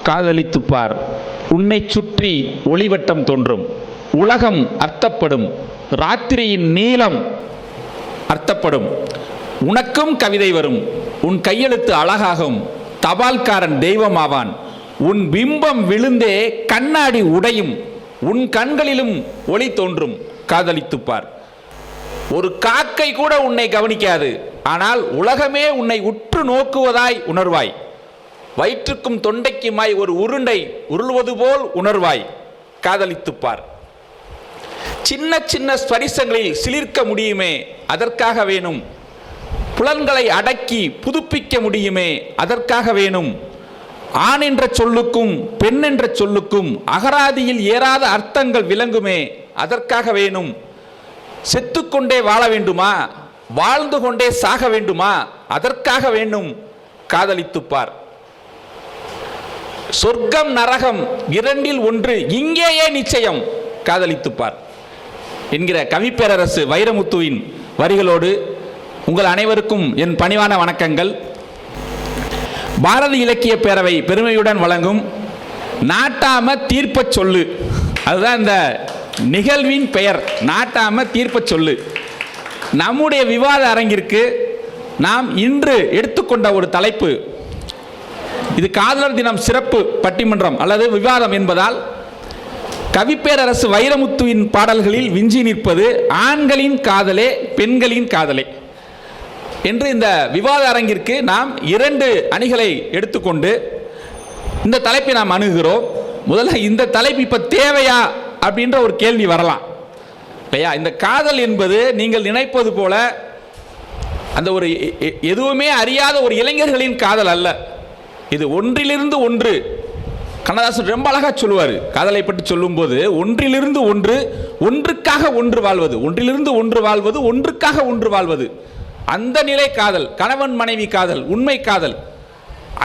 காதலித்துப் பார், உன்னை சுற்றி ஒளிவட்டம் தோன்றும், உலகம் அர்த்தப்படும், ராத்திரியின் நீளம் அர்த்தப்படும், உனக்கும் கவிதை வரும், உன் கையெழுத்து அழகாகும், தபால்காரன் தெய்வமாவான், உன் பிம்பம் விழுந்தே கண்ணாடி உடையும், உன் கண்களிலும் ஒளி தோன்றும். காதலித்துப் பார். ஒரு காக்கை கூட உன்னை கவனிக்காது, ஆனால் உலகமே உன்னை உற்று நோக்குவதாய் உணர்வாய். வயிற்றுக்கும் தொண்டைக்குமாய் ஒரு உருண்டை உருள்வது போல் உணர்வாய். காதலித்துப் பார். சின்ன சின்ன ஸ்பரிசங்களில் சிலிர்க்க முடியுமே, அதற்காக வேணும். புலன்களை அடக்கி புதுப்பிக்க முடியுமே, அதற்காக வேணும். ஆண் என்ற சொல்லுக்கும் பெண் என்ற சொல்லுக்கும் அகராதியில் ஏறாத அர்த்தங்கள் விளங்குமே, அதற்காக வேணும். செத்துக்கொண்டே வாழ வேண்டுமா, வாழ்ந்து கொண்டே சாக வேண்டுமா, அதற்காக வேண்டும். காதலித்துப் பார். சொர்க்கம் நரகம் இரண்டில் ஒன்று இங்கேயே நிச்சயம். காதலித்துப் பார் என்கிற கவிப்பேரரசு வைரமுத்துவின் வரிகளோடு உங்கள் அனைவருக்கும் என் பணிவான வணக்கங்கள். பாரதி இலக்கிய பேரவை பெருமையுடன் வழங்கும் நாட்டாம தீர்ப்ப சொல்லு, அதுதான் இந்த நிகழ்வின் பெயர். நாட்டாம தீர்ப்ப சொல்லு. நம்முடைய விவாத அரங்கிற்கு நாம் இன்று எடுத்துக்கொண்ட ஒரு தலைப்பு, இது காதலர் தினம் சிறப்பு பட்டிமன்றம் அல்லது விவாதம் என்பதால் கவிப்பேரரசு வைரமுத்துவின் பாடல்களில் விஞ்சி நிற்பது ஆண்களின் காதலே பெண்களின் காதலே என்று இந்த விவாத அரங்கிற்கு நாம் இரண்டு அணிகளை எடுத்துக்கொண்டு இந்த தலைப்பை நாம் அணுகிறோம். முதல்ல இந்த தலைப்பு இப்ப தேவையா அப்படின்ற ஒரு கேள்வி வரலாம் இல்லையா? இந்த காதல் என்பது நீங்கள் நினைப்பது போல அந்த ஒரு எதுவுமே அறியாத ஒரு இளைஞர்களின் காதல் அல்ல. இது ஒன்றிலிருந்து ஒன்று. கண்ணதாசன் ரொம்ப அழகா சொல்லுவார் காதலை பற்றி சொல்லும்போது, ஒன்றிலிருந்து ஒன்று, ஒன்றுக்காக ஒன்று வாழ்வது, ஒன்றிலிருந்து ஒன்று வாழ்வது, ஒன்றுக்காக ஒன்று வாழ்வது, அந்த நிலை காதல், கணவன் மனைவி காதல், உண்மை காதல்.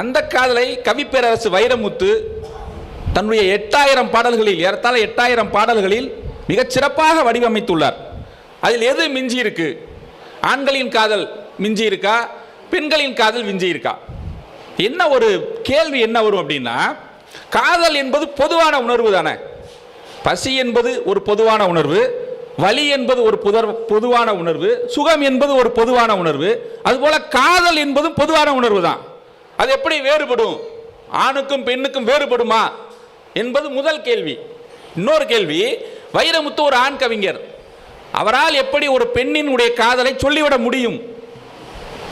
அந்த காதலை கவிப்பேரரசு வைரமுத்து தன்னுடைய 8000 பாடல்களில், ஏறத்தாழ 8000 பாடல்களில் மிகச் சிறப்பாக வடிவமைத்துள்ளார். அதில் எது மிஞ்சி இருக்கு? ஆண்களின் காதல் மிஞ்சி இருக்கா, பெண்களின் காதல் மிஞ்சி இருக்கா? என்ன ஒரு கேள்வி என்ன வரும் அப்படின்னா, காதல் என்பது பொதுவான உணர்வு தானே. பசி என்பது ஒரு பொதுவான உணர்வு, வலி என்பது ஒரு பொதுவான உணர்வு, சுகம் என்பது ஒரு பொதுவான உணர்வு. அதுபோல காதல் என்பதும் பொதுவான உணர்வு தான். அது எப்படி வேறுபடும்? ஆணுக்கும் பெண்ணுக்கும் வேறுபடுமா என்பது முதல் கேள்வி. இன்னொரு கேள்வி, வைரமுத்து ஒரு ஆண் கவிஞர், அவரால் எப்படி ஒரு பெண்ணினுடைய காதலை சொல்லிவிட முடியும்?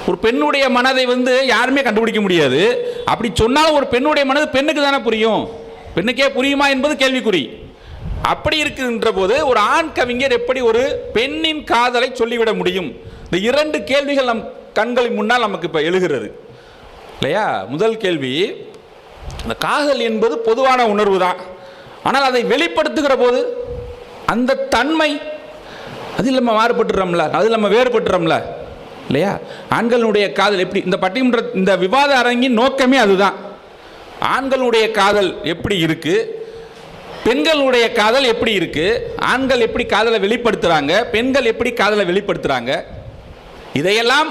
ஒரு பெண்ணுடைய மனதை யாருமே கண்டுபிடிக்க முடியாது. அப்படி சொன்னாலும் ஒரு பெண்ணுடைய மனது பெண்ணுக்கு தானே புரியும், பெண்ணுக்கே புரியுமா என்பது கேள்விக்குறி. அப்படி இருக்கின்ற போது ஒரு ஆண் கவிஞர் எப்படி ஒரு பெண்ணின் காதலை சொல்லிவிட முடியும்? இந்த இரண்டு கேள்விகள் நம் கண்களின் முன்னால் நமக்கு இப்ப எழுகிறது இல்லையா? முதல் கேள்வி, இந்த காதல் என்பது பொதுவான உணர்வு தான், ஆனால் அதை வெளிப்படுத்துகிற போது அந்த தன்மை அதில் நம்ம மாறுபட்டுறோம்ல, அதில் நம்ம வேறுபட்டுறோம்ல இல்லையா? ஆண்களுடைய காதல் எப்படி? இந்த பட்டிமன்ற இந்த விவாத அரங்கின் நோக்கமே அதுதான். ஆண்களுடைய காதல் எப்படி இருக்கு, பெண்களுடைய காதல் எப்படி இருக்கு, ஆண்கள் எப்படி காதலை வெளிப்படுத்துறாங்க, பெண்கள் எப்படி காதலை வெளிப்படுத்துறாங்க, இதையெல்லாம்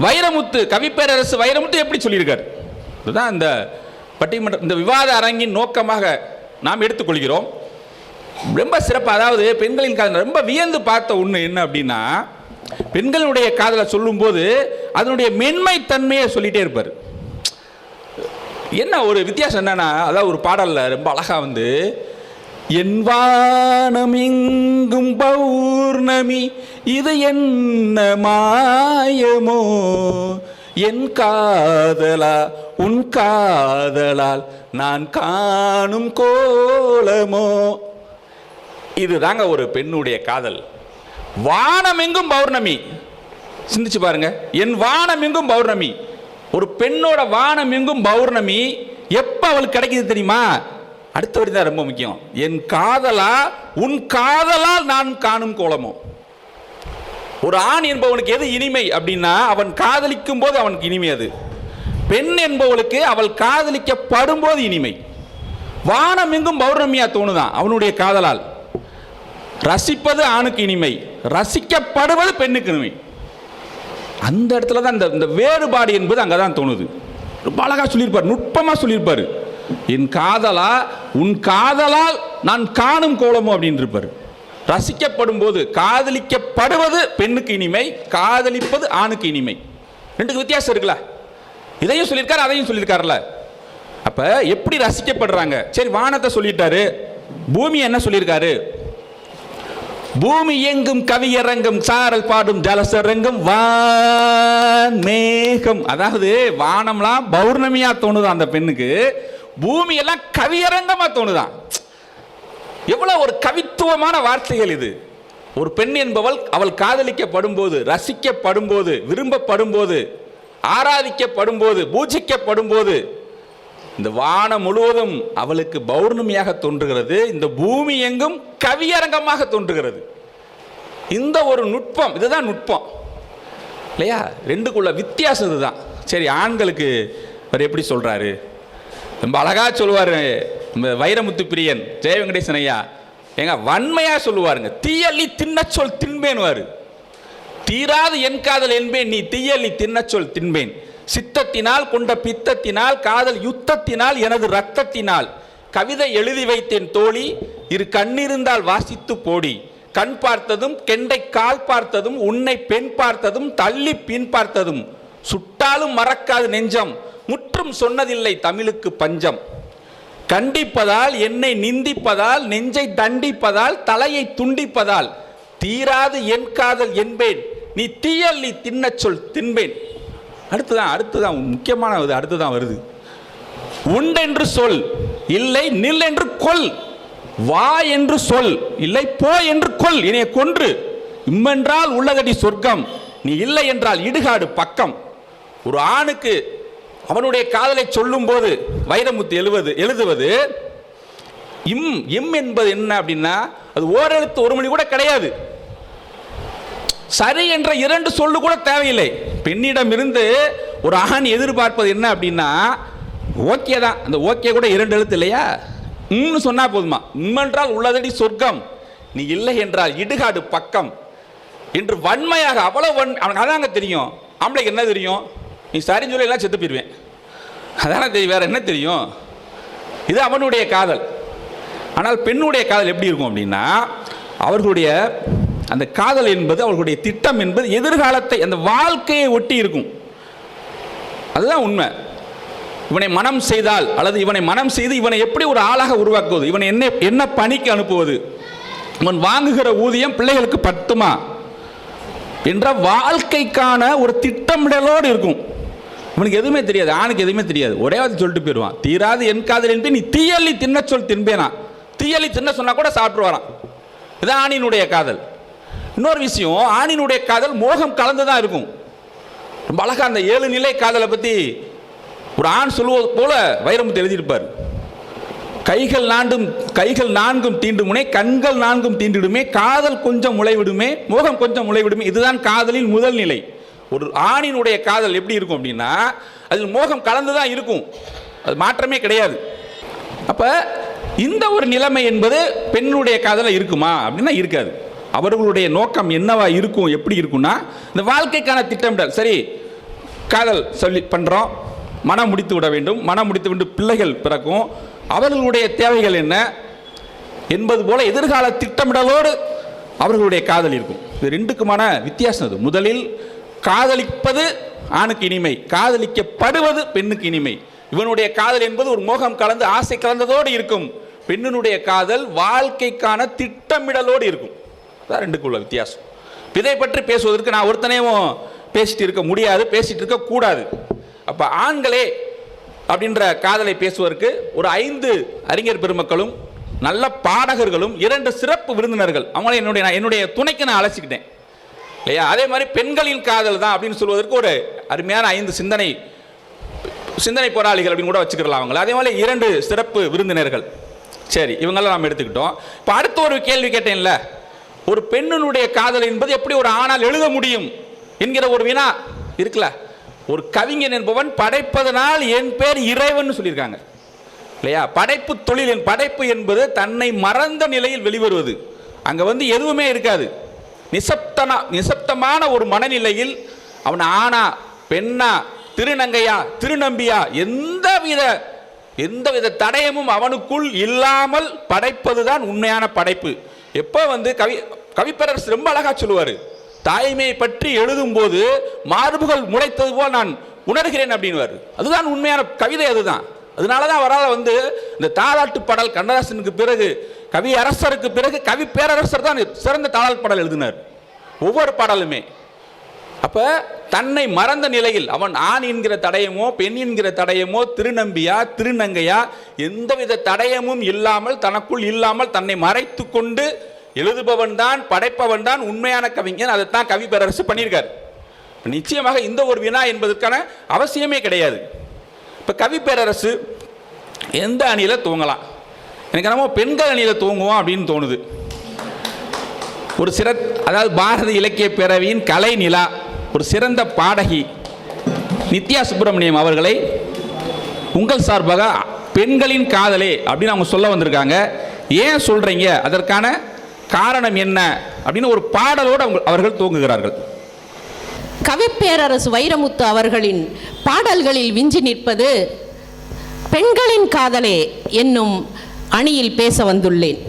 வைரமுத்து, கவிப்பேரரசு வைரமுத்து எப்படி சொல்லியிருக்கார்? இதுதான் இந்த பட்டிமன்ற இந்த விவாத அரங்கின் நோக்கமாக நாம் எடுத்துக்கொள்கிறோம். ரொம்ப சிறப்பு. அதாவது பெண்களின் காதல் ரொம்ப வியந்து பார்த்த ஒன்று என்ன அப்படின்னா, பெண்களுடைய காதலை சொல்லும் போது அதனுடைய மென்மை தன்மையை சொல்லிட்டே இருப்பார். என்ன ஒரு வித்தியாசம் என்னன்னா, அதாவது ஒரு பாடல்ல ரொம்ப அழகா என் வானம் எங்கும் பௌர்ணமி, இது என்ன மாயமோ, என் காதலா உன் காதலால் நான் காணும் கோலமோ. இதுதாங்க ஒரு பெண்ணுடைய காதல். வானம் எங்கும் பௌர்ணமி, சிந்திச்சு பாருங்க. என் வானம் எங்கும் பௌர்ணமி, ஒரு பெண்ணோட வானம் எங்கும் பௌர்ணமி எப்ப அவளுக்கு கிடைக்குது தெரியுமா? அடுத்த வரி தான் ரொம்ப முக்கியம். என் காதலா உன் காதலால் நான் காணும் கோலமோ. ஒரு ஆண் என்பவனுக்கு எது இனிமை அப்படின்னா, அவன் காதலிக்கும் போது அவனுக்கு இனிமை. அது பெண் என்பவளுக்கு அவள் காதலிக்கப்படும் போது இனிமை. வானம் எங்கும் பௌர்ணமியா தோணுதான் அவனுடைய காதலால். ரசிப்பது ஆணுக்கு இனிமை, ரசிக்கப்படுவது பெண்ணுக்கு இனிமை. அந்த இடத்துல தான் இந்த வேறுபாடு என்பது அங்கே தான் தோணுது. ரொம்ப அழகாக சொல்லியிருப்பார், நுட்பமாக சொல்லியிருப்பார். என் காதலா உன் காதலால் நான் காணும் கோலமோ அப்படின்னு இருப்பார். ரசிக்கப்படும் போது, காதலிக்கப்படுவது பெண்ணுக்கு இனிமை, காதலிப்பது ஆணுக்கு இனிமை. ரெண்டுக்கு வித்தியாசம் இருக்குல்ல. இதையும் சொல்லியிருக்காரு, அதையும் சொல்லியிருக்காருல்ல. அப்ப எப்படி ரசிக்கப்படுறாங்க? சரி, வானத்தை சொல்லிட்டாரு, பூமி என்ன சொல்லியிருக்காரு? பூமி எங்கும் கவியரங்கம், சாரல் பாடும் ஜலசரங்கம், வான்மேகம். அதாவது வானம்லாம் பௌர்ணமியா தோணுதான் அந்த பெண்ணுக்கு, பூமி எல்லாம் கவியரங்கமா தோணுதான். எவ்வளவு ஒரு கவித்துவமான வார்த்தைகள் இது. ஒரு பெண் என்பவள் அவள் காதலிக்கப்படும் போது, ரசிக்கப்படும் போது, விரும்பப்படும் போது, ஆராதிக்கப்படும் போது, பூஜிக்கப்படும் போது இந்த வானம் முழுவதும் அவளுக்கு பௌர்ணமியாக தோன்றுகிறது, இந்த பூமி எங்கும் கவியரங்கமாக தோன்றுகிறது. இந்த ஒரு நுட்பம், இதுதான் நுட்பம் இல்லையா? ரெண்டுக்குள்ள வித்தியாசம் இதுதான். சரி, ஆண்களுக்கு அவர் எப்படி சொல்றாரு? ரொம்ப அழகா சொல்லுவாரு வைரமுத்து பிரியன் ஜெய வெங்கடேசன் ஐயா. எங்க வன்மையா சொல்லுவாருங்க, தீயள்ளி தின்ன சொல் தின்பேன்வாரு. தீராது என் காதல் என்பேன், நீ தீயள்ளி தின்ன சொல் தின்பேன். சித்தத்தினால் கொண்ட பித்தத்தினால், காதல் யுத்தத்தினால், எனது ரத்தத்தினால் கவிதை எழுதி வைத்தேன் தோழி, இரு கண்ணிருந்தால் வாசித்து போடி. கண் பார்த்ததும் கெண்டை கால் பார்த்ததும், உன்னை பெண் பார்த்ததும் தள்ளி பின் பார்த்ததும், சுட்டாலும் மறக்காது நெஞ்சம், முற்றும் சொன்னதில்லை தமிழுக்கு பஞ்சம். கண்டிப்பதால் என்னை நிந்திப்பதால், நெஞ்சை தண்டிப்பதால், தலையை துண்டிப்பதால், தீராது என் காதல் என்பேன், நீ தீயள்ளி தின்ன சொல் தின்பேன். அடுத்துதான் முக்கியமான அடுத்துதான் வருது. உண்டென்று சொல், இல்லை நில் என்று கொல். வா என்று சொல், இல்லை போ என்று கொல். என்னை கொன்று இம்மென்றால் உள்ளதடி சொர்க்கம், நீ இல்லை என்றால் இடுகாடு பக்கம். ஒரு ஆணுக்கு அவனுடைய காதலை சொல்லும் போது வைரமுத்து எழுதுவது இம் என்பது என்ன அப்படின்னா, அது ஓரெழுத்து ஒரு மணி கூட கிடையாது. சரி என்ற இரண்டு சொல்லு கூட தேவையில்லை. பெண்ணிடம் இருந்து ஒரு ஆண் எதிர்பார்ப்பது என்ன அப்படின்னா, ஓகே தான். அந்த ஓகே கூட இரண்டு எழுத்து இல்லையா? சொன்னா போதுமா? என்றால் உள்ளதடி சொர்க்கம், நீ இல்லை என்றால் இடுகாடு பக்கம் என்று வன்மையாக, அவ்வளவு அவனுக்கு அதாங்க தெரியும். ஆம்பளைக்கு என்ன தெரியும்? நீ சரின்னு சொல்லி எல்லாம் செத்து போயிடுவேன், அதான தெரியும், வேற என்ன தெரியும்? இது அவனுடைய காதல். ஆனால் பெண்ணுடைய காதல் எப்படி இருக்கும் அப்படின்னா, அவர்களுடைய அந்த காதல் என்பது, அவர்களுடைய திட்டம் என்பது எதிர்காலத்தை, அந்த வாழ்க்கையை ஒட்டி இருக்கும். அதுதான் உண்மை. இவனை மனம் செய்தால், அல்லது இவனை மனம் செய்து இவனை எப்படி ஒரு ஆளாக உருவாக்குவது, இவனை என்ன பணிக்கு அனுப்புவது, இவன் வாங்குகிற ஊதியம் பிள்ளைகளுக்கு பத்துமா என்ற வாழ்க்கைக்கான ஒரு திட்டமிடலோடு இருக்கும். இவனுக்கு எதுவுமே தெரியாது, ஆணுக்கு எதுவுமே தெரியாது. ஒரே வார்த்தை சொல்லிட்டு போயிடுவான், தீராது என் காதல் என்பேன், நீ தீயள்ளி தின்ன சொல் தின்பேனா. தீயள்ளி தின்ன சொன்னா கூட சாப்பிட்டு வரான். இதுதான் ஆணினுடைய காதல். இன்னொரு விஷயம், ஆணினுடைய காதல் மோகம் கலந்துதான் இருக்கும். ரொம்ப அழகா அந்த 7 நிலை காதலை பத்தி ஒரு ஆண் சொல்லுவது போல வைரமுத்து எழுதியிருப்பார். கைகள் நான்கும் தீண்டுமுனை, கண்கள் நான்கும் தீண்டிடுமே, காதல் கொஞ்சம் முளைவிடுமே, மோகம் கொஞ்சம் முளைவிடுமே. இதுதான் காதலின் முதல் நிலை. ஒரு ஆணினுடைய காதல் எப்படி இருக்கும் அப்படின்னா, அதில் மோகம் கலந்துதான் இருக்கும், அது மாற்றமே கிடையாது. அப்ப இந்த ஒரு நிலைமை என்பது பெண்ணுடைய காதல இருக்குமா அப்படின்னா இருக்காது. அவர்களுடைய நோக்கம் என்னவா இருக்கும், எப்படி இருக்கும்னா, இந்த வாழ்க்கைக்கான திட்டமிடல். சரி, காதல் சொல்லி பண்றோம், மனம் முடித்து விட வேண்டும், மனம் முடித்து விட்டு பிள்ளைகள் பிறக்கும், அவர்களுடைய தேவைகள் என்ன என்பது போல எதிர்கால திட்டமிடலோடு அவர்களுடைய காதல் இருக்கும். இது ரெண்டுக்குமான வித்தியாசம். அது முதலில் காதலிப்பது ஆணுக்கு இனிமை, காதலிக்கப்படுவது பெண்ணுக்கு இனிமை. இவனுடைய காதல் என்பது ஒரு மோகம் கலந்து ஆசை கலந்ததோடு இருக்கும். பெண்ணினுடைய காதல் வாழ்க்கைக்கான திட்டமிடலோடு இருக்கும். அதான் ரெண்டுக்குள்ள வித்தியாசம். இதை பற்றி பேசுவதற்கு நான் ஒருத்தனையும் பேசிட்டு இருக்க முடியாது, பேசிட்டு இருக்க கூடாது. அப்ப ஆண்களே அப்படின்ற காதலை பேசுவதற்கு ஒரு 5 அறிஞர் பெருமக்களும் நல்ல பாடகர்களும் 2 சிறப்பு விருந்தினர்கள் அவங்கள என்னுடைய துணைக்கு நான் அழைச்சிக்கிட்டேன் இல்லையா. அதே மாதிரி பெண்களின் காதல் தான் அப்படின்னு சொல்வதற்கு ஒரு அருமையான 5 சிந்தனை போராளிகள் அப்படின்னு கூட வச்சுக்கலாம் அவங்கள. அதே மாதிரி 2 சிறப்பு விருந்தினர்கள். சரி, இவங்கெல்லாம் நாம் எடுத்துக்கிட்டோம். இப்போ அடுத்த ஒரு கேள்வி கேட்டேன்ல, ஒரு பெண்ணினுடைய காதல் என்பது எப்படி ஒரு ஆணால் எழுத முடியும் என்கிற ஒரு வினா இருக்குல்ல. ஒரு கவிஞன் என்பவன் படைப்பதனால் என் பேர் இறைவன் சொல்லியிருக்காங்க இல்லையா. படைப்பு தொழில், படைப்பு என்பது தன்னை மறந்த நிலையில் வெளிவருவது. அங்க எதுவுமே இருக்காது, நிசப்தமான ஒரு மனநிலையில் அவன் ஆணா பெண்ணா திருநங்கையா திருநம்பியா எந்தவித எந்தவித தடயமும் அவனுக்குள் இல்லாமல் படைப்பதுதான் உண்மையான படைப்பு. எப்போ கவிப்பேரரசு ரொம்ப அழகா சொல்லுவார், தாய்மையை பற்றி எழுதும் போது மார்புகள் முளைத்தது போல் நான் உணர்கிறேன் அப்படின்வார். அதுதான் உண்மையான கவிதை. அதுதான் அதனாலதான் அவரால் இந்த தாலாட்டு பாடல் கண்ணதாசனுக்கு பிறகு கவி அரசருக்கு பிறகு கவி பேரரசர் தான் சிறந்த தாலாட்டு பாடல் எழுதினார் ஒவ்வொரு பாடலுமே. அப்ப தன்னை மறந்த நிலையில் அவன் ஆண் என்கிற தடயமோ பெண் என்கிற தடயமோ திருநம்பியா திருநங்கையா எந்தவித தடயமும் இல்லாமல் தனக்குள் இல்லாமல் தன்னை மறைத்து கொண்டு எழுதுபவன் தான் படைப்பவன் தான் உண்மையான கவிஞன். அதைத்தான் கவி பேரரசு பண்ணியிருக்கார். நிச்சயமாக இந்த ஒரு வினா என்பதற்கான அவசியமே கிடையாது. இப்போ கவி பேரரசு எந்த அணியில தூங்கலாம்? எனக்கு நம்ம பெண்கள் அணியில தூங்குவோம் அப்படின்னு தோணுது. ஒரு அதாவது பாரதி இலக்கிய பேரவையின் கலை நிலா ஒரு சிறந்த பாடகி நித்யா சுப்பிரமணியம் அவர்களை உங்கள் சார்பாக பெண்களின் காதலே அப்படின்னு அவங்க சொல்ல வந்திருக்காங்க. ஏன் சொல்றீங்க, அதற்கான காரணம் என்ன அப்படின்னு ஒரு பாடலோடு அவர்கள் தூங்குகிறார்கள். கவிப்பேரரசு வைரமுத்து அவர்களின் பாடல்களில் விஞ்சி நிற்பது பெண்களின் காதலே என்னும் அணியில் பேச வந்துள்ளேன்.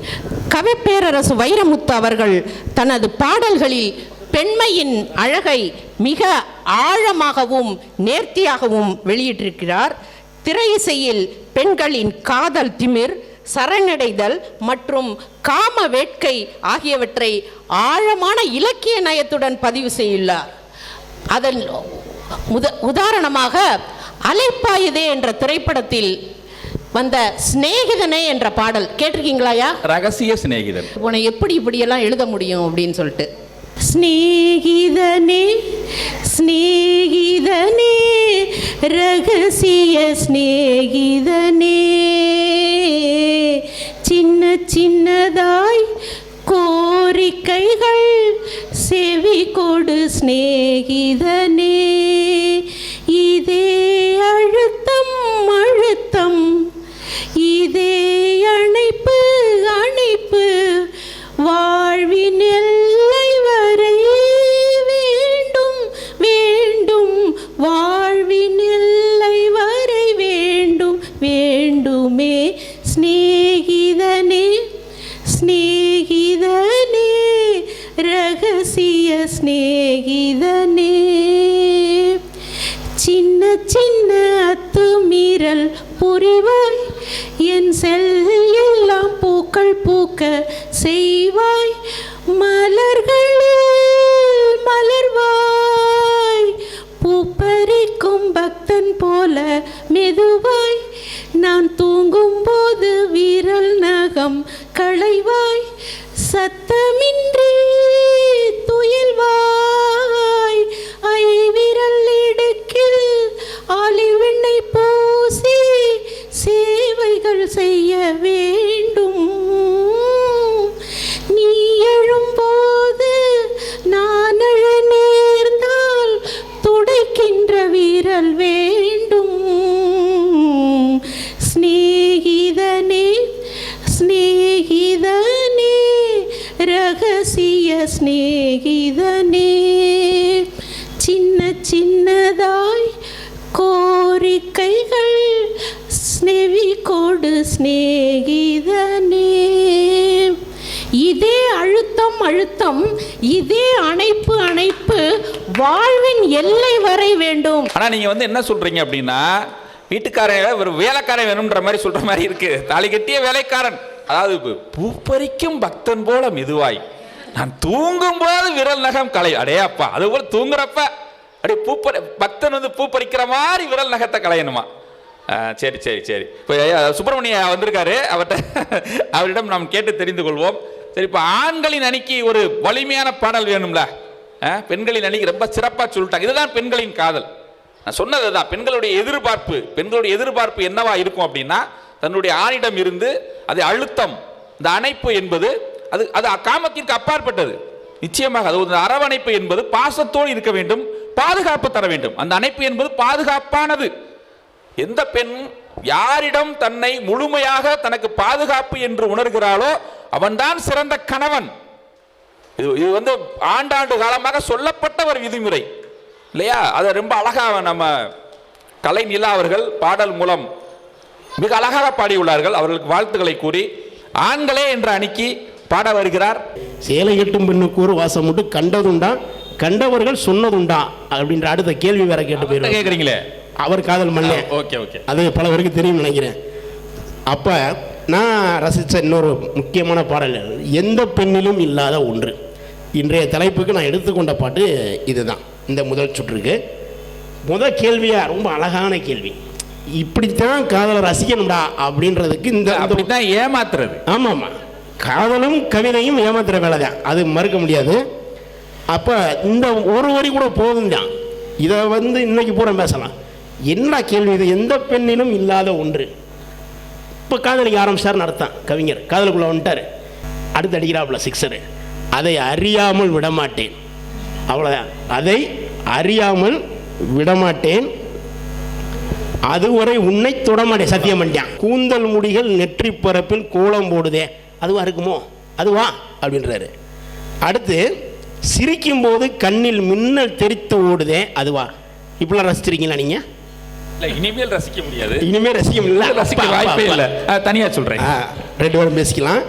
கவிப்பேரரசு வைரமுத்து அவர்கள் தனது பாடல்களில் பெண்மையின் அழகை மிக ஆழமாகவும் நேர்த்தியாகவும் வெளியிட்டிருக்கிறார். திரையிசையில் பெண்களின் காதல் திமிர், சரணடைதல் மற்றும் காம வேட்கை ஆகியவற்றை ஆழமான இலக்கிய நயத்துடன் பதிவு செய்துள்ளார். அதன் உதாரணமாக அலைப்பாயுதே என்ற திரைப்படத்தில் வந்த சிநேகிதனே என்ற பாடல் கேட்டிருக்கீங்களாயா? ரகசிய சிநேகிதன். உன்னை எப்படி இப்படியெல்லாம் எழுத முடியும் அப்படின்னு சொல்லிட்டு, ஸ்நேகிதனே ஸ்நேகிதனே ரகசிய ஸ்நேகிதனே சின்ன சின்னதாய் கோரிக்கைகள் செவி கொடு ஸ்நேகிதனே இதே அழுத்தம் அழுத்தம் இதே அணைப்பு அணைப்பு வாழ்வின் எல்லை வரை வேண்டும் வேண்டும் வாழ்வின் எல்லை வரை வேண்டும் வேண்டுமே ஸ்நேகிதனே ஸ்நேகிதனே ரகசிய ஸ்நேகிதனே சின்ன சின்ன அத்துமீறல் புரிவாய் என் செல்லாம் பூக்கள் பூக்க செய்வாய் மலர்களில் மலர்வாய் பூப்பறிக்கும் பக்தன் போல மெதுவாய் நான் தூங்கும் போது வீரல் நகம் களைவாய் சத்தமின்றி துயில்வாய் ஐவிரல் இடுக்கில் ஆலிவெண்ணை பூசி சேவைகள் செய்ய வேண்டும் நீ எழும்போது நான் அழ நேர்ந்தால் துடைக்கின்ற வீரல் வேண்டும் ஸ்நேகிதனே ஸ்நேகிதனே ரகசிய ஸ்நேகிதனே சின்ன சின்னதாய் கோரிக்கைகள் ஸ்நேவி கொடு ஸ்நேகிதனே இதே அழுத்தம் அழுத்தம் இதே அணைப்பு அணைப்பு வாழ்வின் எல்லை வரை வேண்டும். ஆனா நீங்க என்ன சொல்றீங்க அப்படின்னா, வீட்டுக்காரன் ஒரு வேலைக்காரன் வேணும்ன்ற மாதிரி சொல்ற மாதிரி இருக்கு. தாலி கட்டிய வேலைக்காரன், அதாவது பூப்பறிக்கும் பக்தன் போல மெதுவாய் நான் தூங்கும் போது விரல் நகம் கலை. அடையாப்பா, அது போல தூங்குறப்ப அப்படியே பக்தன் பூ பறிக்கிற மாதிரி விரல் நகத்தை களையணுமா? சரி சரி சரி. இப்போ சுப்பிரமணிய வந்திருக்காரு, அவரிடம் நாம் கேட்டு தெரிந்து கொள்வோம். சரி, இப்போ ஆண்களின் அணிக்கு ஒரு வலிமையான பாடல் வேணும்ல. பெண்களின் அணிக்கு ரொம்ப சிறப்பாக சொல்லிட்டாங்க. இதுதான் பெண்களின் காதல். நான் சொன்னது தான், பெண்களுடைய எதிர்பார்ப்பு என்னவா இருக்கும் அப்படின்னா, தன்னுடைய ஆணிடம் இருந்து அது அழுத்தம், இந்த அணைப்பு என்பது அது காமத்திற்கு அப்பாற்பட்டது. நிச்சயமாக அது ஒரு அரவணைப்பு என்பது பாசத்தோடு இருக்க வேண்டும், பாதுகாப்பு தர வேண்டும். அந்த அணைப்பு என்பது பாதுகாப்பானது. எந்த பெண் யாரிடம் தன்னை முழுமையாக தனக்கு பாதுகாப்பு என்று உணர்கிறாளோ அவன்தான் சிறந்த கணவன். இது ஆண்டாண்டு காலமாக சொல்லப்பட்ட ஒரு விதிமுறை இல்லையா? அதை ரொம்ப அழகாக நம்ம கலை நிலா அவர்கள் பாடல் மூலம் மிக அழகாக பாடியுள்ளார்கள். அவர்களுக்கு வாழ்த்துக்களை கூறி ஆண்களே என்ற அணிக்கு பாட வருகிறார். சேலை கட்டும் பெண்ணுக்கு ஒரு வாசம் உண்டு, கண்டதுண்டா கண்டவர்கள் சொன்னதுண்டா அப்படின்ற அடுத்த கேள்வி வேற கேட்டு போயிருக்கோம். கேட்குறீங்களே, அவர் காதல் மண்ணே. ஓகே ஓகே, அது பல பேருக்கு தெரியும் நினைக்கிறேன். அப்போ நான் ரசித்த இன்னொரு முக்கியமான பாடல் எந்த பெண்ணிலும் இல்லாத ஒன்று. இன்றைய தலைப்புக்கு நான் எடுத்துக்கொண்ட பாட்டு இதுதான். இந்த முதல் சுற்றுக்கு முதல் கேள்வியாக ரொம்ப அழகான கேள்வி. இப்படித்தான் காதலை ரசிக்கணும்டா அப்படின்றதுக்கு இந்த அப்படித்தான் ஏமாத்துறது. ஆமாம் ஆமாம், காதலும் கவிதையும் ஏமாத்துற வேலை தான், அது மறுக்க முடியாது. அப்போ இந்த ஒரு வரி கூட போதும் தான். இதை இன்னைக்கு பூரா பேசலாம். என்ன கேள்வி இது? எந்த பெண்ணிலும் இல்லாத ஒன்று. இப்போ காதலிக்க ஆரம்பிச்சார்னு அர்த்தம். கவிஞர் காதலுக்குள்ளே வந்துட்டார், அடுத்து அடிக்கிறாப்புல சிக்ஸரு. அதை அறியாமல் விடமாட்டேன், அவ்வளோதான். அதை அறியாமல் விடமாட்டேன், அதுவரை உன்னை தொடமாட்டேன், சத்தியம் பண்ணிட்டான். கூந்தல் முடிகள் நெற்றி பரப்பில் கோலம் போடுதே, அதுவா இருக்குமோ, அதுவா அப்படின்றாரு. அடுத்து சிரிக்கும் போது கண்ணில் மின்னல் தெரித்து ஓடுதே, அதுவா? இப்படிலாம் ரசிச்சிருக்கீங்களா நீங்கள்? இனிமேல் ரசிக்க முடியாது, இனிமேல் ரசிக்க முடியல, ரசிக்க வாய்ப்பே இல்லை. தனியாக சொல்கிறேன், ரெண்டு பேரும் பேசிக்கலாம்.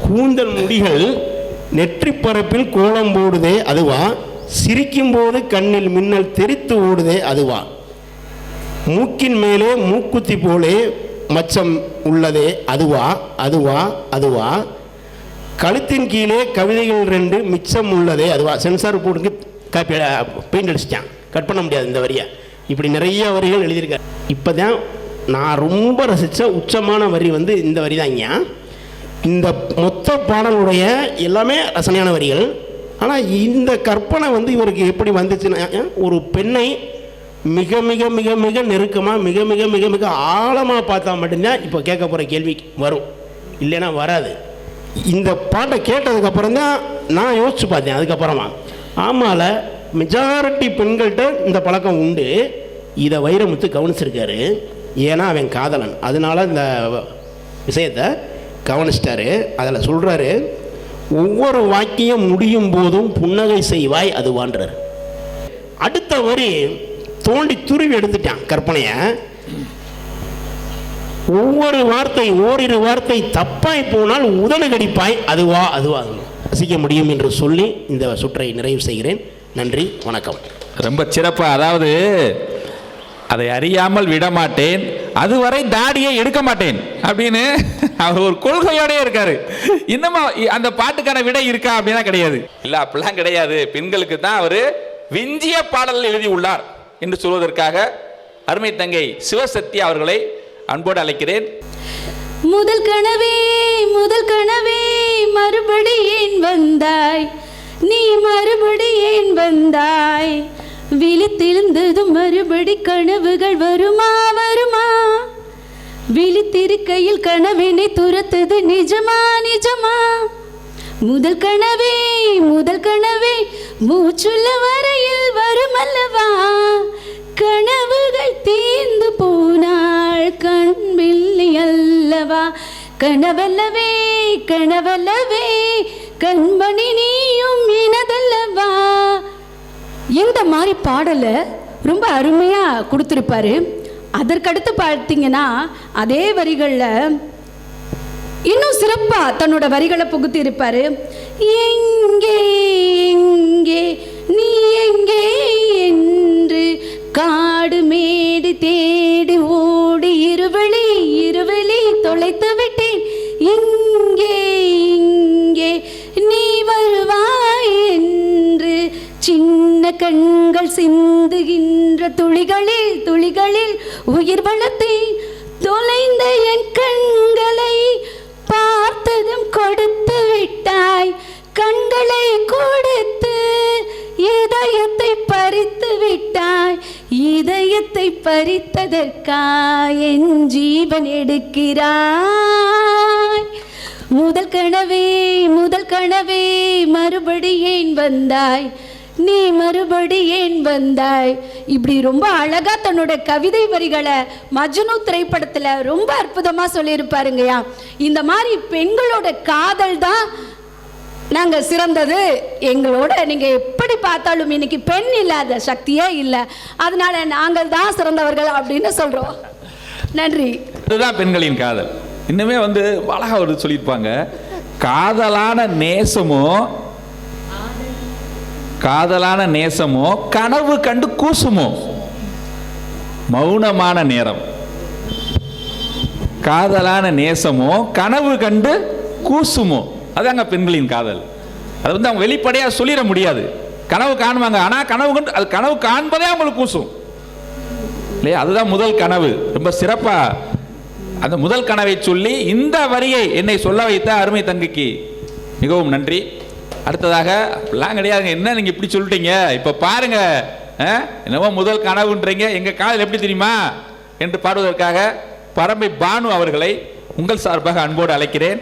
கூந்தல் முடிகள் நெற்றி பரப்பில் கோலம் போடுதே, அதுவா? சிரிக்கும் போது கண்ணில் மின்னல் தெரித்து ஓடுதே, அதுவா? மூக்கின் மேலே மூக்குத்தி போலே மச்சம் உள்ளதே, அதுவா? அதுவா? அதுவா? கழுத்தின் கீழே கவிதைகள் 2 மிச்சம் உள்ளதே, அதுவா? சென்சார் போர்டுக்கு காப்பி பெயிண்ட் அடிச்சிட்டான், கட் பண்ண முடியாது இந்த வரியை. இப்படி நிறைய வரிகள் எழுதியிருக்காரு. இப்போ தான் நான் ரொம்ப ரசித்த உச்சமான வரி இந்த வரி தாங்க. இந்த மொத்த பாடலுடைய எல்லாமே ரசனையான வரிகள். ஆனால் இந்த கற்பனை இவருக்கு எப்படி வந்துச்சுன்னா, ஒரு பெண்ணை மிக மிக மிக மிக நெருக்கமாக மிக மிக மிக மிக ஆழமாக பார்த்தா மட்டும்தான் இப்போ கேட்க போகிற கேள்வி வரும், இல்லைன்னா வராது. இந்த பாட்டை கேட்டதுக்கப்புறம் தான் நான் யோசிச்சு பார்த்தேன். அதுக்கப்புறமா ஆமால மெஜாரிட்டி பெண்கள்கிட்ட இந்த பழக்கம் உண்டு. இதை வைரமுத்து கவனிச்சிருக்காரு. ஏன்னா அவன் காதலன், அதனால இந்த விஷயத்தை கவனிச்சிட்டாரு. அதில் சொல்கிறாரு, ஒவ்வொரு வாக்கியம் முடியும் போதும் புன்னகை செய்வாய் அதுவான்றார். அடுத்த வரி தோண்டி துருவி எடுத்துட்டான் கற்பனையை. ஒவ்வொரு வார்த்தை ஓரிரு வார்த்தை தப்பாய் போனால் உதடு கடிப்பாய் அதுவா? அதுவா? ரசிக்க முடியும் என்று சொல்லி இந்த சுற்றை நிறைவு செய்கிறேன். நன்றி, வணக்கம். ரொம்ப சிறப்பா, அதாவது அதை அறியாமல் விடமாட்டேன், அதுவரை தாடியை எடுக்க மாட்டேன் அப்படின்னு அவர் ஒரு கொள்கையோடய இருக்காரு. இன்னமும் அந்த பாட்டுக்கான விடை இருக்கா அப்படின்னா கிடையாது. இல்ல அப்படிலாம் கிடையாது, பெண்களுக்கு தான் அவர் விஞ்சிய பாடல் எழுதி உள்ளார் என்று சொல்வதற்காக அருமை தங்கை சிவசக்தி அவர்களை அன்போடு அழைக்கிறேன். முதல் கனவே முதல் கனவே மறுபடி ஏன் வந்தாய், நீ மறுபடி ஏன் வந்தாய், விழித்தெழுந்ததும் மறுபடி கனவுகள் வருமா வருமா, விழித்திருக்கையில் கனவினை துரத்துது நிஜமா நிஜமா, முதல் கனவே மூச்சுள்ள வரையில் வருமல்லவா, கனவுகள் தீர்ந்து போனாள் கண்பில்லை அல்லவா, கனவல்லவே கனவல்லவே கண்மணி நீயும் இனதல்லவா. இந்த மாதிரி பாடலை ரொம்ப அருமையாக கொடுத்துருப்பாரு. அதற்கடுத்து பார்த்தீங்கன்னா அதே வரிகளில் இன்னும் சிறப்பாக தன்னோட வரிகளை புகுத்தி இருப்பார். எங்கே எங்கே நீ எங்கே என்று காடு மேடு தேடி ஓடி இருவழி இருவழி தொலைத்து விட்டேன், இங்கே இங்கே நீ வருவாய் என்று சின்ன கண்கள் சிந்துகின்ற துளிகளில் துளிகளில் உயிர் வளர்த்தே தொலைந்த என் கண்களை பார்த்ததும் கொடுத்து விட்டாய், கண்களை கொடுத்து இதயத்தை பறித்து விட்டாய், இதயத்தை பறித்ததற்காய் என் ஜீவன் எடுக்கிறாய், முதல் கனவே மறுபடி ஏன் வந்தாய், நீ மறுபடி ஏன் வந்தாய். இப்படி ரொம்ப அழகா தன்னோட கவிதை வரிகளை மஜ்னு திரைப்படத்தில் ரொம்ப அற்புதமாக சொல்லியிருப்பாருங்கய்யா. இந்த மாதிரி பெண்களோட காதல் தான் நாங்கள் சிறந்தது, எங்களோட நீங்கள் எப்படி பார்த்தாலும் இன்னைக்கு பெண் இல்லாத சக்தியே இல்லை, அதனால நாங்கள் தான் சிறந்தவர்கள் அப்படின்னு சொல்கிறோம். நன்றி. இதுதான் பெண்களின் காதல். இன்னுமே அழகா ஒரு சொல்லியிருப்பாங்க, காதலான நேசமோ கனவு கண்டு கூசுமோ மௌனமான நேரம். காதலான நேசமோ கனவு கண்டு கூசுமோ, அதாங்க பெண்களின் காதல். அது அவங்க வெளிப்படையா சொல்லிட முடியாது. கனவு காணுவாங்க, ஆனா கனவு காண்பதே அவங்களுக்கு கூசும் இல்லையா? அதுதான் முதல் கனவு. ரொம்ப சிறப்பா அந்த முதல் கனவை சொல்லி இந்த வரியை என்னை சொல்ல வைத்த அருமை தங்கைக்கு மிகவும் நன்றி. அடுத்ததாக அப்படிலாம் கிடையாதுங்க, என்ன நீங்க இப்படி சொல்லிட்டீங்க, இப்ப பாருங்க என்னவோ முதல் கனவுன்றீங்க, எங்க காதல் எப்படி தெரியுமா என்று பாடுவதற்காக பரம்பை பானு அவர்களை உங்கள் சார்பாக அன்போடு அழைக்கிறேன்.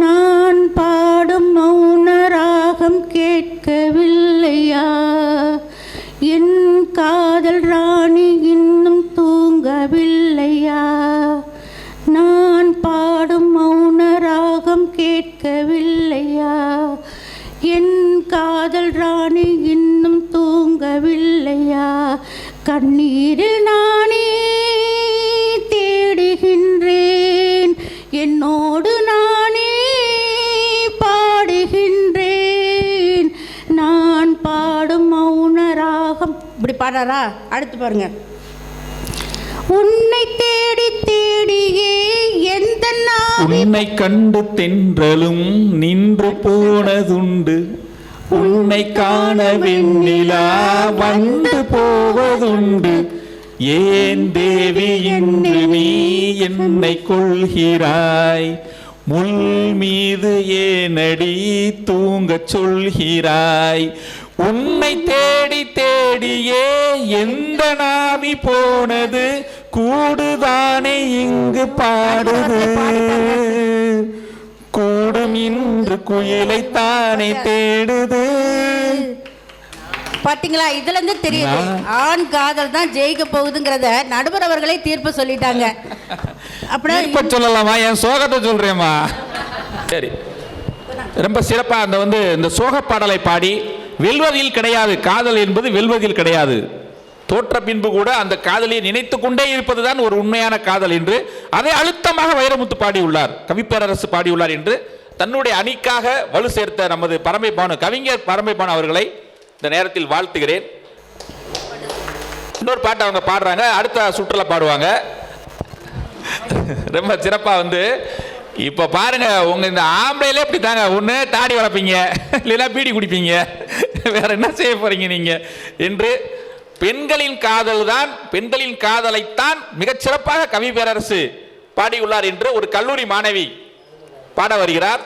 நான் பாடும் மௌன ராகம் கேட்கவில்லையா, என் காதல் ராணி இன்னும் தூங்கவில்லையா. நான் பாடும் மௌன ராகம் கேட்கவில்லையா, என் காதல் ராணி இன்னும் தூங்கவில்லையா. கண்ணீரில் நானே தேடுகின்றேன், என்னோடு நானே பாடுகின்றேன். நான் பாடும் மௌன ராகம். இப்படி பாடுறாரா? அடுத்து பாருங்க. உன்னை தேடி தேடியே எந்த உன்னை கண்டு தென்றலும் நின்று போனதுண்டு, உன்னை காண வெண்ணிலா வந்து போவதுண்டு. ஏன் தேவி என்று நீ என்னை கொள்கிறாய், முள் மீது ஏனடி தூங்கச் சொல்கிறாய். உன்னை தேடி தேடியே எந்த நாவி போனது, கூடுதானே இங்கு பாடுது. கூடும் இன்று குயிலைத்தானே தேடுது. பாத்தீங்களா? இதுல இருந்து தெரியுது ஆண் காதல் தான் ஜெயிக்க போகுதுங்கிறத நடுவர் அவர்களே தீர்ப்பு சொல்லிட்டாங்க. அப்படியே சொல்லலாமா? என் சோகத்தை சொல்றேம்மா. சரி, ரொம்ப சிறப்பா இந்த சோக பாடலை பாடி, வெல்வதில் கிடையாது காதல் என்பது, வெல்வதில் கிடையாது, தோற்ற பின்பு கூட அந்த காதலை நினைத்து கொண்டே இருப்பதுதான் ஒரு உண்மையான காதல் என்று அதை அழுத்தமாக வைரமுத்து பாடியுள்ளார், கவிப்பேரரசு பாடியுள்ளார் என்று தன்னுடைய அணிக்காக வலு சேர்த்த நமது பரம்பை பானு, கவிஞர் பரம்பை பானு அவர்களை இந்த நேரத்தில் வாழ்த்துகிறேன். இன்னொரு பாட்டு அவங்க பாடுறாங்க, அடுத்த சுற்றுலா பாடுவாங்க. ரொம்ப சிறப்பா இப்ப பாருங்க, உங்க இந்த ஆம்பளையிலே இப்படி தாங்க, ஒண்ணு தாடி வளர்ப்பீங்க, இல்லைன்னா பீடி குடிப்பீங்க, வேற என்ன செய்ய போறீங்க நீங்க என்று பெண்களின் காதல் தான், பெண்களின் காதலைத்தான் மிகச் சிறப்பாக கவி பேரரசு பாடியுள்ளார் என்று ஒரு கல்லூரி மாணவி பாட வருகிறார்.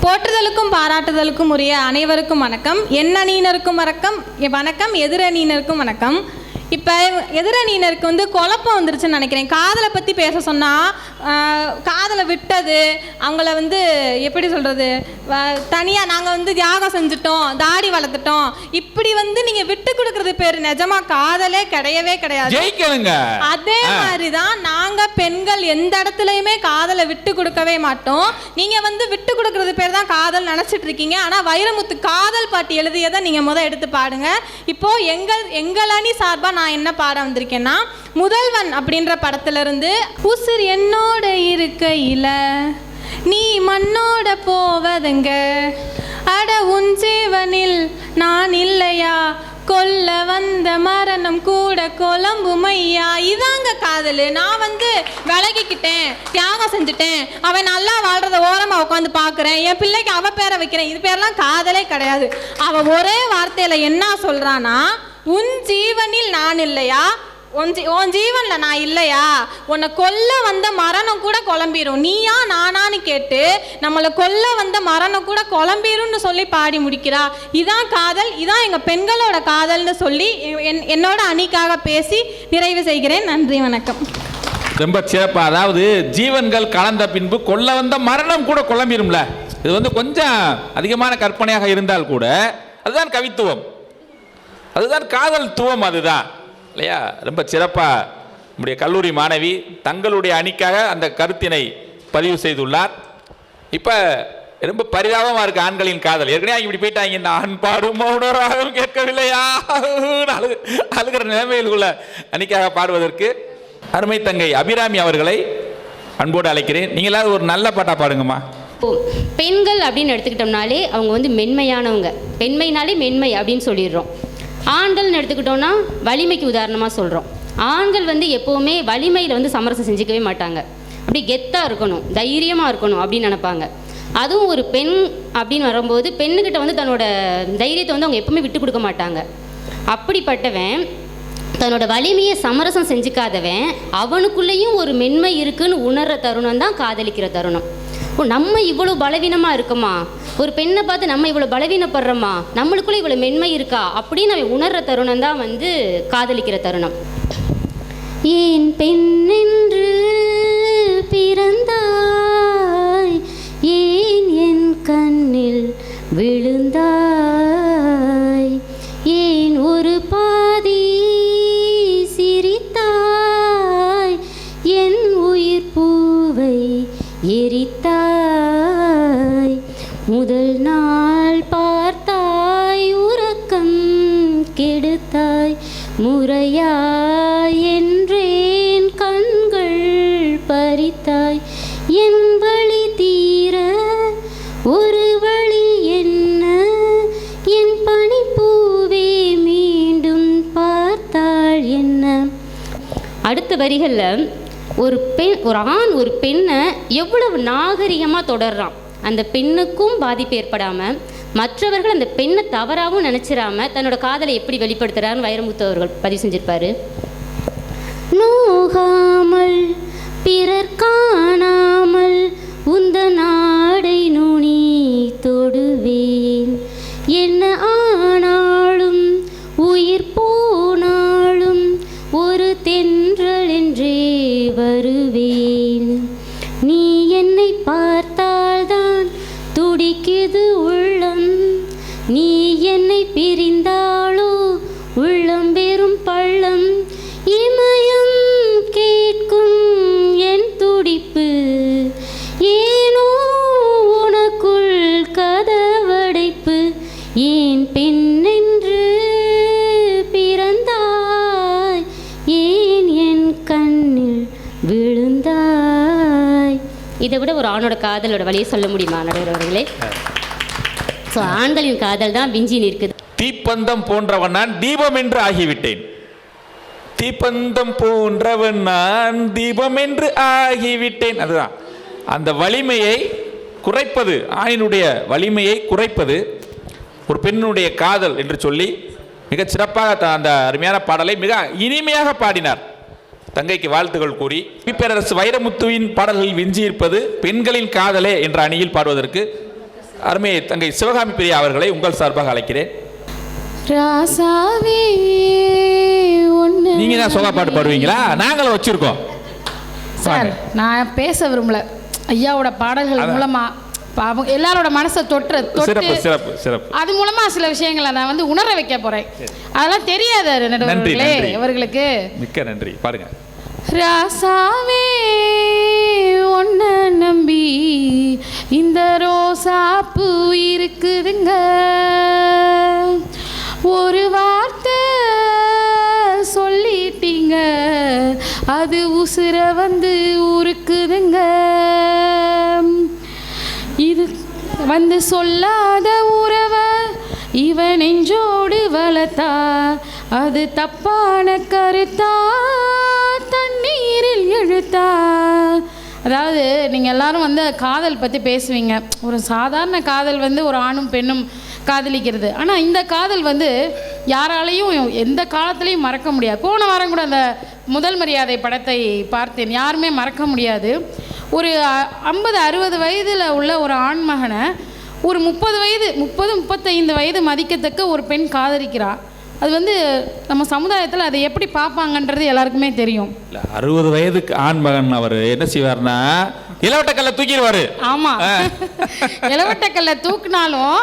போற்றுதலுக்கும் பாராட்டுதலுக்கும் உரிய அனைவருக்கும் வணக்கம். என் அணியினருக்கும் வணக்கம், எதிரணியினருக்கும் வணக்கம். இப்போ எதிரணியினருக்கு குழப்பம் வந்துருச்சுன்னு நினைக்கிறேன். காதலை பற்றி பேச சொன்னால் காதலை விட்டது, அவங்கள எப்படி சொல்கிறது, தனியாக நாங்கள் தியாகம் செஞ்சுட்டோம், தாடி வளர்த்துட்டோம், இப்படி நீங்கள் விட்டு கொடுக்கறது பேர் நிஜமா காதலே கிடையவே கிடையாது. அதே மாதிரி தான் நாங்கள் பெண்கள் எந்த இடத்துலையுமே காதலை விட்டு கொடுக்கவே மாட்டோம். நீங்கள் விட்டு கொடுக்கறது பேர் தான் காதல் நினச்சிட்டு இருக்கீங்க. ஆனால் வைரமுத்து காதல் பாட்டு எழுதியதை நீங்கள் எடுத்து பாடுங்க. இப்போது எங்கள் அணி சார்பாக நான் என்ன பாட வந்திருக்கேன்னா, முதல்வன் அப்படின்ற படத்துல இருந்து, உசிர் என்னோட இருக்கையில நீ மண்ணோட போவதுங்க, அட உன் ஜீவனில் நான் இல்லையா, கொல்ல வந்த மரணம் கூட குழம்புமையா. இதாங்க காதல். நான் விலகிக்கிட்டேன், தியாகம் செஞ்சுட்டேன், அவன் நல்லா வாழ்றத ஓரமா உட்காந்து பாக்குறேன், என் பிள்ளைக்கு அவ பேரை வைக்கிறேன், இது பேரெல்லாம் காதலே கிடையாது. அவ ஒரே வார்த்தையில என்ன சொல்றானா, உன் ஜீவனில் நான் இல்லையா, உன் ஜீவன்ல நான் இல்லையா, உன்னை கொல்ல வந்த மரணம் கூட குழம்பிரும், நீயா நானான்னு கேட்டு நம்மளை கொல்ல வந்த மரணம் கூட குழம்பிரும்னு சொல்லி பாடி முடிக்கிறா. இதான் காதல், இதான் எங்க பெண்களோட காதல்னு சொல்லி என்னோட அணிக்காக பேசி நிறைவு செய்கிறேன். நன்றி, வணக்கம். ரொம்ப சிறப்பா, அதாவது ஜீவன்கள் கலந்த பின்பு கொல்ல வந்த மரணம் கூட குழம்பிரும்ல, இது கொஞ்சம் அதிகமான கற்பனையாக இருந்தால் கூட அதுதான் கவித்துவம், அதுதான் காதல் துவம், அதுதான் இல்லையா? ரொம்ப சிறப்பா நம்முடைய கல்லூரி மாணவி தங்களுடைய அணிக்காக அந்த கருத்தினை பதிவு செய்துள்ளார். இப்போ ரொம்ப பரிதாபமாக இருக்கு ஆண்களின் காதல். ஏற்கனவே இப்படி போயிட்டாங்க, இந்த ஆண் பாடும் மௌனராகவும் கேட்கவில்லையா அழுகிற நிலைமையில் உள்ள அணிக்காக பாடுவதற்கு அருமை தங்கை அபிராமி அவர்களை அன்போடு அழைக்கிறேன். நீங்களாவது ஒரு நல்ல பாட்டா பாடுங்கம்மா. பெண்கள் அப்படின்னு எடுத்துக்கிட்டோம்னாலே அவங்க வந்து மென்மையானவங்க. பெண்மைனாலே மென்மை அப்படின்னு சொல்லிடுறோம். ஆண்கள்னு எடுத்துக்கிட்டோம்னா வலிமைக்கு உதாரணமாக சொல்கிறோம். ஆண்கள் வந்து எப்போவுமே வலிமையில் வந்து சமரசம் செஞ்சுக்கவே மாட்டாங்க. அப்படி கெத்தாக இருக்கணும், தைரியமாக இருக்கணும் அப்படின்னு நினைப்பாங்க. அதுவும் ஒரு பெண் அப்படின்னு வரும்போது பெண்ணுக்கிட்ட வந்து தன்னோட தைரியத்தை வந்து அவங்க எப்பவுமே விட்டு கொடுக்க மாட்டாங்க. அப்படிப்பட்டவன் தன்னோட வலிமையை சமரசம் செஞ்சுக்காதவன் அவனுக்குள்ளேயும் ஒரு மென்மை இருக்குன்னு உணர்கிற தருணம் தான் காதலிக்கிற தருணம். நம்ம இவ்வளோ பலவீனமாக இருக்கோமா, ஒரு பெண்ணை பார்த்து நம்ம இவ்வளோ பலவீனப்படுறோமா, நம்மளுக்குள்ளே இவ்வளோ மென்மை இருக்கா அப்படின்னு அவன் உணர்கிற தருணம் தான் வந்து காதலிக்கிற தருணம். ஏன் பெண்ணென்று பிறந்தாய், ஏன் என் கண்ணில் விழுந்தாய், ஏன் ஒரு பாதி சிரித்தாய், என் உயிர் பூவை எரித்தாய், முதல் நாள் பார்த்தாய் உறக்கம் கெடுத்தாய், முறையாய் என்றேன் கண்கள் பறித்தாய், என் வழி தீர ஒரு வழி என்ன, என் பனிப்பூவே மீண்டும் பார்த்தாள் என்ன. அடுத்த வரிகளில் ஒரு ஆண் ஒரு பெண்ணை எவ்வளவு நாகரிகமாக தொடர்றான். அந்த பெண்ணுக்கும் பாதிப்பு ஏற்படாமல் மற்றவர்கள் அந்த பெண்ணை தவறாகவும் நினச்சிடாம தன்னோட காதலை எப்படி வெளிப்படுத்துகிறான்னு வைரமுத்து அவர்கள் பதிவு செஞ்சிருப்பாரு. நோகாமல் பிறர் காணாமல் உந்த நாடை நுனி தொடுவேன், என்ன ஆனாலும் உயிர் போனாலும் ஒரு தென்றல் என்றே வருவேன், நீ என்னை பார்த்தால்தான் துடிக்குது உள்ளம், நீ என்னை பிரிந்தாலோ உள்ளம் பெரும் பள்ளம், இமயம் கேட்கும் என் துடிப்பு, ஏனோ உனக்குள் கதவடைப்பு, ஏன் பெண்ணென்று பிறந்தாய், ஏன் என் கண்ணில் விழுந்தாய். இதை விட ஒரு ஆணோட காதலோட வழியை சொல்ல முடியுமா நடுவர்களே? ஸோ ஆண்களின் காதல் தான் விஞ்சி நிற்குது. தீப்பந்தம் போன்றவன் நான் தீபம் என்று ஆகிவிட்டேன், தீப்பந்தம் போன்றவன் நான் தீபம் என்று ஆகிவிட்டேன். அதுதான் அந்த வலிமையை குறைப்பது, ஆணினுடைய வலிமையை குறைப்பது ஒரு பெண்ணுடைய காதல் என்று சொல்லி மிகச் சிறப்பாக அந்த அருமையான பாடலை மிக இனிமையாக பாடினார். தங்கைக்கு வாழ்த்துக்கள் கூறி பேரரசு வைரமுத்துவின் பாடல்களில் விஞ்சியிருப்பது பெண்களின் காதலே என்ற அணியில் பாடுவதற்கு அருமை தங்கை சிவகாமி பிரியா அவர்களை உங்கள் சார்பாக அழைக்கிறேன். நீங்க தான் சோகா பாட்டு பாடுவீங்களா? நாங்களும் வச்சிருக்கோம் சார். நான் பேச விரும்பல, ஐயாவோட பாடல்கள் மூலமா எல்லாரோட மனசை தொட்டு சிறப்பு சிறப்பு சிறப்பு அது மூலமா சில விஷயங்களை நான் வந்து உணர வைக்க போறேன். அதெல்லாம் தெரியாது நடுவர்களே அவர்களுக்கு. மிக்க நன்றி. பாருங்க. ராசாவே ஒன்ன நம்பி இந்த ரோசாப்பூ இருக்குதுங்க, ஒரு வார்த்தை சொல்லிட்டீங்க அது உசுர வந்து உருக்குதுங்க, இது வந்து சொல்லாத உறவை இவன் நெஞ்சோடு வளர்த்தா அது தப்பான கருத்தா தண்ணீரில் எழுத்தா. அதாவது நீங்கள் எல்லாரும் வந்து காதல் பற்றி பேசுவீங்க, ஒரு சாதாரண காதல் வந்து ஒரு ஆணும் பெண்ணும் காதலிக்கிறது. ஆனால் இந்த காதல் வந்து யாராலையும் எந்த காலத்துலேயும் மறக்க முடியாது. போன வாரம் கூட அந்த முதல் மரியாதை படத்தை பார்த்தேன், யாருமே மறக்க முடியாது. ஒரு 50-60 வயதில் உள்ள ஒரு ஆண்மகனை ஒரு 30-35 வயது மதிக்கத்தக்க ஒரு பெண் காதலிக்கிறார். அது வந்து நம்ம சமுதாயத்தில் அதை எப்படி பார்ப்பாங்கன்றது எல்லாருக்குமே தெரியும். 60 வயதுக்கு ஆண்மகன் அவர் என்ன செய்வார்னா இளவட்டக்கல்ல தூக்கிடுவார். ஆமாம், இளவட்டக்கல்ல தூக்கினாலும்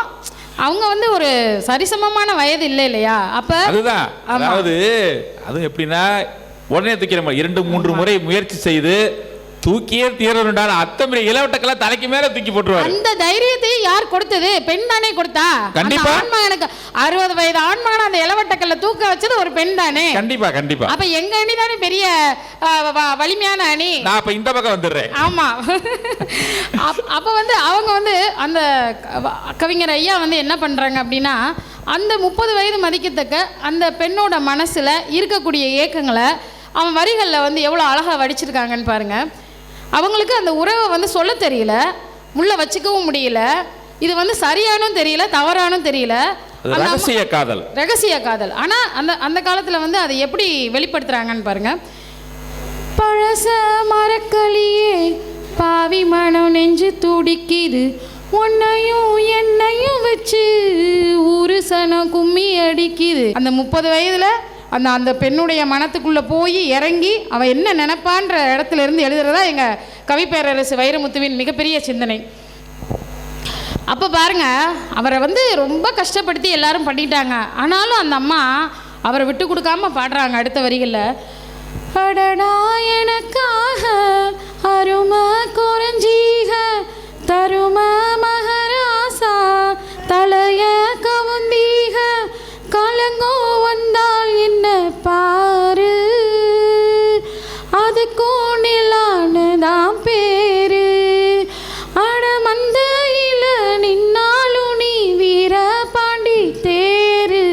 அவங்க வந்து ஒரு சரிசமமான வயது இல்லை இல்லையா? அப்போ அதுதான், அதாவது அது எப்படின்னா உடனே தூக்கிற மாதிரி 2-3 முறை முயற்சி செய்து தூக்கியே தீரணுண்டான அத்தம்பரி இளவட்டக்கெல்லாம் தலைக்கு மேல தூக்கி போட்டுருவாரு. அந்த தைரியத்தை யார் கொடுத்தது? பெண் தானே கொடுத்தா. கண்டிப்பா. ஆண்மா எனக்கு 60 வயது ஆண்மான அந்த இளவட்டக்கல்ல தூக்க வச்சது ஒரு பெண் தானே. கண்டிப்பா கண்டிப்பா. அப்ப எங்க அணி தானே பெரிய வலிமையான அணி. நான் அப்ப இந்த பக்கம் வந்துடுறேன். ஆமா. அப்ப வந்து அவங்க வந்து அந்த கவிஞர் ஐயா வந்து என்ன பண்றாங்க அப்படின்னா, அந்த 30 வயது மதிக்கத்தக்க அந்த பெண்ணோட மனசுல இருக்கக்கூடிய ஏக்கங்களை அவன் வரிகளில் வந்து எவ்வளோ அழகாக வடிச்சிருக்காங்கன்னு பாருங்க. அவங்களுக்கு அந்த உறவை வந்து சொல்ல தெரியல, உள்ள வச்சுக்கவும் முடியல. இது வந்து சரியானும் தெரியல, தவறானும் தெரியல. ரகசிய காதல், ரகசிய காதல். ஆனால் அந்த காலத்தில் வந்து அதை எப்படி வெளிப்படுத்துறாங்கன்னு பாருங்க. பழச மரக்களியே பாவி மனம் நெஞ்சு துடிக்குது, உன்னையும் என்னையும் வச்சு ஒரு சனம் கும்மி அடிக்குது. அந்த 30 வயதில் அந்த பெண்ணுடைய மனத்துக்குள்ளே போய் இறங்கி அவள் என்ன நினைப்பான்ற இடத்துல இருந்து எழுதுறதா எங்கள் கவிப்பேரரசு வைரமுத்துவின் மிகப்பெரிய சிந்தனை. அப்போ பாருங்க, அவரை வந்து ரொம்ப கஷ்டப்படுத்தி எல்லாரும் பண்ணிட்டாங்க. ஆனாலும் அந்த அம்மா அவரை விட்டு கொடுக்காம பாடுறாங்க அடுத்த வரிகளில். அடடா எனக்காக அருமை குறைஞ்சீக தரும மகராசா தலைய கவுந்தீக கலங்கோ வந்தால் என்ன பாரு அதுக்கும் நிலானுதான் பேரு அடமந்தையில நின்னாலும் நீ வீர பாண்டி தேரு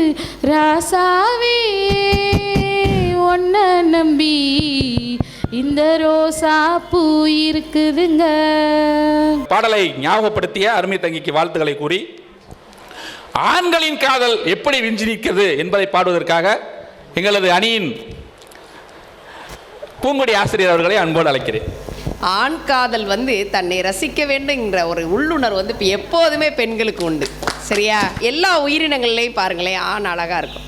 ராசாவே ஒன்ன நம்பி இந்த ரோசா பூ இருக்குதுங்க. பாடலை ஞாபகப்படுத்திய அருமை தங்கிக்கு வாழ்த்துக்களை கூறி ஆண்களின் காதல் எப்படி விஞ்சி நிற்கிறது என்பதை பாடுவதற்காக எங்களது அணியின் பூங்குடி ஆசிரியர் அவர்களை அன்போடு அழைக்கிறேன். ஆண் காதல் வந்து தன்னை ரசிக்க வேண்டுங்கிற ஒரு உள்ளுணர்வு வந்து இப்போ எப்போதுமே பெண்களுக்கு உண்டு. சரியா? எல்லா உயிரினங்கள்லையும் பாருங்களேன், ஆண் அழகாக இருக்கும்.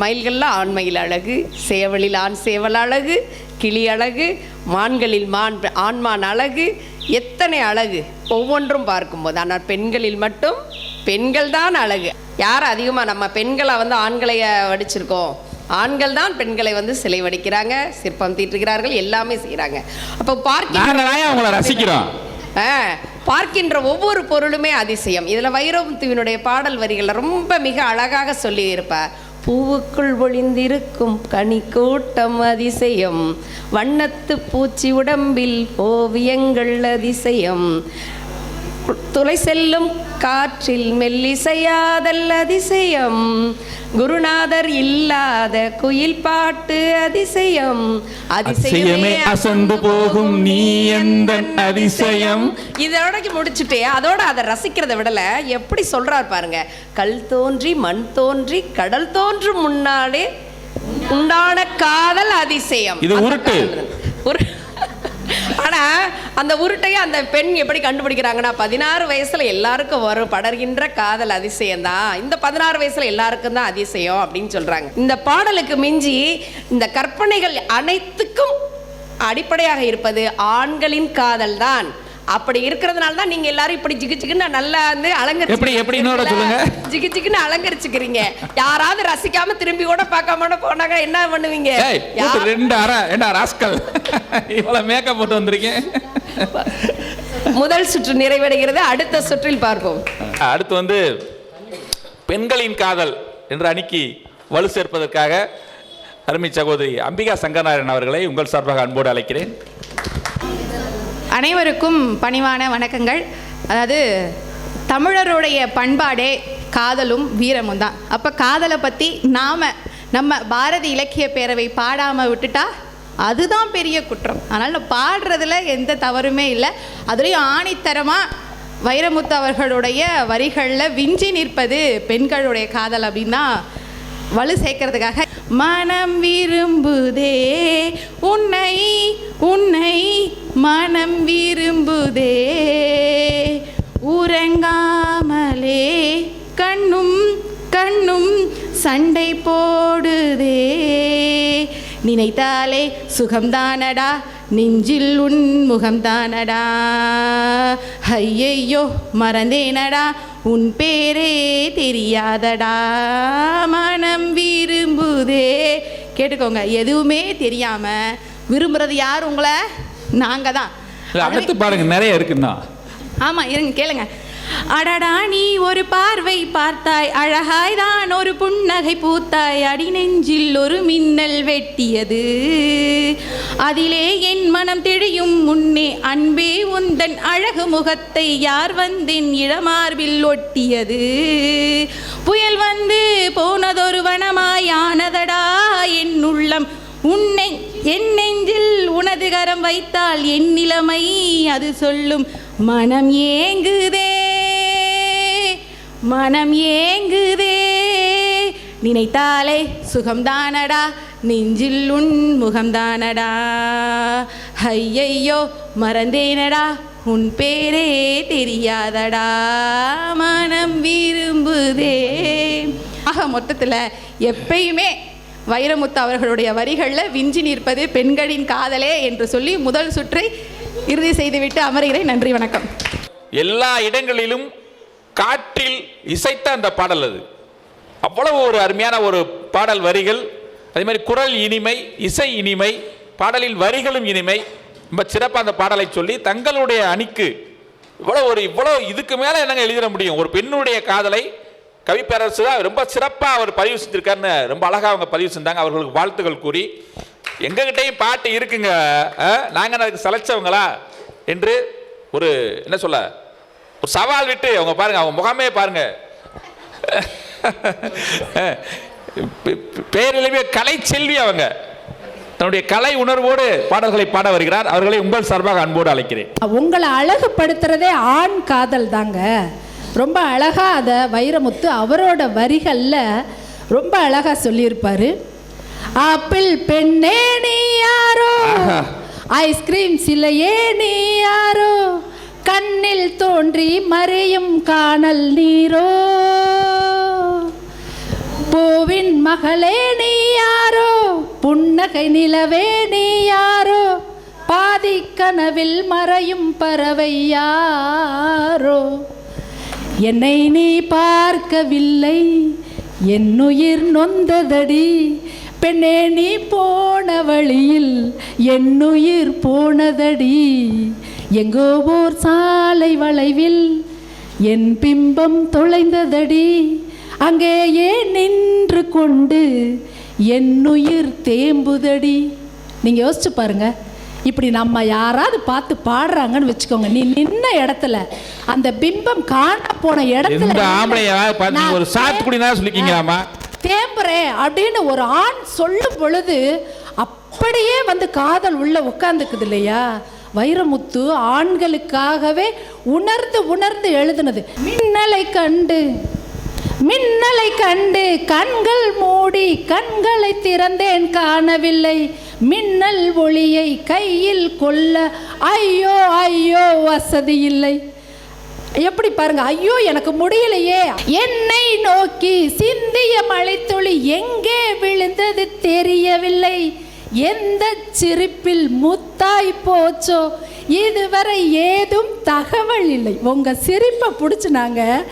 மயில்களில் ஆண் மயில் அழகு, சேவலில் ஆண் சேவல் அழகு, கிளி அழகு, மான்களில் ஆண்மான் அழகு, எத்தனை அழகு ஒவ்வொன்றும் பார்க்கும்போது. ஆனால் பெண்களில் மட்டும் பெண்கள் தான் அழகு. யார் அதிகமாக நம்ம பெண்களை வந்து ஆண்களை வடிச்சிருக்கோம்? ஆண்கள் தான் பெண்களை வந்து சிலை வடிக்கிறாங்க, சிற்பம் தீட்டுகிறார்கள், எல்லாமே செய்கிறாங்க. அப்போ பார்க்கின்ற ஒவ்வொரு பொருளுமே அதிசயம். இதில் வைரமுத்துவினுடைய பாடல் வரிகளை ரொம்ப மிக அழகாக சொல்லி இருப்பார். பூவுக்குள் ஒளிந்திருக்கும் கனி கூட்டம் அதிசயம், வண்ணத்து பூச்சி உடம்பில் ஓவியங்கள் அதிசயம், துளை செல்லும் காற்றில் மெல்லிசையாதல் அதிசயம், குருநாதர் இல்லாத குயில் பாட்டு அதிசயம், அதிசயமே அசந்து போகும் நீ எந்த அதிசயம். இதோட முடிச்சுட்டு அதோட அதை ரசிக்கிறத விடல எப்படி சொல்றார் பாருங்க. கல் தோன்றி மண் தோன்றி கடல் தோன்றும் முன்னாலே உண்டான காதல் அதிசயம். இது உருட்டு. ஆனா அந்த உருட்டையை அந்த பெண் எப்படி கண்டுபிடிக்கிறாங்கன்னா, 16 வயசுல எல்லாருக்கும் வரும் படர்கின்ற காதல் அதிசயம் தான், இந்த 16 வயசுல எல்லாருக்கும் தான் அதிசயம் அப்படின்னு சொல்றாங்க. இந்த பாடலுக்கு மிஞ்சி இந்த கற்பனைகள் அனைத்துக்கும் அடிப்படையாக இருப்பது ஆண்களின் காதல் தான். அப்படி இருக்கிறதுனால தான் நீங்க எல்லாரும் இப்படி ஜிகு ஜிகுன்னு நல்லா வந்து ஜிகு ஜிகுன்னு அலங்கரிச்சுக்கிறீங்க. யாராவது ரசிக்காம திரும்பி கூட பார்க்காம போனாங்க என்ன பண்ணுவீங்க? முதல் சுற்று நிறைவடைகிறது, அடுத்த சுற்றில் பார்ப்போம். அடுத்து வந்து பெண்களின் காதல் என்ற அணிக்கு வலு சேர்ப்பதற்காக அருமை சகோதரி அம்பிகா சங்கரநாராயணன் அவர்களை உங்கள் சார்பாக அன்போடு அழைக்கிறேன். அனைவருக்கும் பணிவான வணக்கங்கள். அதாவது தமிழருடைய பண்பாடே காதலும் வீரமும் தான். அப்போ காதலை பற்றி நம்ம பாரதி இலக்கிய பேரவை பாடாமல் விட்டுட்டா அதுதான் பெரிய குற்றம். அதனால் பாடுறதுல எந்த தவறுமே இல்லை. அதுலேயும் ஆணித்தரமாக வைரமுத்து அவர்களுடைய வரிகளில் விஞ்சி நிற்பது பெண்களுடைய காதல் அப்படின்னா வலு சேர்க்கறதுக்காக. மனம் விரும்புதே உன்னை உன்னை மனம் விரும்புதே உறங்காமலே கண்ணும் கண்ணும் சண்டை போடுதே நினைத்தாலே சுகம்தானடா நெஞ்சில் உன் முகம்தானடா ஐயையோ மறந்தேனடா உன் பேரே தெரியாதடா மனம் விரும்புதே. கேட்டுக்கோங்க, எதுவுமே தெரியாமல் விரும்புகிறது யார்? உங்களை நாங்கள் தான். இல்ல, அடுத்து பாருங்க, நிறைய இருக்குன்னா. ஆமாம், இருங்க கேளுங்க. அடடா நீ ஒரு பார்வை பார்த்தாய், அழகாய் தான் ஒரு புன்னகை பூத்தாய், அடி நெஞ்சில் ஒரு மின்னல் வெட்டியது, அதிலே என் மனம் தெளியும் முன்னே அன்பே உந்தன் அழகு முகத்தை யார் வந்தென் இளமார்பில் ஒட்டியது, புயல் வந்து போனதொரு வனமாயானதடா என் உள்ளம், உன்னை என் நெஞ்சில் உனது கரம் வைத்தால் என் நிலைமை அது சொல்லும், மனம் ஏங்குதே மனம் ஏங்குதே, நினைத்தாலே சுகம்தானடா நெஞ்சில் உன் முகம்தானடா, ஐயையோ மறந்தேனடா உன் பேரே தெரியாதடா மனம் விரும்புதே. ஆக மொத்தத்தில் எப்பயுமே வைரமுத்து அவர்களுடைய வரிகளில் விஞ்சி நிற்பது பெண்களின் காதலே என்று சொல்லி முதல் சுற்றை இறுதி செய்துவிட்டு அமர்கிறேன். நன்றி, வணக்கம். எல்லா இடங்களிலும் காற்றில் இசைத்த அந்த பாடல் அது. அவ்வளவு ஒரு அருமையான ஒரு பாடல் வரிகள், அதே மாதிரி குரல் இனிமை, இசை இனிமை, பாடலின் வரிகளும் இனிமை. ரொம்ப சிறப்பாக அந்த பாடலை சொல்லி தங்களுடைய அணிக்கு இவ்வளோ இதுக்கு மேலே என்னங்க எழுதிட முடியும்? ஒரு பெண்ணுடைய காதலை கவிப்பேரரசு தான் ரொம்ப சிறப்பாக அவர் பதிவு செஞ்சிருக்காருன்னு ரொம்ப அழகாக அவங்க பதிவு செஞ்சாங்க. அவர்களுக்கு வாழ்த்துக்கள் கூறி, எங்ககிட்டையும் பாட்டு இருக்குங்க, நாங்கள் அதுக்கு சலைச்சவங்களா என்று ஒரு என்ன சொல்ல ஒரு சவால் விட்டு அவங்க பாருங்க, அவங்க முகமே பாருங்க, பேரிலுமே கலை செல்வி அவங்க தன்னுடைய கலை உணர்வோடு பாடல்களை பாட வருகிறார். அவர்களை உங்கள் சார்பாக அன்போடு அழைக்கிறேன். உங்களை அழகுபடுத்துறதே ஆண் காதல் தாங்க. ரொம்ப அழகா அதை வைரமுத்து அவரோட வரிகளில் ரொம்ப அழகா சொல்லியிருப்பாரு. ஆப்பிள் பெண்ணே நீ யாரோ, ஐஸ்கிரீம் சிலையே நீ யாரோ, கண்ணில் தோன்றி மறையும் காணல் நீரோ, பூவின் மகளே நீ யாரோ, புன்னகை நிலவே நீ யாரோ, பாதி கனவில் மறையும் பறவை யாரோ, என்னை நீ பார்க்கவில்லை என் உயிர் நொந்ததடி, பெண்ணே நீ போன வழியில் என் உயிர் போனதடி, எங்கோ ஓர் சாலை வளைவில் என் பிம்பம் தொலைந்ததடி, அங்கேயே நின்று கொண்டு என் உயிர் தேம்புதடி. நீங்கள் யோசிச்சு பாருங்க, இப்படி நம்ம யாராவது பார்த்து பாடுறாங்கன்னு வச்சுக்கோங்க, நீ நின்ன இடத்துல அந்த பிம்பம் காண போன இடத்துல ஒரு சாத்துக்குடி சொல்லிக்கீங்களாமா தேம்புறேன் அப்படின்னு ஒரு ஆண் சொல்லும் பொழுது அப்படியே வந்து காதல் உள்ள உட்கார்ந்துக்குது இல்லையா? வைரமுத்து ஆண்களுக்காகவே உணர்ந்து எழுதுனது. மின்னலை கண்டு கண்கள் மூடி கண்களை திறந்தேன் காணவில்லை, மின்னல் ஒளியை கையில் கொள்ள ஐயோ ஐயோ வசதி இல்லை. எப்படி பாருங்க, ஐயோ எனக்கு முடியலையே, என்னை நோக்கி சிந்திய மழைத்துளி எங்கே விழுந்தது தெரியவில்லை, எந்த சிரிப்பில் முத்தாய் போச்சோ இதுவரை ஏதும் தகவல் இல்லை. உங்க சிரிப்பை பிடிச்சி நாங்கள்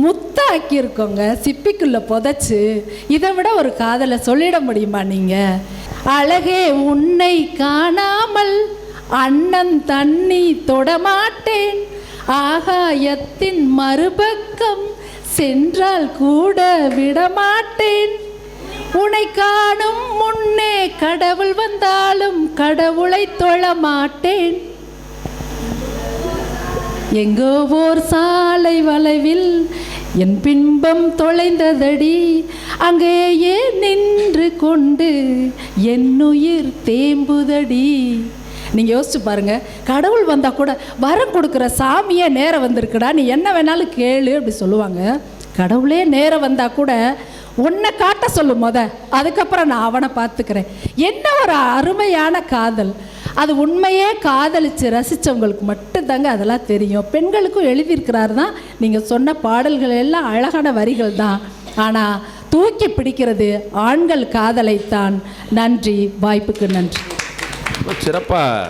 முத்தாக்கியிருக்கோங்க, சிப்பிக்குள்ள புதைச்சு. இதை விட ஒரு காதலை சொல்லிட முடியுமா நீங்க? அழகே உன்னை காணாமல் அண்ணன் தண்ணி தொடமாட்டேன், ஆகாயத்தின் மறுபக்கம் சென்றால் கூட விடமாட்டேன், உன்னை காணும் முன்னே கடவுள் வந்தாலும் கடவுளை தொழமாட்டேன், எங்கோ ஓர் சாலை வளைவில் என் பிம்பம் தொலைந்ததடி, அங்கேயே நின்று கொண்டு என் உயிர் தேம்புதடி. நீங்கள் யோசிச்சு பாருங்க, கடவுள் வந்தால் கூட வரம் கொடுக்குற சாமியே நேரம் வந்திருக்குடா, நீ என்ன வேணாலும் கேளு அப்படி சொல்லுவாங்க. கடவுளே நேரம் வந்தால் கூட உன்னை காட்ட சொல்லு அதுக்கப்புறம் நான் அவனை பார்த்துக்கிறேன். என்ன ஒரு அருமையான காதல்! அது உண்மையே காதலிச்சு ரசித்தவங்களுக்கு மட்டும்தாங்க அதெல்லாம் தெரியும். பெண்களுக்கும் எழுதியிருக்கிறாரு தான். நீங்கள் சொன்ன பாடல்கள் எல்லாம் அழகான வரிகள் தான், ஆனால் தூக்கி பிடிக்கிறது ஆண்கள் காதலைத்தான். நன்றி, வாய்ப்புக்கு நன்றி. சிறப்பாக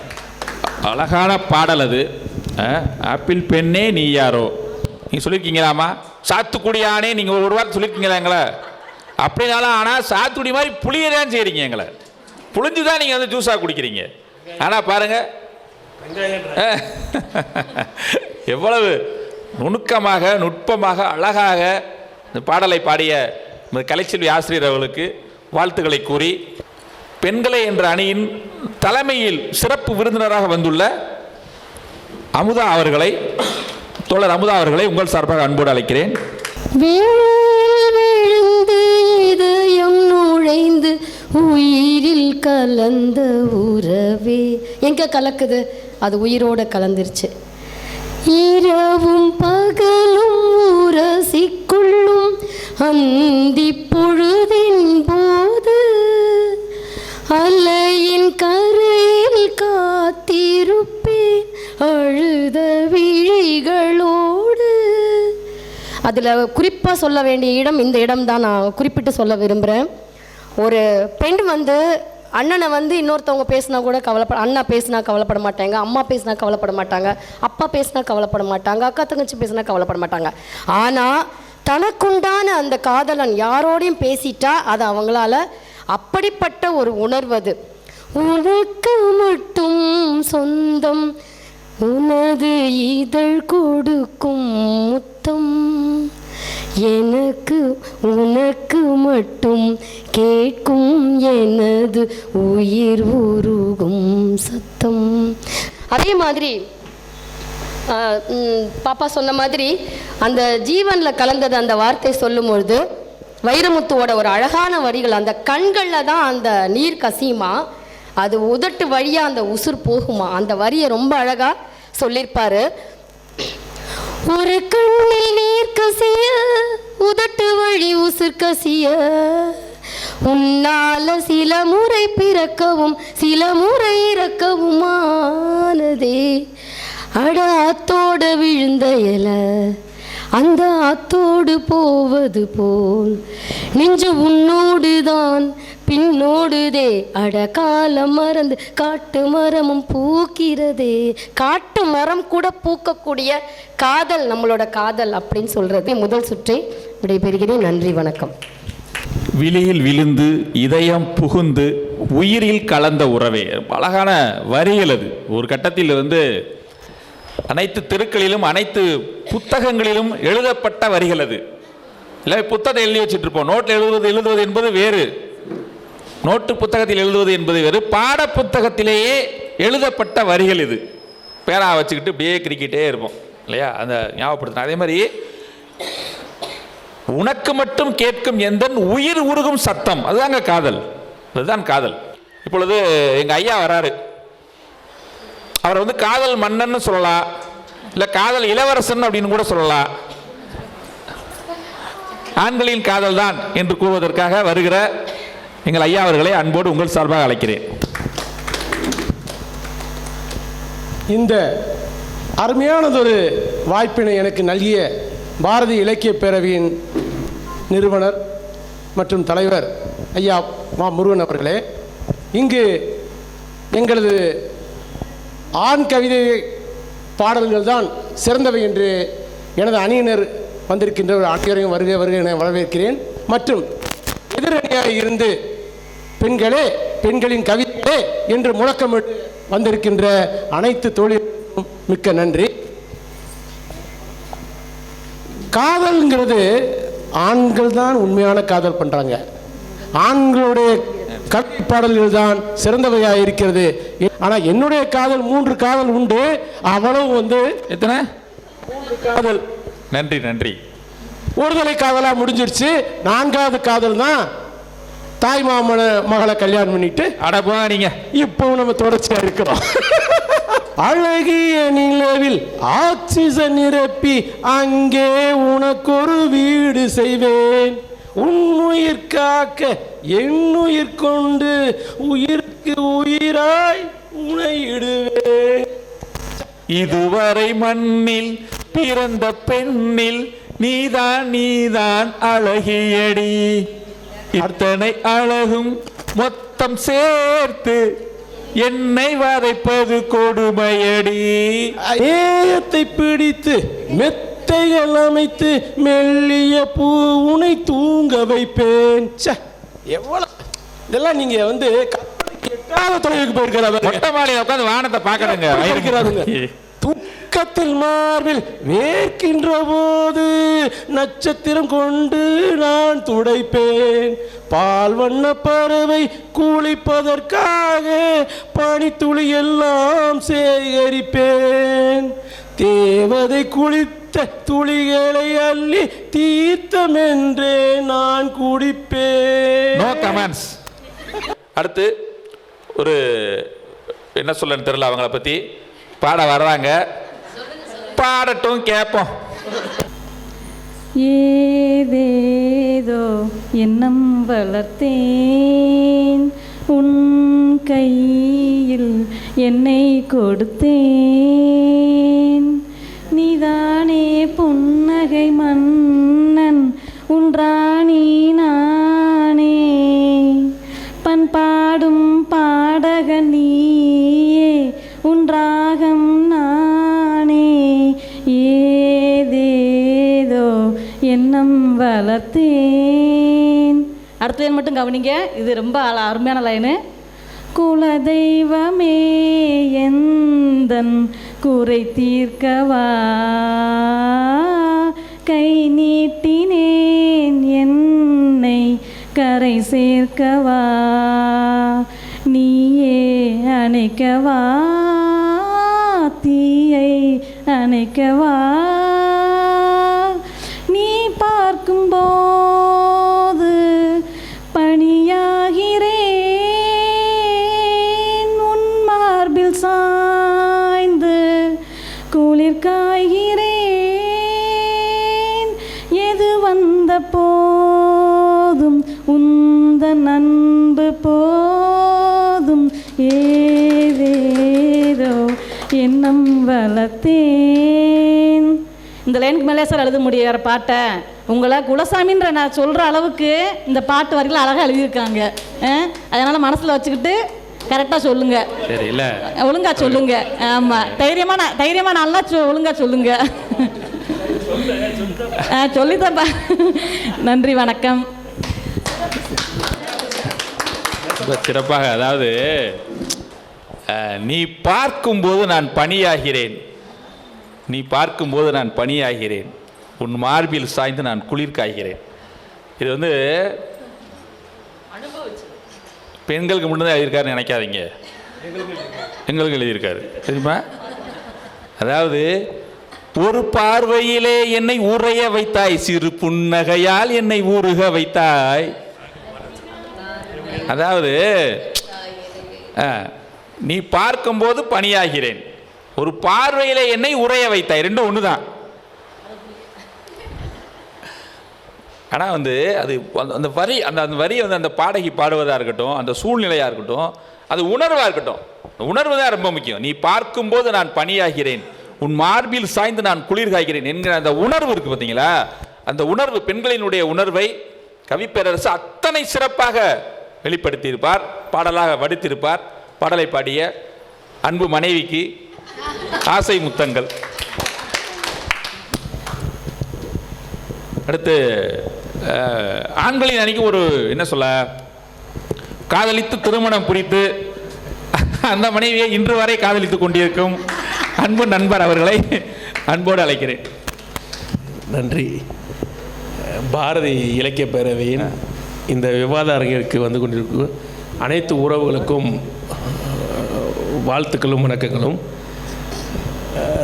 அழகான பாடல் அது. ஆப்பிள் பெண்ணே நீ யாரோ நீங்கள் சொல்லியிருக்கீங்களாமா? சாத்துக்குடியானே நீங்கள் ஒரு வாரம் சொல்லியிருக்கீங்களா எங்களை? அப்படின்னாலும் ஆனால் சாத்துக்குடி மாதிரி புளியதான் செய்கிறீங்க, எங்களை புளிஞ்சு தான் நீங்கள் வந்து ஜூஸாக குடிக்கிறீங்க. ஆனால் பாருங்கள், எவ்வளவு நுணுக்கமாக நுட்பமாக அழகாக இந்த பாடலை பாடிய கலைச்செல்வி ஆசிரியர் அவர்களுக்கு வாழ்த்துக்களை கூறி, பெண்களே என்ற அணியின் தலைமையில் சிறப்பு விருந்தினராக வந்துள்ள அமுதா அவர்களை, தோழர் அமுதா அவர்களை உங்கள் சார்பாக அன்போடு அழைக்கிறேன். விழுந்து இதயம் நுழைந்து உயிரில் கலந்த உறவே, எங்க கலக்குது? அது உயிரோட கலந்துருச்சு. இரவும் பகலும் உரசிக்குள்ளும் அந்தி பொழுதின் போது அலையின் கரையில் காத்திருப்பேன் அழுத விழிகளோடு. அதில் குறிப்பாக சொல்ல வேண்டிய இடம் இந்த இடம் தான் நான் குறிப்பிட்டு சொல்ல விரும்புகிறேன். ஒரு பெண் வந்து அண்ணனை வந்து இன்னொருத்தவங்க பேசினா கூட அண்ணா பேசினா கவலைப்பட மாட்டாங்க, அம்மா பேசினா கவலைப்பட மாட்டாங்க, அப்பா பேசினா கவலைப்பட மாட்டாங்க, அக்கா தங்கச்சி பேசினா கவலைப்பட மாட்டாங்க. ஆனால் தனக்குண்டான அந்த காதலன் யாரோடையும் பேசிட்டா அது அவங்களால அப்படிப்பட்ட ஒரு உணர்வு. அது உனக்கு மட்டும் சொந்தம் உனது இதழ் கொடுக்கும் முத்தம், எனக்கு உனக்கு மட்டும் கேட்கும் எனது உயிர் உருகும் சத்தம். அதே மாதிரி பாப்பா சொன்ன மாதிரி அந்த ஜீவனில் கலந்தது அந்த வார்த்தை சொல்லும்பொழுது வைரமுத்துவோட ஒரு அழகான வரிகள், அந்த கண்களில் தான் அந்த நீர் கசியுமா, அது உதட்டு வழியாக அந்த உசுர் போகுமா. அந்த வரியை ரொம்ப அழகாக சொல்லியிருப்பாரு. ஒரு கண்ணில் நீர் கசிய உதட்டு வழி உசுர் கசிய உன்னால சில முறை பிறக்கவும் சில முறை இறக்கவும் ஆனதே. அட ஆத்தோட விழுந்த இலை அந்த ஆத்தோடு போவது போல் நெஞ்சு உன்னோடுதான் பின்னோடுதே. அட காலம் மறந்து காட்டு மரமும் பூக்கிறதே. காட்டு மரம் கூட பூக்கக்கூடிய காதல் நம்மளோட காதல் அப்படின்னு சொல்றது. முதல் சுற்றை விடைபெறுகிறேன். நன்றி, வணக்கம். விழியில் விழுந்து இதயம் புகுந்து உயிரில் கலந்த உறவே, அழகான வரிகள். அது ஒரு கட்டத்தில் அனைத்து தெருக்களிலும் அனைத்து புத்தகங்களிலும் எழுதப்பட்ட வரிகள். அது இல்லை புத்தகத்தை எழுதி வச்சுட்டு இருப்போம். நோட்டில் எழுதுவது என்பது வேறு, நோட்டு புத்தகத்தில் எழுதுவது என்பது வேறு, பாட புத்தகத்திலேயே எழுதப்பட்ட வரிகள். இது பேனா வச்சுக்கிட்டு இப்படியே கிரிக்கிட்டே இருப்போம் இல்லையா, அந்த ஞாபகப்படுத்தின. அதே மாதிரி உனக்கு மட்டும் கேட்கும் எந்த உயிர் உருகும் சத்தம், அதுதாங்க காதல், அதுதான் காதல். இப்பொழுது எங்கள் ஐயா வராரு. அவரை காதல் மன்னன்னு சொல்லலாம், இல்லை காதல் இளவரசன் அப்படின்னு கூட சொல்லலாம். ஆண்களின் காதல் தான் என்று கூறுவதற்காக வருகிற எங்கள் ஐயா அவர்களை அன்போடு உங்கள் சார்பாக அழைக்கிறேன். இந்த அருமையானதொரு வாய்ப்பினை எனக்கு நல்கிய பாரதிய இலக்கிய பேரவையின் நிறுவனர் மற்றும் தலைவர் ஐயா மா முருகன் அவர்களே, இங்கு எங்களது ஆண் கவிதை பாடல்கள் தான் சிறந்தவை என்று எனது அணியினர் வந்திருக்கின்ற ஒரு அனைவரையும் வருகை வருகை என வரவேற்கிறேன். மற்றும் எதிரணியாக இருந்து பெண்களே பெண்களின் கவிதைகளே என்று முழக்கமிட்டு வந்திருக்கின்ற அனைத்து தோழிகளுக்கும் மிக்க நன்றி. காதல்ங்கிறது ஆண்கள் தான் உண்மையான காதல் பண்ணுறாங்க. ஆண்களுடைய கவிதை பாடல்கள் தான் சிறந்தவையாக இருக்கிறது. ஆனால் என்னுடைய காதல் 3 காதல் உண்டு. அவளும் எத்தனை 3 காதல். நன்றி நன்றி. ஒருதலை காதலாக முடிஞ்சிருச்சு. 4வது காதல் தான் தாய் மாமன மகளை கல்யாணம் பண்ணிட்டு நீங்க இப்போ நம்ம தொடர்ச்சியா இருக்கிறோம். அழகிய நிலவில் ஆக்சிஜன் நிரப்பி அங்கே உனக்கு ஒரு வீடு செய்வேன். உன்னுயிர் காக்க என்னுயிர் கொண்டு உயிருக்கு உயிராய் உனையிடுவேன். இதுவரை மண்ணில் பிறந்த பெண்ணில் நீதான் நீதான் அழகியடி. அத்தனை அழகும் மொத்தம் சேர்த்து என்னை வதைப்பது கொடுமையடி. ஏயத்தை பிடித்து மெத்தைகள் அமைத்து மெல்லிய பூ உனை தூங்க வைப்பேன். எவ்வளவு இதெல்லாம் நீங்க கற்பனைக்கு எட்ட காதல் தொலைவுக்கு போயிருக்கிறார். மொட்டை மாடியில் உட்காந்து வானத்தை பார்க்கணுங்க. இருக்கிறாருங்க. தூக்கத்தில் மார்பில் வேர்க்கின்ற போது நட்சத்திரம் கொண்டு நான் துடைப்பேன். பால் வண்ண பறவை குளிப்பதற்காக பனித்துளி எல்லாம் சேகரிப்பேன். தேவதை குளித்த துளிகளை அள்ளி தீர்த்தம் என்றே நான் குடிப்பேன். No comments. அடுத்து ஒரு என்ன சொல்லன்னு தெரியல, அவங்கள பற்றி பாட வர்றாங்க. பாடட்டும், கேட்போம். ஏதேதோ எண்ணம் வளர்த்தேன், உன் கையில் என்னை கொடுத்தேன். நீதானே புன்னகை மன்னன், உன் ராணி நானே. பண்பாடும் பாடக நீயே, உன் ராகம் நானே. ஏதேதோ எண்ணம் வளர்த்தேன். அடுத்த லைன் மட்டும் கவனிங்க, இது ரொம்ப அருமையான லைனு. குலதெய்வமே எந்தன் குறை தீர்க்கவா, கை நீட்டினேன் என்னை கரை சேர்க்கவா. நீயே அணைக்கவா, தீயை அணைக்கவா. நீ பார்க்கும்போது பணியாகிறேன், உன் மார்பில் சாய்ந்து குளிர் காய்கிறேன். எது வந்த போதும் உந்தன் அன்பு போதும். ஏதேதோ எண்ணம் வளர்த்தேன். இந்த லைனுக்கு மேலே சார் எழுத முடியாத பாட்டை உங்களை குலசாமின்ற நான் சொல்கிற அளவுக்கு இந்த பாட்டு வரைக்கும் அழகாக எழுதியிருக்காங்க. அதனால் மனசில் வச்சுக்கிட்டு கரெக்டாக சொல்லுங்க. சரி, இல்லை ஒழுங்காக சொல்லுங்க. ஆமாம், தைரியமாக நல்லா ஒழுங்காக சொல்லுங்க. சொல்லித்தப்பா. நன்றி, வணக்கம். சிறப்பாக. அதாவது நீ பார்க்கும்போது நான் பணியாகிறேன், நீ பார்க்கும்போது நான் பணியாகிறேன், உன் மார்பில் சாய்ந்து நான் குளிர் காய்கிறேன். இது வந்து பெண்களுக்கு மட்டும்தான் எழுதியிருக்காருன்னு நினைக்காதீங்க, எங்களுக்கு எழுதியிருக்காரு தெரியுமா. அதாவது ஒரு பார்வையிலே என்னை ஊறைய வைத்தாய், சிறு புன்னகையால் என்னை ஊறுக வைத்தாய். அதாவது நீ பார்க்கும்போது பணியாகிறேன், ஒரு பார்வையிலே என்னை உறைய வைத்தாய், ரெண்டும் ஒன்று தான். ஆனால் வந்து அது அந்த வரி அந்த வரி வந்து அந்த பாடகி பாடுவதாக இருக்கட்டும், அந்த சூழ்நிலையாக இருக்கட்டும், அது உணர்வாக இருக்கட்டும், உணர்வு தான் ரொம்ப முக்கியம். நீ பார்க்கும்போது நான் பணியாகிறேன், உன் மார்பில் சாய்ந்து நான் குளிர் காய்கிறேன் என்கிற அந்த உணர்வு இருக்குது பார்த்தீங்களா. அந்த உணர்வு, பெண்களினுடைய உணர்வை கவிப்பேரரசு அத்தனை சிறப்பாக வெளிப்படுத்தியிருப்பார், பாடலாக வடித்திருப்பார். பாடலை பாடிய அன்பு மனைவிக்கு ஆசை முத்தங்கள். அடுத்து ஆண்களின் அன்னைக்கு ஒரு என்ன சொல்ல, காதலித்து திருமணம் புரித்து அந்த மனைவியை இன்று வரை காதலித்துக் கொண்டிருக்கும் அன்பு நண்பர் அவர்களை அன்போடு அழைக்கிறேன். நன்றி. பாரதி இலக்கிய பேரவையின் இந்த விவாத அரங்கிற்கு வந்து கொண்டிருக்கும் அனைத்து உறவுகளுக்கும் வாழ்த்துக்களும் வணக்கங்களும்.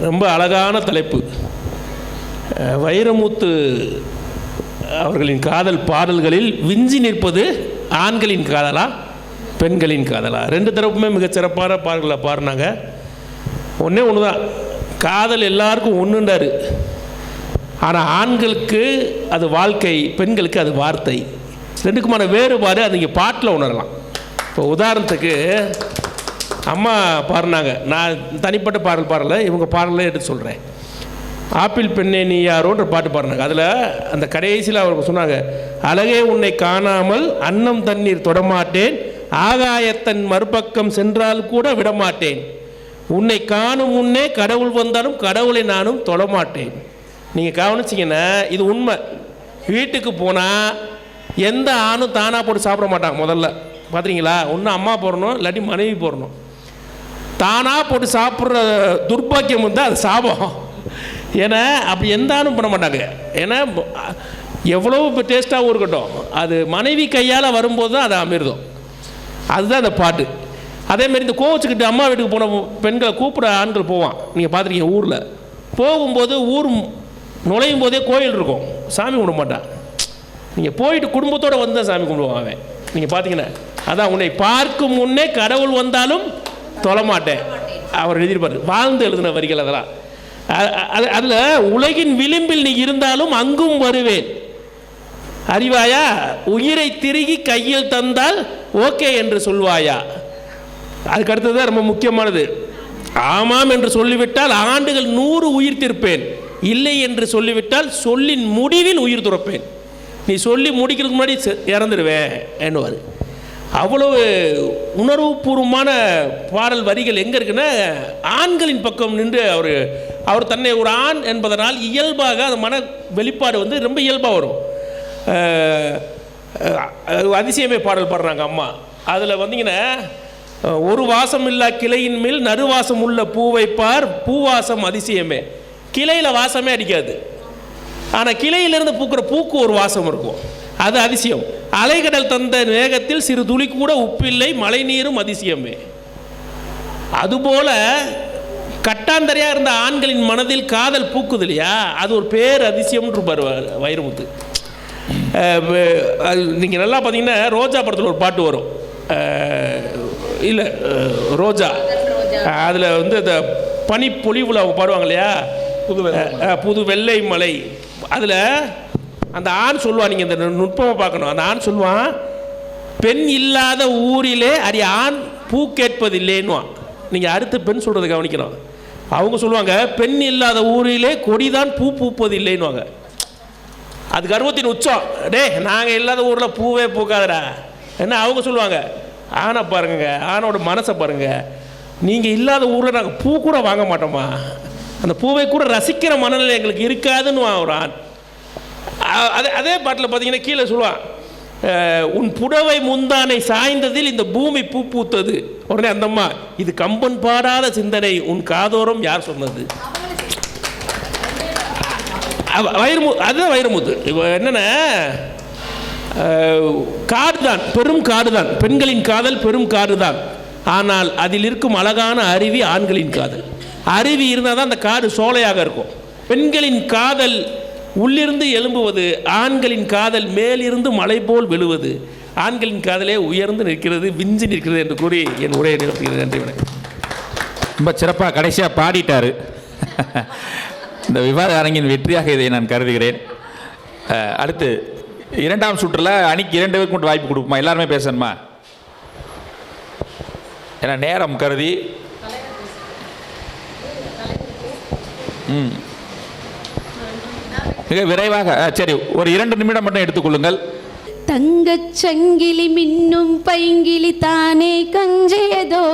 ரொம்ப அழகான தலைப்பு. வைரமுத்து அவர்களின் காதல் பாடல்களில் விஞ்சி நிற்பது ஆண்களின் காதலா பெண்களின் காதலா? ரெண்டு தரப்புமே மிகச்சிறப்பான பாடல்களை பாடினாங்க. ஒன்றே ஒன்று தான், காதல் எல்லாருக்கும் ஒன்றுண்டாரு. ஆனால் ஆண்களுக்கு அது வாழ்க்கை, பெண்களுக்கு அது வார்த்தை. ரெண்டுக்குமான வேறுபாடு அது இங்கே பாட்டில் உணரலாம். இப்போ உதாரணத்துக்கு அம்மா பாடினாங்க, நான் தனிப்பட்ட பாடல் பாடலை, இவங்க பாடலே எடுத்து சொல்கிறேன். ஆப்பிள் பெண்ணே நீ யாரோன்ற பாட்டு பாடினாங்க. அதில் அந்த கடைசியில் அவருக்கு சொன்னாங்க, அழகே உன்னை காணாமல் அன்னம் தண்ணீர் தொடமாட்டேன், ஆகாயத்தன் மறுபக்கம் சென்றால் கூட விடமாட்டேன், உன்னை காணும் முன்னே கடவுள் வந்தாலும் கடவுளை நானும் தொடமாட்டேன். நீங்கள் கவனிச்சிங்கன்னா இது உண்மை. வீட்டுக்கு போனால் எந்த ஆணும் தானாக போட்டு சாப்பிட மாட்டாங்க. முதல்ல பார்த்துறீங்களா? ஒன்று அம்மா போடணும், இல்லாட்டி மனைவி போடணும். தானாக போட்டு சாப்பிட்ற துர்பாக்கியம் வந்து அது சாபம். ஏன்னா அப்படி எந்த ஆணும் பண்ண மாட்டாங்க. ஏன்னா எவ்வளோ இப்போ டேஸ்ட்டாகவும் இருக்கட்டும், அது மனைவி கையால் வரும்போது தான் அது அமிர்தம். அதுதான் அந்த பாட்டு. அதேமாரி இந்த கோவச்சுக்கிட்டு அம்மா வீட்டுக்கு போன பெண்களை கூப்பிட ஆண்கள் போவான். நீங்கள் பார்த்துருக்கீங்க. ஊரில் போகும்போது ஊர் நுழையும் போதே கோயில் இருக்கும், சாமி கும்பிட மாட்டான். நீங்கள் போயிட்டு குடும்பத்தோடு வந்து தான் சாமி கும்பிடுவான் அவன். நீங்கள் பார்த்தீங்கன்னா அதான், உன்னை பார்க்கும் முன்னே கடவுள் வந்தாலும் தொலைமாட்டேன் அவர் எழுதியிருப்பார். வாழ்ந்து எழுதின வரிகள் அதெல்லாம். அதில் உலகின் விளிம்பில் நீ இருந்தாலும் அங்கும் வருவேன் அறிவாயா, உயிரை திருகி கையில் தந்தால் ஓகே என்று சொல்வாயா. அதுக்கு அடுத்தது ரொம்ப முக்கியமானது. ஆமாம் என்று சொல்லிவிட்டால் ஆண்டுகள் 100 உயிர் திருப்பேன், இல்லை என்று சொல்லிவிட்டால் சொல்லின் முடிவில் உயிர் துறப்பேன். நீ சொல்லி முடிக்கிறதுக்கு முன்னாடி இறந்துடுவேன் என்னுவார். அவ்வளவு உணர்வுபூர்வமான பாடல் வரிகள் எங்கே இருக்குன்னா, ஆண்களின் பக்கம் நின்று அவர் தன்னை ஒரு ஆண் என்பதனால் இயல்பாக அந்த மன வெளிப்பாடு வந்து ரொம்ப இயல்பாக வரும். அதிசயமே பாடல் பாடுறாங்க அம்மா. அதில் வந்தீங்கன்னா, ஒரு வாசம் இல்லா கிளையின் மேல் நறுவாசம் உள்ள பூவை பார், பூவாசம் அதிசயமே. கிளையில் வாசமே அடிக்காது, ஆனால் கிளையிலிருந்து பூக்கிற பூக்கு ஒரு வாசம் இருக்கும், அது அதிசயம். அலைகடல் தந்த மேகத்தில் சிறு துளி கூட உப்பில்லை, மழை நீரும் அதிசயமே. அதுபோல கட்டாந்தரையாக இருந்த ஆண்களின் மனதில் காதல் பூக்குது இல்லையா, அது ஒரு பேர் அதிசயம்னு இருப்பார் வைரமுத்து. நீங்கள் நல்லா பார்த்தீங்கன்னா ரோஜா படத்தில் ஒரு பாட்டு வரும், இல்லை ரோஜா, அதில் வந்து அந்த பனிப்பொழிவில் அவங்க பாடுவாங்க இல்லையா, புது வெள்ளை மலை. அதில் அந்த ஆண் சொல்லுவான், நீங்கள் இந்த நுட்பமாக பார்க்கணும். அந்த ஆண் சொல்லுவான், பெண் இல்லாத ஊரிலே அடி ஆண் பூ கேட்பதில்லைன்னுவான். நீங்கள் அடுத்து பெண் சொல்கிறத கவனிக்கணும். அவங்க சொல்லுவாங்க, பெண் இல்லாத ஊரிலே கொடிதான் பூ பூப்பதில்லைன்னுவாங்க. அது கர்வத்தின் உச்சம். டே, நாங்கள் இல்லாத ஊரில் பூவே பூக்காதடா என்ன அவங்க சொல்லுவாங்க. ஆணை பாருங்க, ஆணோட மனசை பாருங்க. நீங்கள் இல்லாத ஊரில் நாங்கள் பூ கூட வாங்க மாட்டோமா, அந்த பூவை கூட ரசிக்கிற மனநிலை எங்களுக்கு இருக்காதுன்னு ஒரு ஆண். அதே பாட்டில் பார்த்தீங்கன்னா கீழே சொல்லுவான், உன் புடவை முந்தானை சாய்ந்ததில் இந்த பூமி பூ பூத்தது. உடனே அந்தம்மா, இது கம்பன் பாடாத சிந்தனை உன் காதோரம் யார் சொன்னது. அதுதான் வைரமுத்து. இப்போ என்னென்ன, காடு தான், பெரும் காடு தான், பெண்களின் காதல் பெரும் காடு தான். ஆனால் அதில் இருக்கும் அழகான அருவி ஆண்களின் காதல். அருவி இருந்தால் தான் அந்த காடு சோலையாக இருக்கும். பெண்களின் காதல் உள்ளிருந்து எழும்புவது, ஆண்களின் காதல் மேலிருந்து மலை போல் விழுவது. ஆண்களின் காதலே உயர்ந்து நிற்கிறது, விஞ்சி நிற்கிறது என்று கூறி என் உரையை நிறுத்துகிறது. நன்றி, வணக்கம். ரொம்ப சிறப்பாக கடைசியாக பாடிட்டார். இந்த விவாத அரங்கின் வெற்றியாக இதை நான் கருதுகிறேன். அடுத்து 2ஆம் சுற்றில் அணிக்கு 2 பேருக்கு மட்டும் வாய்ப்பு கொடுப்போமா? எல்லாருமே பேசணுமா? ஏன்னா நேரம் கருதி. மிக விரைவாக, சரி, ஒரு 2 நிமிடம் மட்டும் எடுத்துக்கொள்ளுங்கள். தங்கச் சங்கிலி மின்னும் பைங்கிலி தானே கஞ்சியதோ,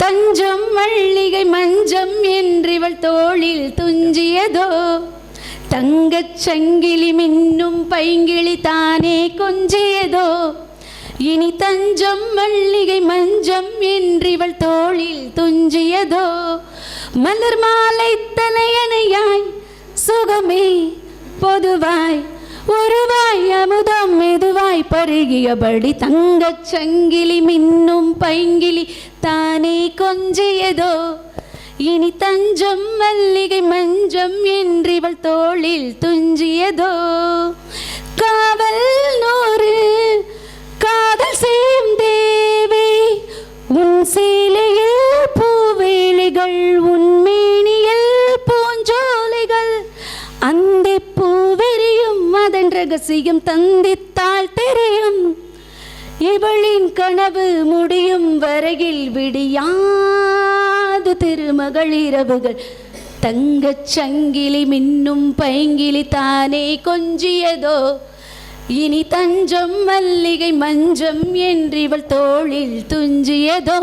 தஞ்சம் மல்லிகை மஞ்சம் என்றிவள் தோளில் துஞ்சியதோ. தங்கச் சங்கிலி மின்னும் பைங்கிளி தானே கொஞ்சியதோ, இனி தஞ்சம் மல்லிகை மஞ்சம் என்றிவள் தோளில் துஞ்சியதோ. மலர் மாலை தலையணையாய் சுகமே பொதுவாய் ஒருவாய் அமுதம் மெதுவாய் பருகியபடி தங்கச் சங்கிலி மின்னும் பைங்கிலி தானே கொஞ்சியதோ, இனி தஞ்சம் மல்லிகை மஞ்சம் என்றிவள் தோளில் துஞ்சியதோ. காவல் 100 காதல் செய்யும் தேவி, உன் சீலையில் பூவேலிகள், உன்மேனியில் பூஞ்சோலைகள், அந்த பூவெறியும் அதன் ரகசியம் தந்தித்தால் தெரியும். இவளின் கனவு முடியும் வரையில் விடியாது திருமகள் இரவுகள். தங்கச் சங்கிலி மின்னும் பைங்கிலி தானே கொஞ்சியதோ, இனி தஞ்சம் மல்லிகை மஞ்சம் என்று இவள் தோளில் துஞ்சியதோ.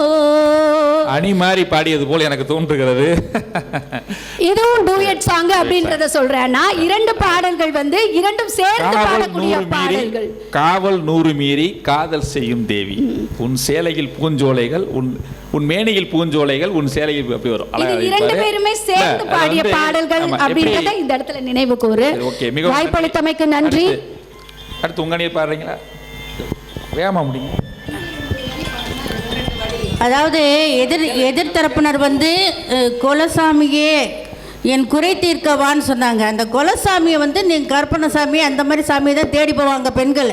அணி மாறி பாடியது போல் எனக்கு தோன்றுகிறது. இதுவும் டூயட் சாங் அப்படின்றத சொல்றேன்னா, இரண்டு பாடல்கள் வந்து இரண்டும் சேர்ந்து பாடக்கூடிய பாடல்கள். காவல் 100 மீறி காதல் செய்யும் தேவி, உன் சேலையில் பூஞ்சோலைகள், உன் மேனியில் பூஞ்சோலைகள், உன் சேலையில் அப்படி வரும். இது இரண்டு பேருமே சேர்ந்து பாடிய பாடல்கள் அப்படின்றத இந்த இடத்துல நினைவு கூறு. வாய்ப்பளித்தமைக்கு நன்றி. அடுத்து உங்க நீர் பாடுறீங்களா? வேகமா முடியுங்க. அதாவது எதிர்த்தரப்பினர் வந்து குலசாமியே என் குறை தீர்க்கவான்னு சொன்னாங்க. அந்த குலசாமியை வந்து நீங்கள் கற்பனசாமி அந்த மாதிரி சாமியை தான் தேடி போவாங்க பெண்கள்.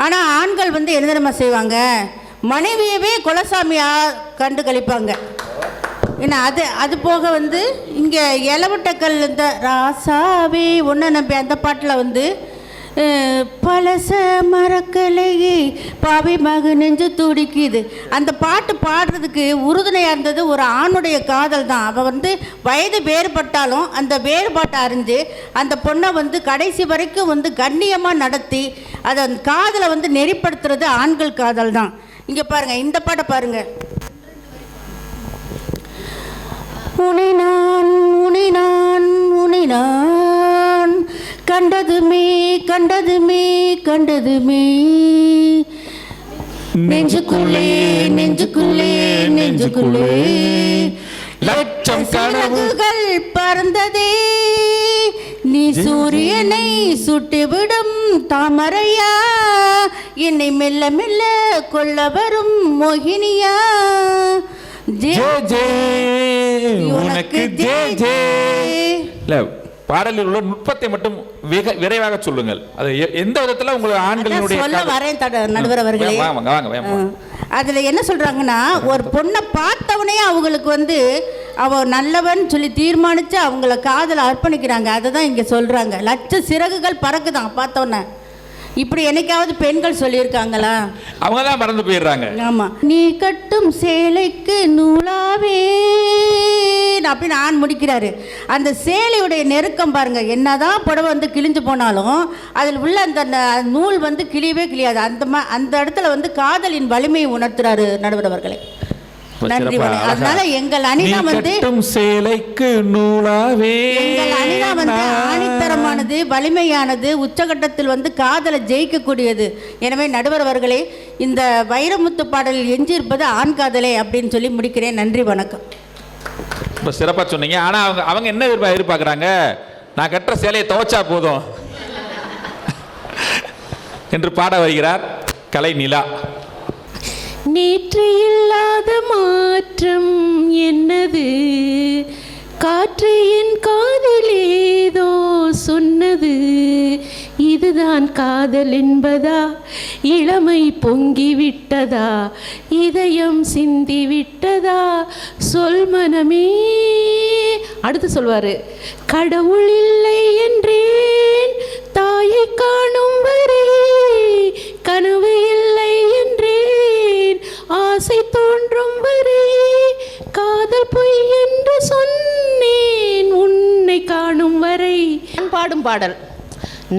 ஆனால் ஆண்கள் வந்து என்ன தெரியுமா செய்வாங்க, மனைவியவே குலசாமியாக கண்டு கழிப்பாங்க. ஏன்னா அது போக வந்து இங்கே இளவட்டக்கல் இந்த ராசாவே ஒன்று நம்பி அந்த பாட்டில் வந்து பழச மரக்கலையே பாவை மக நெஞ்சு துடிக்குது. அந்த பாட்டு பாடுறதுக்கு உறுதுணையாக இருந்தது ஒரு ஆணுடைய காதல் தான். அவள் வந்து வயது வேறுபட்டாலும் அந்த வேறுபாட்டை அறிஞ்சு அந்த பொண்ணை வந்து கடைசி வரைக்கும் வந்து கண்ணியமாக நடத்தி அதை அந்த காதலை வந்து நெறிப்படுத்துறது ஆண்கள் காதல் தான். இங்கே பாருங்கள், இந்த பாட்டை பாருங்கள். உனை நான் உனை நான் உனை நான் கண்டதுமே கண்டதுமே கண்டதுமே நெஞ்சுக்குள்ளே நெஞ்சுக்குள்ளே நெஞ்சுக்குள்ளே லட்சம் கனவுகள் பறந்ததே. நீ சூரியனை சுட்டுவிடும் தாமரையா, என்னை மெல்ல மெல்ல கொள்ள வரும் மோகினியா. உனக்கு பாடலில் உள்ள நுட்பத்தை மட்டும் விரைவாக சொல்லுங்கள். அது எந்த விதத்துல உங்களுடைய ஆண்களுடைய சொல்ல வரேன் நடுவர் அவர்களே. அதுல என்ன சொல்றாங்கன்னா, ஒரு பொண்ணை பார்த்தவனே அவங்களுக்கு வந்து அவ நல்லவன் சொல்லி தீர்மானிச்சு அவங்கள காதல அர்ப்பணிக்கிறாங்க. அதுதான் இங்க சொல்றாங்க. லட்ச சிறகுகள் பறக்குதான் பார்த்தவன. இப்படி என்னைக்காவது பெண்கள் சொல்லியிருக்காங்களா? அவங்க தான் மறந்து போயிடுறாங்க. ஆமா, நீ கட்டும் சேலைக்கு நூலாவே அப்படின்னு ஆண் முடிக்கிறாரு. அந்த சேலையுடைய நெருக்கம் பாருங்க, என்னதான் புடவை வந்து கிழிஞ்சு போனாலும் அதில் உள்ள அந்த நூல் வந்து கிழியவே கிழியாது. அந்த இடத்துல வந்து காதலின் வலிமையை உணர்த்துறாரு நடுவர் அவர்களே. நன்றி. அதனால எங்கள் அணிதா வந்து சேலைக்கு நூலாவே, எங்கள் அணிதா வந்து ஆணித்தரமானது, வலிமையானது, உச்சகட்டத்தில் வந்து காதலை ஜெயிக்கக்கூடியது. எனவே நடுவர் அவர்களே, இந்த வைரமுத்து பாடலில் எஞ்சியிருப்பது ஆண் காதலே அப்படின்னு சொல்லி முடிக்கிறேன். நன்றி, வணக்கம். ரொம்ப சிறப்பா சொன்னீங்க. ஆனா அவங்க என்ன எதிர்பார்க்குறாங்க, நான் கட்டுற சேலையை துவைச்சா போதும் என்று பாட வருகிறார் கலை நிலா. நேற்று இல்லாத மாற்றம் என்னது, காற்று என் காதில் ஏதோ சொன்னது, இதுதான் காதல் என்பதா, இளமை பொங்கி விட்டதா, இதயம் சிந்தி விட்டதா, சொல் மனமே. அடுத்து சொல்வாரு, கடவுள் இல்லை என்றேன் தாயை காணும் வரை, கனவு இல்லை என்றேன் ஆசை தோன்றும் வரை, காதல் பொய் என்று சொன்னேன் உன்னை காணும் வரை. நான் பாடும் பாடல்,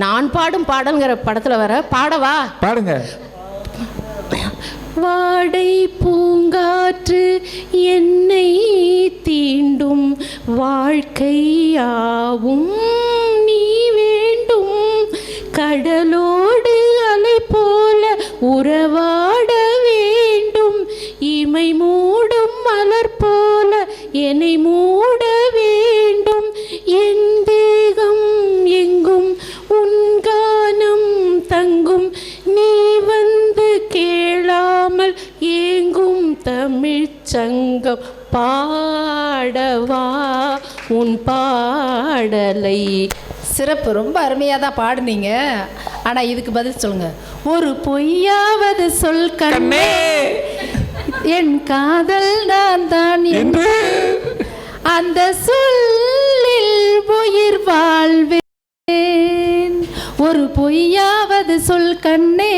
நான் பாடும் பாடல்ங்கிற படத்துல வர பாடவா? பாடுங்க. வாடை பூங்காற்று என்னை தீண்டும், வாழ்க்கையாவும் நீ வேண்டும், கடலோடு அலை போல உறவாட வேண்டும், இமை மூடும் மலர் போல என்னை மூட வேண்டும், என் தேகம் எங்கும் உன் கானம் தங்கும், நீ வந்து கேளாமல் ஏங்கும் தமிழ்ச் சங்கம் பாடவா உன் பாடலை. சிறப்பு, ரொம்ப அருமையாக தான் பாடுனீங்க. ஆனால் இதுக்கு பதில் சொல்லுங்க. ஒரு பொய்யாவது சொல் கண்ணே, என் காதல் நான் தான் என்று அந்த சொல்லில் உயிர் வாழ்வேன். ஒரு பொய்யாவது சொல் கண்ணே,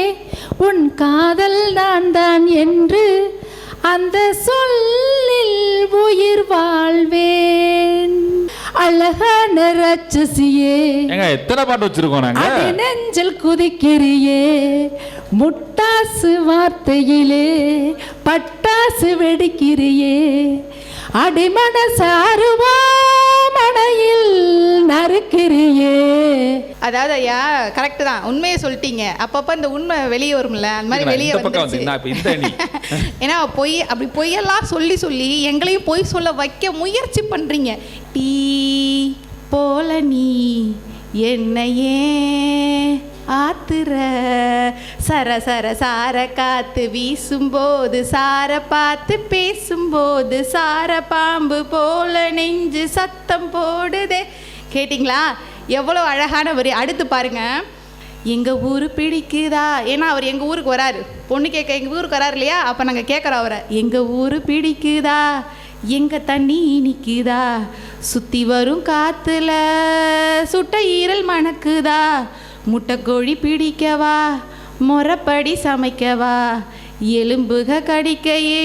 உன் காதல் நான் தான் என்று அந்த சொல்லில் உயிர் வாழ்வேன். அழகான ராட்சசியே, ஏங்க எத்தனை பாட்டு வச்சிருக்கோம் நாங்க? அது நெஞ்சில் குதிக்கிறியே, முட்டாசு வார்த்தையிலே பட்டாசு வெடிக்கிறியே, அடிமன சாருவா மனையில் நறுக்கிறியே. அதாவது ஐயா கரெக்டு தான், உண்மையை சொல்லிட்டீங்க. அப்பப்போ இந்த உண்மை வெளியே வரும்ல, அந்த மாதிரி வெளியே வந்து ஏன்னா அப்படி பொய்யெல்லாம் சொல்லி சொல்லி எங்களையும் பொய் சொல்ல வைக்க முயற்சி பண்ணுறீங்க. டீ போல நீ என்னையே ஆத்துற, சர சர சார காத்து வீசும்போது சார பார்த்து பேசும்போது சார பாம்பு போல நெஞ்சு சத்தம் போடுதே. கேட்டிங்களா? எவ்வளோ அழகான வரி. அடுத்து பாருங்க, எங்கள் ஊர் பிடிக்குதா. ஏன்னா அவர் எங்கள் ஊருக்கு வராரு, பொண்ணு கேட்க எங்கள் ஊருக்கு வராரு இல்லையா? அப்போ நாங்கள் கேட்குறோம் அவரை, எங்கள் ஊர் பிடிக்குதா, எங்கள் தண்ணி இனிக்குதா, சுற்றி வரும் காற்றுல சுட்ட ஈரல் மணக்குதா, முட்டைக்கோழி பிடிக்கவா, முறைப்படி சமைக்கவா, எலும்புக கடிக்கையே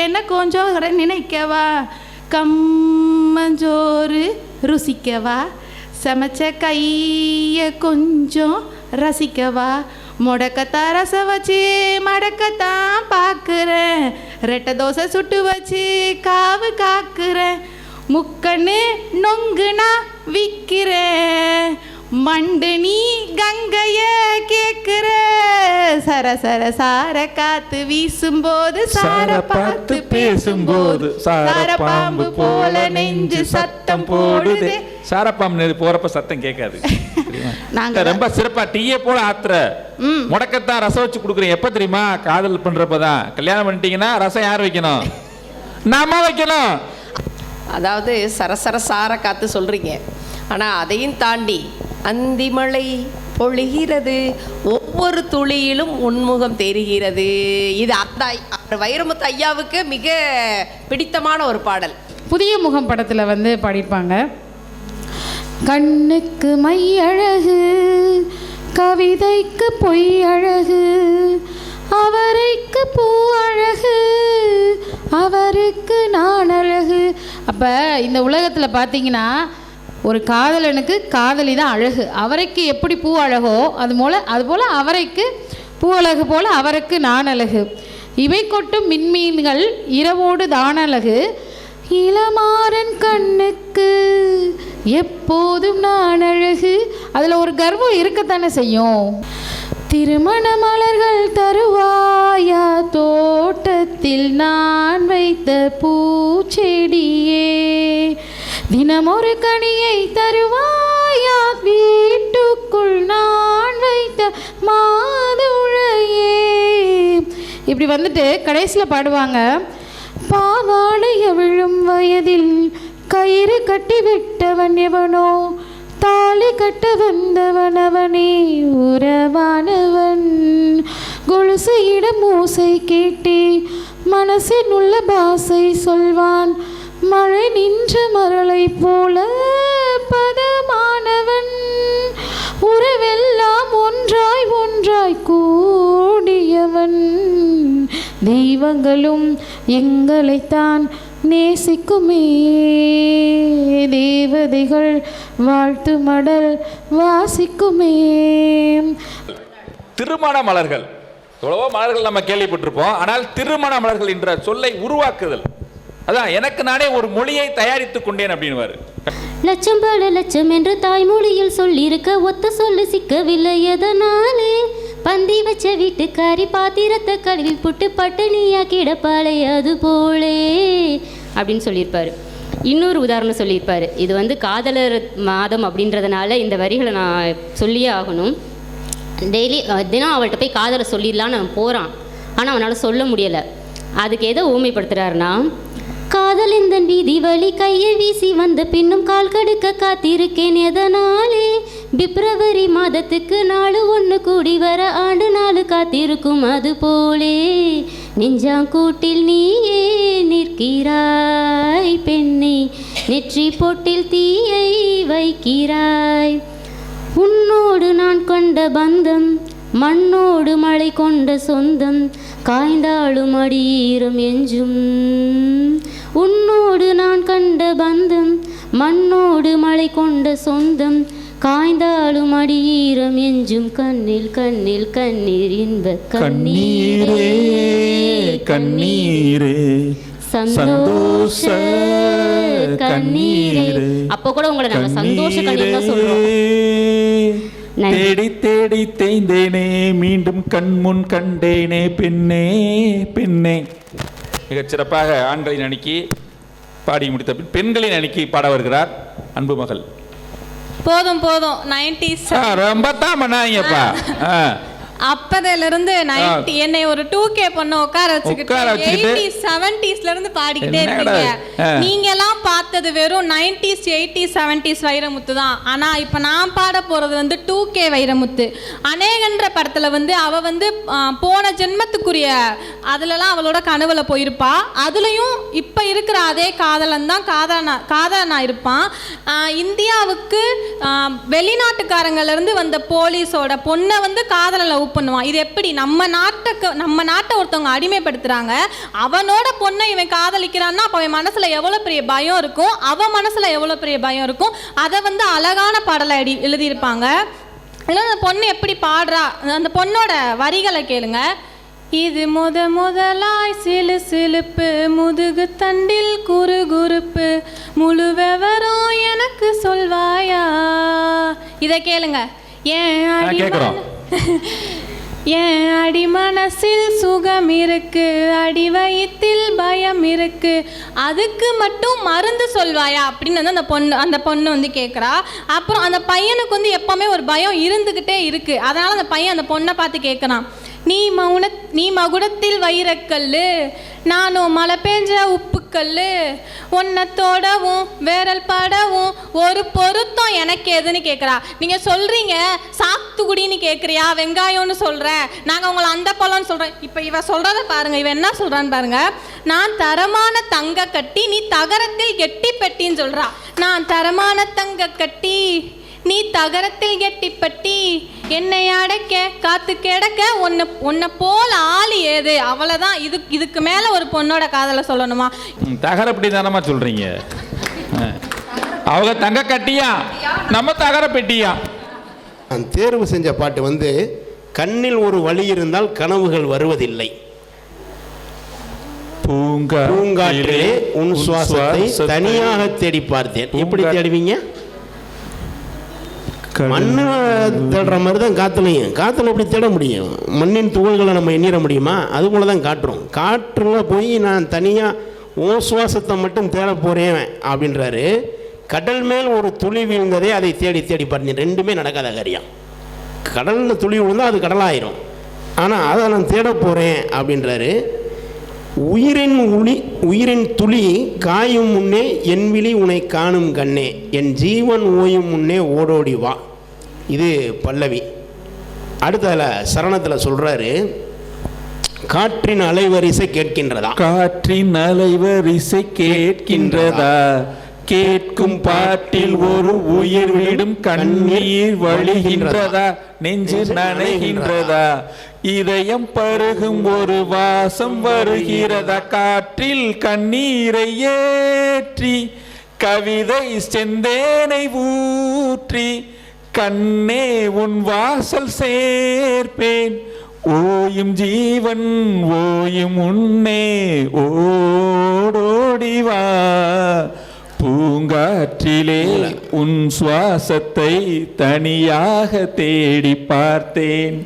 என்ன கொஞ்சம் நினைக்கவா, கம்மஞ்சோறு ருசிக்கவா, சமைச்ச கையை கொஞ்சம் ரசிக்கவா, முடக்கத்தான் ரசம் வச்சு மடக்கத்தான் பார்க்குறேன், ரெட்டை தோசை சுட்டு வச்சு காவு காக்குறேன், முக்கண்ணு நொங்குனா விற்கிறேன், மண்டு நீ கங்கைய கேட்குற, சர சர சார காத்து வீசும்போது சார பார்த்து பேசும்போது சார பாம்பு போல நெஞ்சு சத்தம் போடுது. சாரப்பாம்பு போறப்ப சத்தம் கேட்காது. நாங்க ரொம்ப சிறப்பா டீயே போல ஆத்துற, முடக்கத்தான் ரசம் வச்சு கொடுக்குறேன். எப்ப தெரியுமா? காதல் பண்றப்பதான். கல்யாணம் பண்ணிட்டீங்கன்னா ரசம் யார் வைக்கணும்? நாம வைக்கணும். அதாவது சரசர சார காத்து சொல்றீங்க, ஆனால் அதையும் தாண்டி அந்திமழை பொழிகிறது, ஒவ்வொரு துளியிலும் உன்முகம் தெரிகிறது. இது அந்த வைரமுத்து ஐயாவுக்கு மிக பிடித்தமான ஒரு பாடல். புதிய முகம் படத்தில் வந்து பாடியிருப்பாங்க. கண்ணுக்கு மை அழகு, கவிதைக்கு பொய் அழகு, அவரைக்கு பூ அழகு, அவருக்கு நான் அழகு. அப்போ இந்த உலகத்தில் பார்த்தீங்கன்னா ஒரு காதலனுக்கு காதலி தான் அழகு. அவரைக்கு எப்படி பூ அழகோ அதுபோல் அவரைக்கு பூ அழகு போல் அவருக்கு நான் அழகு. இவை கொட்டும் மின்மீன்கள் இரவோடு தான் அழகு, இளமாறன் கண்ணுக்கு எப்போதும் நான் அழகு. அதில் ஒரு கர்வம் இருக்கத்தானே செய்யும். திருமண மலர்கள் தருவாயா, தோட்டத்தில் நான் வைத்த பூச்செடியே, தினமொரு கனியை தருவாயா, வீட்டுக்குள் நான் வைத்த மாதுளையே. இப்படி வந்துட்டு கடைசியில் பாடுவாங்க, பாவாடைய விழும் வயதில் கயிறு கட்டி விட்டவன் எவனோ, தாலி கட்ட வந்தவன் அவனே உறவானவன், கொலுசையிடம் மூசை கேட்டே மனசில் உள்ள பாசை சொல்வான், மழை நின்ற மரளை போல பதமானவன், உறவெல்லாம் ஒன்றாய் ஒன்றாய் கூடியவன், தெய்வங்களும் எங்களைத்தான் நேசிக்குமே, தேவதைகள் வாழ்த்து மடல் வாசிக்குமே. திருமண மலர்கள், எவ்வளவோ மலர்கள் நம்ம கேள்விப்பட்டிருப்போம். ஆனால் திருமண மலர்கள் என்ற சொல்லை உருவாக்குதல், அதான் எனக்கு நானே ஒரு மொழியை தயாரித்துக் கொண்டேன் அப்படின்னு. லட்சம் பல லட்சம் என்று தாய்மொழியில் சொல்லியிருக்க ஒத்த சொல்லு சிக்கவில்லை, எதனாலே பந்தி வச்ச வீட்டுக்காரி பாத்திரத்தை கழுவி புட்டு பட்டணியா கிடப்பாளே அது போலே அப்படின்னு சொல்லியிருப்பாரு. இன்னொரு உதாரணம் சொல்லியிருப்பார். இது வந்து காதலர் மாதம் அப்படின்றதுனால இந்த வரிகளை நான் சொல்லியே ஆகணும். டெய்லி தினம் அவள்கிட்ட போய் காதலை சொல்லிடலான்னு அவன் போகிறான், ஆனால் அவனால் சொல்ல முடியலை. அதுக்கு எதை ஊமைப்படுத்துகிறாருன்னா, காதலிந்தன் வீதி வழி கையை வீசி வந்த பின்னும் கால் கடுக்க காத்திருக்கேன், எதனாலே பிப்ரவரி மாதத்துக்கு நாலு ஒன்று கூடி வர ஆண்டு நாலு காத்திருக்கும், அது போலே நெஞ்சாங்கூட்டில் நீயே நிற்கிறாய் பெண்ணே, நெற்றி பொட்டில் தீயை வைக்கிறாய், உன்னோடு நான் கொண்ட பந்தம் மண்ணோடு மழை கொண்ட சொந்தம், காய்ந்தாலும் அடியீரம் எஞ்சும், உன்னோடு நான் கண்ட பந்தம் மண்ணோடு கண்ணோடு மழை கொண்ட சொந்தம் காய்ந்தாலும் அடியீரம் எஞ்சும் கண்ணில் கண்ணில் கண்ணீர் இன்ப கண்ணீரே கண்ணீரே சந்தோஷ கண்ணீரே. அப்போ கூட உங்களை நாங்க சந்தோஷ கண்ணீர் தான் சொல்றோம். தேடி தேடி தேய்ந்தேனே மீண்டும் கண்முன் கண்டேனே பெண்ணே பெண்ணே. மிகச் சிறப்பாக ஆண்களின் அணிக்கு பாடி முடித்த பின் பெண்களின் அணிக்கு பாட வருகிறார் அன்பு மகள். போதும் போதும் 90s ரொம்ப தான் பண்ணாதீங்கப்பா. அப்பதுல இருந்து 90 என்னை ஒரு 2K பொண்ணு உட்கார வச்சுக்கிட்டு 80s 70sல இருந்து பாடிக்கிட்டே இருக்கீங்க. நீங்க எல்லாம் பார்த்தது வெறும் 90s 80s 70s வைரமுத்து தான். ஆனா இப்ப நான் பாட போறது வந்து 2K வைரமுத்து. அநேகன்ற படத்துல வந்து அவ வந்து போன ஜென்மத்துக்குரிய அதுலலாம் அவளோட கனவுல போயிருப்பா. அதுலயும் இப்ப இருக்கிற அதே காதலன் தான் காதலனா இருப்பான். இந்தியாவுக்கு வெளிநாட்டுக்காரங்கள்ல இருந்து வந்த போலீஸோட பொண்ணை வந்து காதலன் லவ் பண்ணுவான். இது எப்படி நம்ம நாட்டை ஒருத்தவங்க அடிமைப்படுத்துறாங்க, அவனோட பொண்ணை இவன் காதலிக்கிறான்னா அப்ப அவன் மனசுல எவ்வளவு பெரிய பயம் இருக்கும், அவன் மனசுல எவ்வளவு பெரிய பயம் இருக்கும். அதை வந்து அழகான பாடலை எழுதியிருப்பாங்க. இல்லை அந்த பொண்ணு எப்படி பாடுறா, அந்த பொண்ணோட வரிகளை கேளுங்க. இது முதலாய் சிலு சிலுப்பு முதுகு தண்டில் குறுகுறுப்பு முழு விவரம் எனக்கு சொல்வாயா. இதை கேளுங்க. ஏன் அடி மனசில் சுகம் இருக்கு, அடி வயிற்றில் பயம் இருக்கு, அதுக்கு மட்டும் மருந்து சொல்வாயா அப்படின்னு வந்து அந்த பொண்ணு வந்து கேட்குறா. அப்புறம் அந்த பையனுக்கு வந்து எப்பவுமே ஒரு பயம் இருந்துக்கிட்டே இருக்கு. அதனால அந்த பையன் அந்த பொண்ணை பார்த்து கேட்குறான், நீ மகுடத்தில் வைரக்கல்லு, நானும் மழை பெஞ்ச உப்புக்கல்லு, உன்னை தொடவும் விரல் படவும் ஒரு பொருத்தம் எனக்கு எதுன்னு கேட்குறா. நீங்கள் சொல்கிறீங்க சாத்துக்குடின்னு கேட்குறியா, வெங்காயம்னு சொல்கிற, நாங்கள் உங்களை அந்த பழம்னு சொல்கிறோம். இப்போ இவ சொல்கிறத பாருங்கள், இவன் என்ன சொல்கிறான்னு பாருங்கள். நான் தரமான தங்க கட்டி நீ தகரத்தில் கெட்டி பெட்டின்னு சொல்கிறா. நான் தரமான தங்க கட்டி நீ தகரத்தில் கெட்டிப்பட்டி, என்னை அடைக்க காத்து கிடக்க உன்னை போல ஆளி ஏது. அவ்வளோதான். இதுக்கு மேலே ஒரு பொண்ணோட காதலை சொல்லணுமா? தகரப்பட்டி தானமா சொல்றீங்க? அவங்க தங்க கட்டியா, நம்ம தகர பெட்டியா? நான் தேர்வு செஞ்ச பாட்டு வந்து கண்ணில் ஒரு வழி இருந்தால் கனவுகள் வருவதில்லை, பூங்காற்றிலே உன் சுவாசத்தை தனியாக தேடி பார்த்தேன். எப்படி தேடுவீங்க? மண்ணை தேடுற மாதிரி தான் காற்றுல எப்படி தேட முடியும்? மண்ணின் துகள்களை நம்ம எண்ணிட முடியுமா? அது போல தான் காற்றுல போய் நான் தனியாக உன் சுவாசத்தை மட்டும் தேட போகிறேன் அப்படின்றாரு. கடல் மேல் ஒரு துளி விழுந்ததே அதை தேடி தேடி பார்த்தேன். ரெண்டுமே நடக்காத காரியம். கடலில் துளி விழுந்தால் அது கடலாயிரும், ஆனால் அதை நான் தேட போகிறேன் அப்படின்றாரு. உயிரின் துளி காயும் முன்னே என் விழி உன்னை காணும் கண்ணே, என் ஜீவன் ஓயும் முன்னே ஓடோடி வா. இது பல்லவி. அடுத்ததில் சரணத்தில் சொல்கிறாரு, காற்றின் அலைவரிசை கேட்கின்றதா, காற்றின் அலைவரிசை கேட்கின்றதா, கேட்கும் பாட்டில் ஒரு உயிர் விடும் கண்ணீர் வழிகின்றதா, நெஞ்சு நனைகின்றதா, இதயம் பருகும் ஒரு வாசம் வருகிறதா, காற்றில் கண்ணீரை ஏற்றி கவிதை செந்தேனை ஊற்றி கண்ணே உன் வாசல் சேர்ப்பேன், ஓயும் ஜீவன் ஓயும் உன்னே ஓடோடிவா, பூங்காற்றிலே உன் சுவாசத்தை தனியாக தேடி பார்த்தேன்,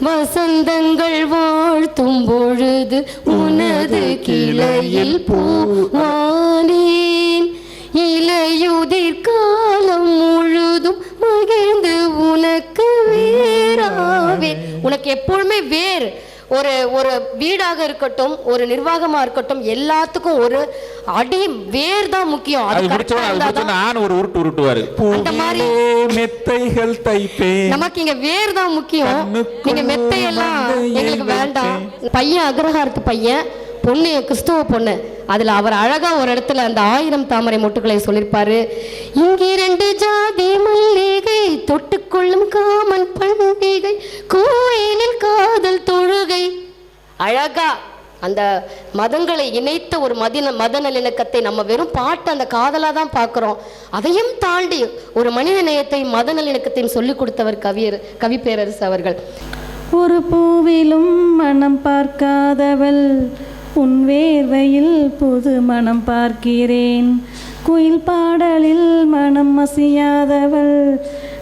வசந்தங்கள் வாழ்த்தும் பொழுது உனது கிளையில் பூவானேன், இலையுதிர் காலம் முழுதும் மகிழ்ந்து உனக்கு வேறாவேன். உனக்கு எப்பொழுதுமே வேறு ஒரு வீடாக இருக்கட்டும், ஒரு நிர்வாகமா இருக்கட்டும், எல்லாத்துக்கும் ஒரு அடி வேர் தான் முக்கியம். ஒரு உருட்டு உருட்டுவாரு, அந்த மாதிரி மெத்தைகள் தைப்பேன், நமக்கு இங்க வேர் தான் முக்கியம். நீங்க மெத்தையெல்லாம் எங்களுக்கு வேண்டாம். பையன் அக்ரஹாரத்து பையன், பொண்ணு கிறிஸ்துவ பொண்ணு. அதில் அவர் அழகாக ஒரு இடத்துல அந்த 1000 தாமரை மொட்டுக்களை சொல்லியிருப்பாரு. இங்கே 2 ஜாதி மல்லிகை தொட்டுக்கொள்ளும் காமன் பண்டிகை, கோயிலில் காதல் தொழுகை. அழகா அந்த மதங்களை இணைத்த ஒரு மத நல்லிணக்கத்தை நம்ம வெறும் பாட்டு அந்த காதலாக தான் பார்க்குறோம். அதையும் தாண்டி ஒரு மனித நேயத்தையும் மத நல்லிணக்கத்தையும் சொல்லிக் கொடுத்தவர் கவிப்பேரரசு அவர்கள். ஒரு பூவிலும் மனம் பார்க்காதவள், உன் வேர்வையில் புது மனம் பார்க்கிறேன். குயில் பாடலில் மனம் அசையாதவள்,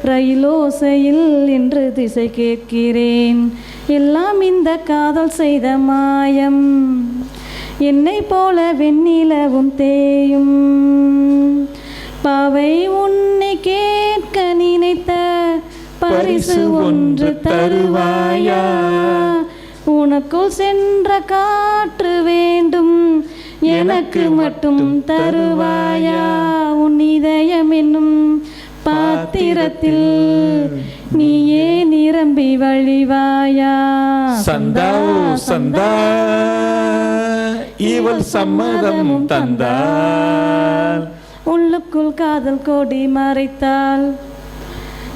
ரயிலோசையில் இன்று திசை கேட்கிறேன். எல்லாம் இந்த காதல் செய்த மாயம், என்னை போல வெண்ணிலவும் தேயும். பாவை உன்னை கேட்க நினைத்த பரிசு ஒன்று தருவாயா? உனக்குள் சென்ற காற்று வேண்டும், எனக்கு மட்டும் தருவாயா? உன் இதயம் என்னும் பாத்திரத்தில் நீயே நிரம்பி வழிவாயா? சந்தா சந்தா இவள் சம்மதம் தந்தாள். உள்ளுக்குள் காதல் கோடி மறைத்தாள்,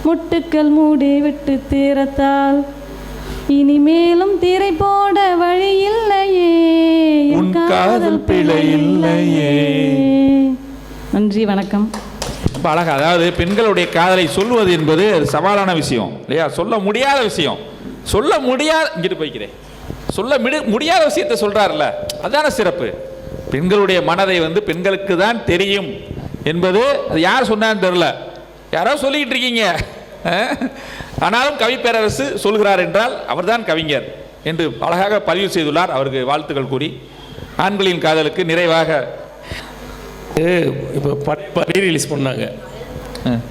முட்டுக்கள் மூடி விட்டு தீரத்தாள். இனிமேலும் திரை போட வழி இல்லையே, உன் காதல் பிழை இல்லையே. நன்றி, வணக்கம். அழகா, அதாவது பெண்களுடைய காதலை சொல்வது என்பது அது சவாலான விஷயம் இல்லையா? சொல்ல முடியாத விஷயம். சொல்ல முடியாத இங்கிட்டு போய்க்கிறேன், சொல்ல முடியாத விஷயத்தை சொல்றாருல்ல, அதான சிறப்பு. பெண்களுடைய மனதை பெண்களுக்கு தான் தெரியும் என்பது அது யார் சொன்னான்னு தெரியல, யாரோ சொல்லிக்கிட்டு இருக்கீங்க. ஆனாலும் கவிப்பேரரசு சொல்கிறார் என்றால் அவர்தான் கவிஞர் என்று அழகாக பதிவு செய்துள்ளார். அவருக்கு வாழ்த்துக்கள் கூறி ஆண்களின் காதலுக்கு நிறைவாக இப்போ ரீரிலீஸ் பண்ணாங்க.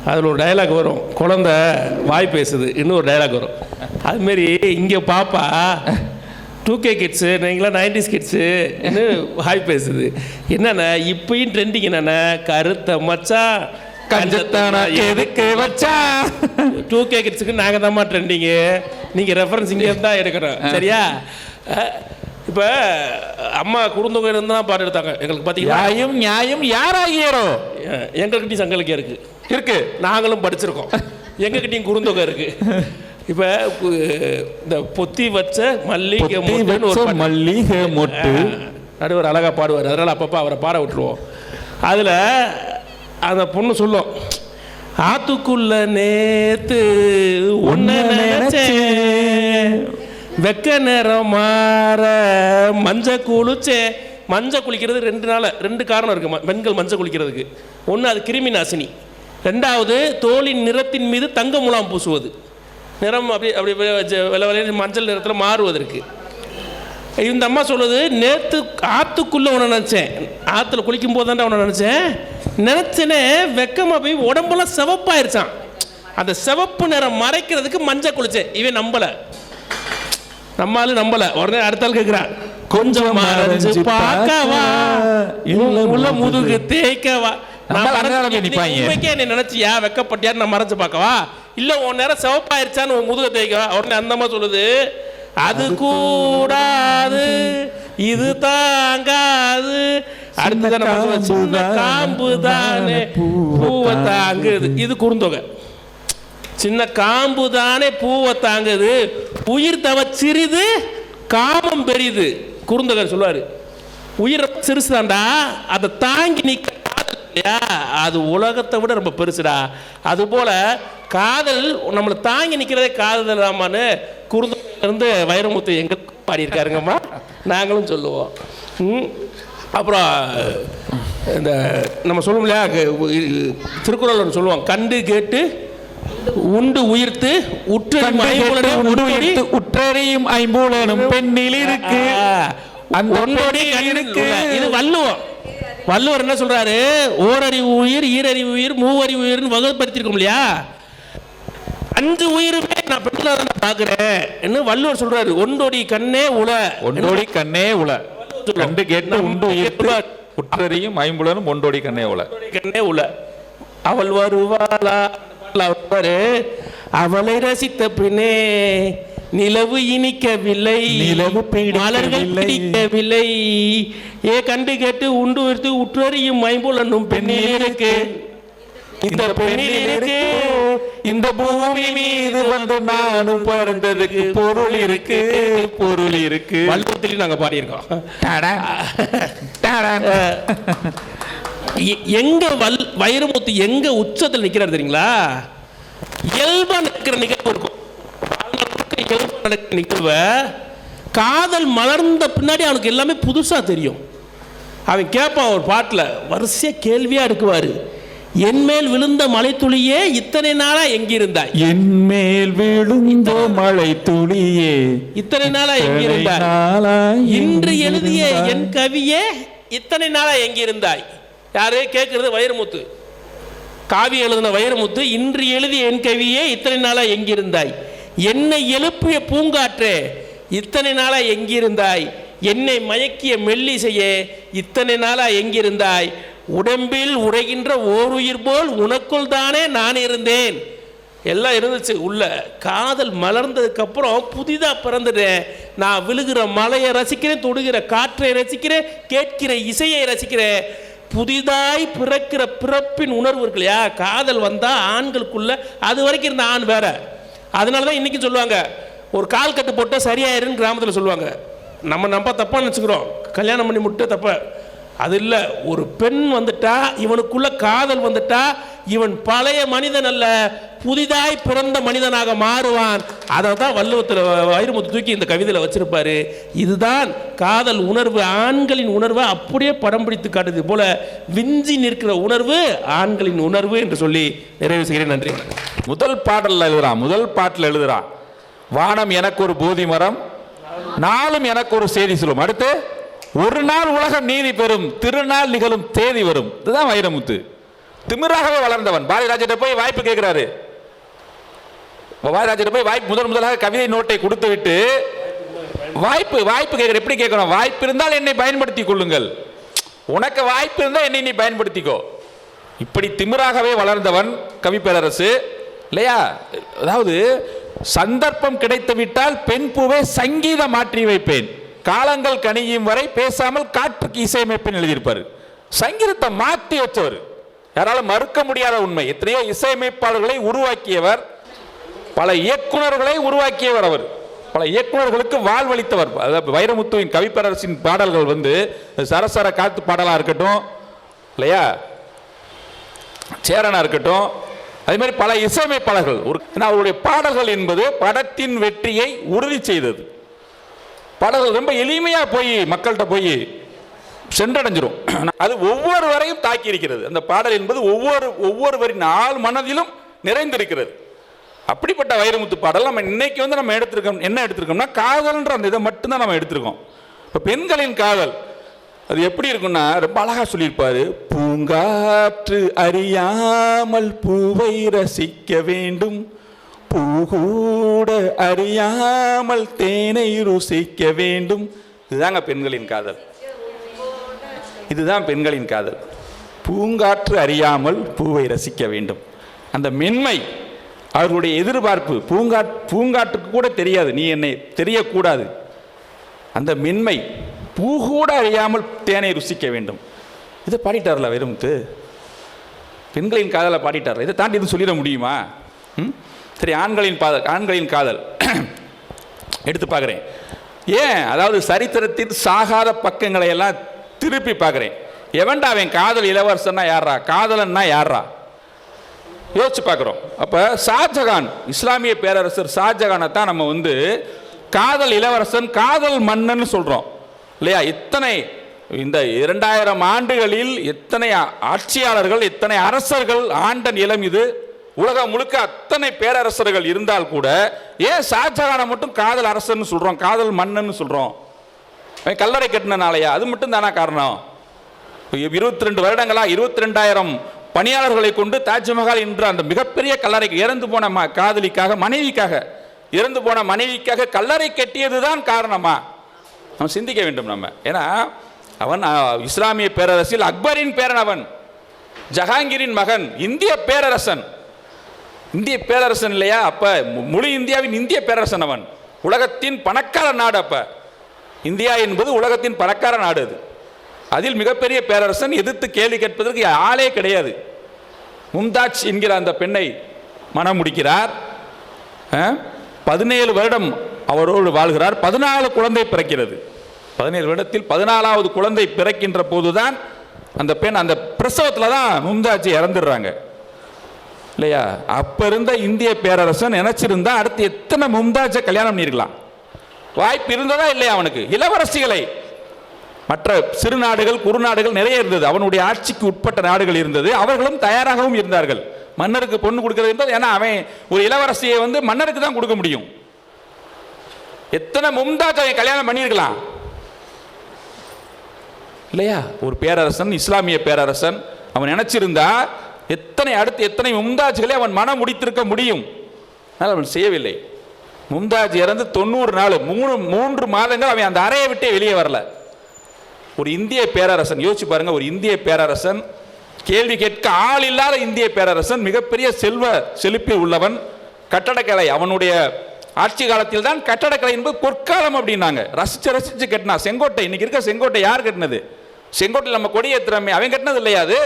அதில் ஒரு டைலாக் வரும், குழந்தை வாய் பேசுது, இன்னொரு டைலாக் வரும். அதுமாரி இங்கே பாப்பா 2K கிட்ஸு, நீங்களாம் 90s கிட்ஸு வாய் பேசுது. என்னென்ன இப்பயும் ட்ரெண்டிங் என்னென்ன, கருத்தை மச்சான் கஞ்சத்தானா எதுக்கு வச்சா. 2K கிட்ஸுக்கு நாங்கள் தான்மா ட்ரெண்டிங்கு, நீங்கள் ரெஃபரன்ஸ் இங்கே தான் எடுக்கிறோம், சரியா? இப்போ அம்மா குறுந்தொகை இருந்தால் பாட்டு எடுத்தாங்க எங்களுக்கு. பார்த்தீங்கன்னா நியாயம் யாராகியோ எங்கள்கிட்டையும் சங்கலிக்கே இருக்கு, நாங்களும் படிச்சிருக்கோம், எங்ககிட்டையும் குறுந்தொகை இருக்கு. இப்போ இந்த பொத்தி வச்ச மல்லிகை மல்லிகை மொட்டு நடுவர் அழகாக பாடுவார், அதனால் அப்பப்போ அவரை பாட விட்டுருவோம். அதில் அந்த பொண்ணு சொல்லும், ஆத்துக்குள்ள நேத்து ஒன்ன நினைச்சேன், வெக்க நேரம் மாற மஞ்சள் குளிச்சே. மஞ்சள் குளிக்கிறது 2 காரணம் இருக்குது பெண்கள் மஞ்சள் குளிக்கிறதுக்கு. ஒன்று, அது கிருமி நாசினி. 2வது, தோலின் நிறத்தின் மீது தங்க முலாம் பூசுவது. நிறம் அப்படி வெள்ளை மஞ்சள் நிறத்தில் மாறுவதற்கு. இந்த அம்மா சொல்லுது, நேற்று ஆற்றுக்குள்ளே உன்னை நினச்சேன், ஆற்றுல குளிக்கும் போது தான்டா உன்னை நினச்சேனே, வெக்கமாக போய் உடம்புலாம் சிவப்பாயிருச்சான். அந்த சிவப்பு நிறம் மறைக்கிறதுக்கு மஞ்சள் குளிச்சேன். இவன் நம்மளால நம்பலை. உடனே அடுத்தால் கேட்குறான், கொஞ்சம் மறைஞ்சு பார்க்கவா, உள்ள முதுகு தேய்க்கவா. நீ நினைச்சியா வெக்கப்பட்டியான்னு நான் மறைஞ்சு பார்க்கவா, இல்லை உன் நேரம் சிவப்பாயிருச்சான்னு உன் முதுகு தேய்க்கவா. உடனே அந்த அம்மா சொல்லுது, அது கூடாது, இது தாங்காது, அடுத்த காம்பு தானே பூவை தாங்குது. இது குறுந்தொகை. சின்ன காம்பு தானே பூவை தாங்குது, உயிர் தவ சிறிது காமம் பெரிது. குறுந்தொகை சொல்லுவாரு, உயிர் சிறுசுதான்டா, அதை தாங்கி நிற்க அது உலகத்தை விட ரொம்ப பெருசுடா. அதுபோல காதல் நம்மளை தாங்கி நிற்கிறதே காதல் தாமான்னு குறுந்தொகையிலிருந்து வைரமுத்து எங்க பாடியிருக்காருங்கம்மா, நாங்களும் சொல்லுவோம். அப்புறம் இந்த நம்ம சொல்லுவோம் இல்லையா, திருக்குறள் ஒன்று சொல்லுவோம், கண்டு கேட்டு உண்டு உயிர்த்து உற்றறியும் ஐம்பூலனும் பெண்ணில் இருக்கு. இது வள்ளுவர் என்ன சொல்றாரு, ஓரறிவு உயிர், ஈரறிவு உயிர், மூவறிவு உயிர்னு வகுப்படுத்திருக்கோம் இல்லையா. 5 உயிருமே நான் பெண்களை தான் பார்க்கிறேன் என்ன வள்ளுவர் சொல்றாரு. ஒன்றோடி கண்ணே உல, ஒன்றோடி கண்ணே உல, கண்டு கேட்டு உண்டு உயிர்த்து உற்றறியும் ஐம்புலனும் ஒன்றோடி கண்ணே உல, கண்ணே உல. அவள் வருவாளா, அவளை ரசித்த பின்னே நிலவு இனிக்கவில்லை, மலர்கள் பிடிக்கவில்லை, ஏ கண்டு கேட்டு உண்டு உயிர்த்து உற்றறியும் ஐம்புலனும் பெண்ணில் இருக்கு, இந்த பெண்ணில் இருக்கு, இந்த பூமி மீது வந்து நானும் பிறந்ததுக்கு பொருள் இருக்கு, பொருள் இருக்கு. வள்ளுவத்திலையும் நாங்க பாடியிருக்கோம். எங்க வைரமுத்து எங்க உச்சத்தில் நிக்கிறார் தெரியுங்களா? இயல்பா நிற்கிற நிகழ்வு இருக்கும். இயல்பா நடக்கிற நிகழ்வை காதல் மலர்ந்த பின்னாடி அவனுக்கு எல்லாமே புதுசா தெரியும். அவன் கேட்பான் ஒரு பாட்டில், வரிசையா கேள்வியா எடுக்குவாரு. என்மேல் விழுந்த மழை துளியே இத்தனை நாளா எங்கிருந்தாய்? என்மேல் விழுந்த மழை துளியே இத்தனை நாளா எங்கிருந்தாய்? இன்று எழுதிய என் கவியே இத்தனை நாளா எங்கிருந்தாய்? யாரு கேட்கறது? வைரமுத்து. காவியம் எழுதின வைரமுத்து இன்று எழுதிய என் கவியே இத்தனை நாளா எங்கிருந்தாய்? என்னை எழுப்பிய பூங்காற்றே இத்தனை நாளா எங்கிருந்தாய்? என்னை மயக்கிய மெல்லிசையே இத்தனை நாளா எங்கிருந்தாய்? உடம்பில் உரைகின்ற ஓருயிர் போல் உனக்குள் தானே நான் இருந்தேன். எல்லாம் இருந்துச்சு உள்ள. காதல் மலர்ந்ததுக்கு அப்புறம் புதிதாக பிறந்துட்டேன். நான் விழுகிற மலையை ரசிக்கிறேன், தொடுகிற காற்றை ரசிக்கிறேன், கேட்கிற இசையை ரசிக்கிறேன். புதிதாய் பிறக்கிற பிறப்பின் உணர்வு இருக்கு இல்லையா? காதல் வந்தால் ஆண்களுக்குள்ள அது வரைக்கும் இருந்த ஆண் வேற. அதனால தான் இன்றைக்கி சொல்லுவாங்க, ஒரு கால் கட்டு போட்டால் சரியாயிருன்னு கிராமத்தில் சொல்லுவாங்க. நம்ம தப்பாக நினச்சிக்கிறோம், கல்யாணம் பண்ணி முட்டை தப்ப. அது இல்லை, ஒரு பெண் வந்துட்டா, இவனுக்குள்ள காதல் வந்துட்டா, இவன் பழைய மனிதன் அல்ல, புதிதாய் பிறந்த மனிதனாக மாறுவான். அதை தான் வள்ளுவத்தில் வைரமுத்து தூக்கி இந்த கவிதையில் வச்சிருப்பாரு. இதுதான் காதல் உணர்வு, ஆண்களின் உணர்வை அப்படியே படம் பிடித்து காட்டுது போல விஞ்சி நிற்கிற உணர்வு ஆண்களின் உணர்வு என்று சொல்லி நிறைவு செய்கிறேன். நன்றி. முதல் பாடலில் எழுதுறான், முதல் பாட்டில் எழுதுறான், வானம் எனக்கு ஒரு போதி மரம், நாளும் எனக்கு ஒரு செய்தி சொல்லும். அடுத்து, ஒரு நாள் உலகம் நீதி பெறும், திருநாள் நிகழும் தேதி வரும். இதுதான் வைரமுத்து. திமிராகவே வளர்ந்தவன். பாரதிராஜிட்ட போய் வாய்ப்பு கேட்கிறாரு. பாரதிராஜிட்ட போய் வாய்ப்பு முதலாக கவிதை நோட்டை கொடுத்து விட்டு வாய்ப்பு கேட்கிற. எப்படி கேட்கணும்? வாய்ப்பு இருந்தால் என்னை பயன்படுத்திக் கொள்ளுங்கள், உனக்கு வாய்ப்பு இருந்தால் என்னை நீ பயன்படுத்திக்கோ. இப்படி திமிராகவே வளர்ந்தவன் கவிப்பேரரசு இல்லையா? அதாவது சந்தர்ப்பம் கிடைத்து விட்டால் பெண் பூவை சங்கீதம் மாற்றி வைப்பேன், காலங்கள் கனியும் வரை பேசாமல் காற்றுக்கு இசையமைப்பேன் எழுதியிருப்பார். சங்கீதத்தை மாற்றி வச்சவர், யாராலும் மறுக்க முடியாத உண்மை. எத்தனையோ இசையமைப்பாளர்களை உருவாக்கியவர், பல இயக்குநர்களை உருவாக்கியவர். அவர் பல இயக்குநர்களுக்கு வாழ்வளித்தவர். அதாவது வைரமுத்துவின் கவிப்பேரரசின் பாடல்கள் வந்து சரசர காத்து பாடலாக இருக்கட்டும் இல்லையா, சேரனா இருக்கட்டும், அதே மாதிரி பல இசையமைப்பாளர்கள். அவருடைய பாடல்கள் என்பது படத்தின் வெற்றியை உறுதி செய்தது. பாடல்கள் ரொம்ப எளிமையாக போய் மக்கள்கிட்ட போய் சென்றடைஞ்சிரும். அது ஒவ்வொருவரையும் தாக்கி இருக்கிறது. அந்த பாடல் என்பது ஒவ்வொருவரின் ஆள் மனதிலும் நிறைந்திருக்கிறது. அப்படிப்பட்ட வைரமுத்து பாடல் நம்ம இன்னைக்கு வந்து நம்ம எடுத்திருக்கோம்னா காதல்ன்ற அந்த இதை மட்டும்தான் நம்ம எடுத்திருக்கோம். இப்போ பெண்களின் காதல் அது எப்படி இருக்குன்னா ரொம்ப அழகா சொல்லியிருப்பாரு. பூங்காற்று அறியாமல் பூவை ரசிக்க வேண்டும், பூகூட அறியாமல் தேனை ருசிக்க வேண்டும். இதுதாங்க பெண்களின் காதல். இதுதான் பெண்களின் காதல். பூங்காற்று அறியாமல் பூவை ரசிக்க வேண்டும். அந்த மென்மை, அவர்களுடைய எதிர்பார்ப்பு. பூங்காற்றுக்கு கூட தெரியாது நீ என்னை தெரியக்கூடாது. அந்த மென்மை, பூகூட அறியாமல் தேனை ருசிக்க வேண்டும். இதை பாடிட்டார்ல வைரமுத்து. பெண்களின் காதலை பாடிட்டார். இதை தாண்டி எதுவும் சொல்லிட முடியுமா? சரி, ஆண்களின் காதல் எடுத்து பார்க்குறேன். ஏன், அதாவது சரித்திரத்தின் சாகாத பக்கங்களை எல்லாம் திருப்பி பார்க்குறேன். எவன்டா அவன் காதல் இளவரசன்னா யாரா, காதலன்னா யாரா யோசிச்சு பார்க்குறோம். அப்போ ஷாஜகான், இஸ்லாமிய பேரரசர் ஷாஜகானை தான் நம்ம வந்து காதல் இளவரசன், காதல் மன்னன் சொல்கிறோம் இல்லையா? இந்த 2000 ஆண்டுகளில் எத்தனை ஆட்சியாளர்கள், எத்தனை அரசர்கள் ஆண்ட நிலம் இது. உலகம் முழுக்க அத்தனை பேரரசர்கள் இருந்தால் கூட ஏன் ஷாஜகானை மட்டும் காதல் அரசன் சொல்கிறோம், காதல் மன்னன் சொல்கிறோம்? கல்லறை கட்டினாலையா? அது மட்டும் தானா காரணம்? 22 வருடங்களா 22,000 பணியாளர்களை கொண்டு தாஜ்மஹால் என்ற அந்த மிகப்பெரிய கல்லறைக்கு இறந்து போன காதலிக்காக, மனைவிக்காக, இறந்து போன மனைவிக்காக கல்லறை கட்டியதுதான் காரணமா? நம்ம சிந்திக்க வேண்டும் நம்ம. ஏன்னா அவன் இஸ்லாமிய பேரரசில் அக்பரின் பேரன், அவன் ஜஹாங்கீரின் மகன், இந்திய பேரரசன். இந்திய பேரரசன் இல்லையா? அப்ப முழு இந்தியாவின் இந்திய பேரரசன் அவன். உலகத்தின் பணக்கார நாடு. அப்ப இந்தியா என்பது உலகத்தின் பணக்கார நாடு. அது அதில் மிகப்பெரிய பேரரசன். எதிர்த்து கேள்வி கேட்பதற்கு ஆளே கிடையாது. மும்தாஜ் என்கிற அந்த பெண்ணை மனம் முடிக்கிறார். 17 வருடம் அவரோடு வாழ்கிறார். 14 குழந்தை பிறக்கிறது. 17 வருடத்தில் 14வது குழந்தை பிறக்கின்ற போதுதான் அந்த பெண் அந்த பிரசவத்தில் தான் மும்தாஜ் இறந்துடுறாங்க இல்லையா? அப்ப இருந்த இந்திய பேரரசன் நினைச்சிருந்தா அடுத்து எத்தனை மும்தாஜை கல்யாணம் பண்ணிருக்கலாம். வாய்ப்பு இருந்ததா இல்லையா அவனுக்கு? இளவரசிகளை மற்ற சிறு நாடுகள் குறுநாடுகள் நிறைய இருந்தது. அவனுடைய ஆட்சிக்கு உட்பட்ட நாடுகள் இருந்தது. அவர்களும் தயாராகவும் இருந்தார்கள் மன்னருக்கு பொண்ணு கொடுக்கிறது என்பது. ஏன்னா அவன் ஒரு இளவரசியை மன்னருக்கு தான் கொடுக்க முடியும். எத்தனை மும்தாஜ் அவன் கல்யாணம் பண்ணியிருக்கலாம் இல்லையா? ஒரு பேரரசன், இஸ்லாமிய பேரரசன், அவன் நினைச்சிருந்தா அடுத்து எத்தனை மும்தாஜ்களை அவன் மனம் முடித்திருக்க முடியும். ஆனால் அவன் செய்யவில்லை. மும்தாஜ் இறந்து 90 நாள் 3 மாதங்கள் அவன் அந்த அறையை விட்டே வெளியே வரல. ஒரு இந்திய பேரரசன் யோசிச்சு பாருங்க. ஒரு இந்திய பேரரசன், கேள்வி கேட்க ஆள் இல்லாத இந்திய பேரரசன், மிகப்பெரிய செல்வ செழிப்பில் உள்ளவன், கட்டடக்கலை அவனுடைய ஆட்சி காலத்தில் தான் கட்டடக்கலை என்பது பொற்காலம் அப்படின்னாங்க. ரசிச்சு கட்டினா செங்கோட்டை. இன்னைக்கு இருக்க செங்கோட்டை யார் கட்டினது? செங்கோட்டையில் நம்ம கொடியேற்றுறமே அவன் கட்டினது இல்லையா? அது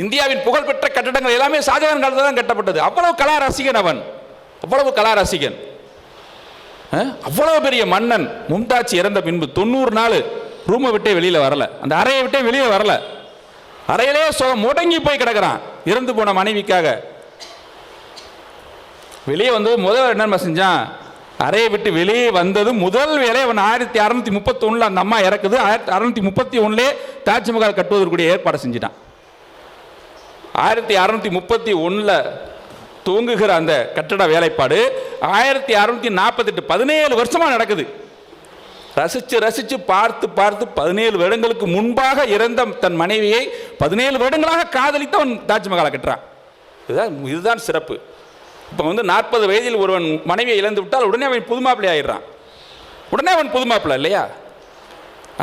இந்தியாவின் புகழ்பெற்ற கட்டடங்கள் எல்லாமே ஷாஜகான் காலத்தில் தான் கட்டப்பட்டது. அவ்வளவு கலா ரசிகன் அவன், அவ்வளவு கலா ரசிகன், அவ்வளவு பெரிய மன்னன். மும்தாஜ் இறந்த பின்பு 90 நாள் ரூமை விட்டே வெளியில வரல, அந்த அறையை விட்டே வெளியே வரல. அறையிலே முடங்கி போய் கிடக்கிறான் இறந்து போன மனைவிக்காக. வெளியே வந்து முதல் என்ன செஞ்சான்? அறையை விட்டு வெளியே வந்தது முதல் வேலை அவன் 1631 அந்த அம்மா இறக்குது. 1631 தாஜ்மஹால் கட்டுவதற்குரிய ஏற்பாடு செஞ்சிட்டான். 1631 துவங்குகிற அந்த கட்டட வேலைப்பாடு 1648 17 வருஷமா நடக்குது. ரசிச்சு பார்த்து 17 வருடங்களுக்கு முன்பாக இறந்த தன் மனைவியை 17 வருடங்களாக காதலித்து அவன் தாஜ்மஹாலை கட்டுறான். இதுதான் சிறப்பு. இப்போ 40 வயதில் ஒருவன் மனைவியை இழந்து விட்டால் உடனே அவன் புதுமாப்பிள்ளை ஆயிடுறான். உடனே அவன் புதுமாப்பிள்ளை இல்லையா?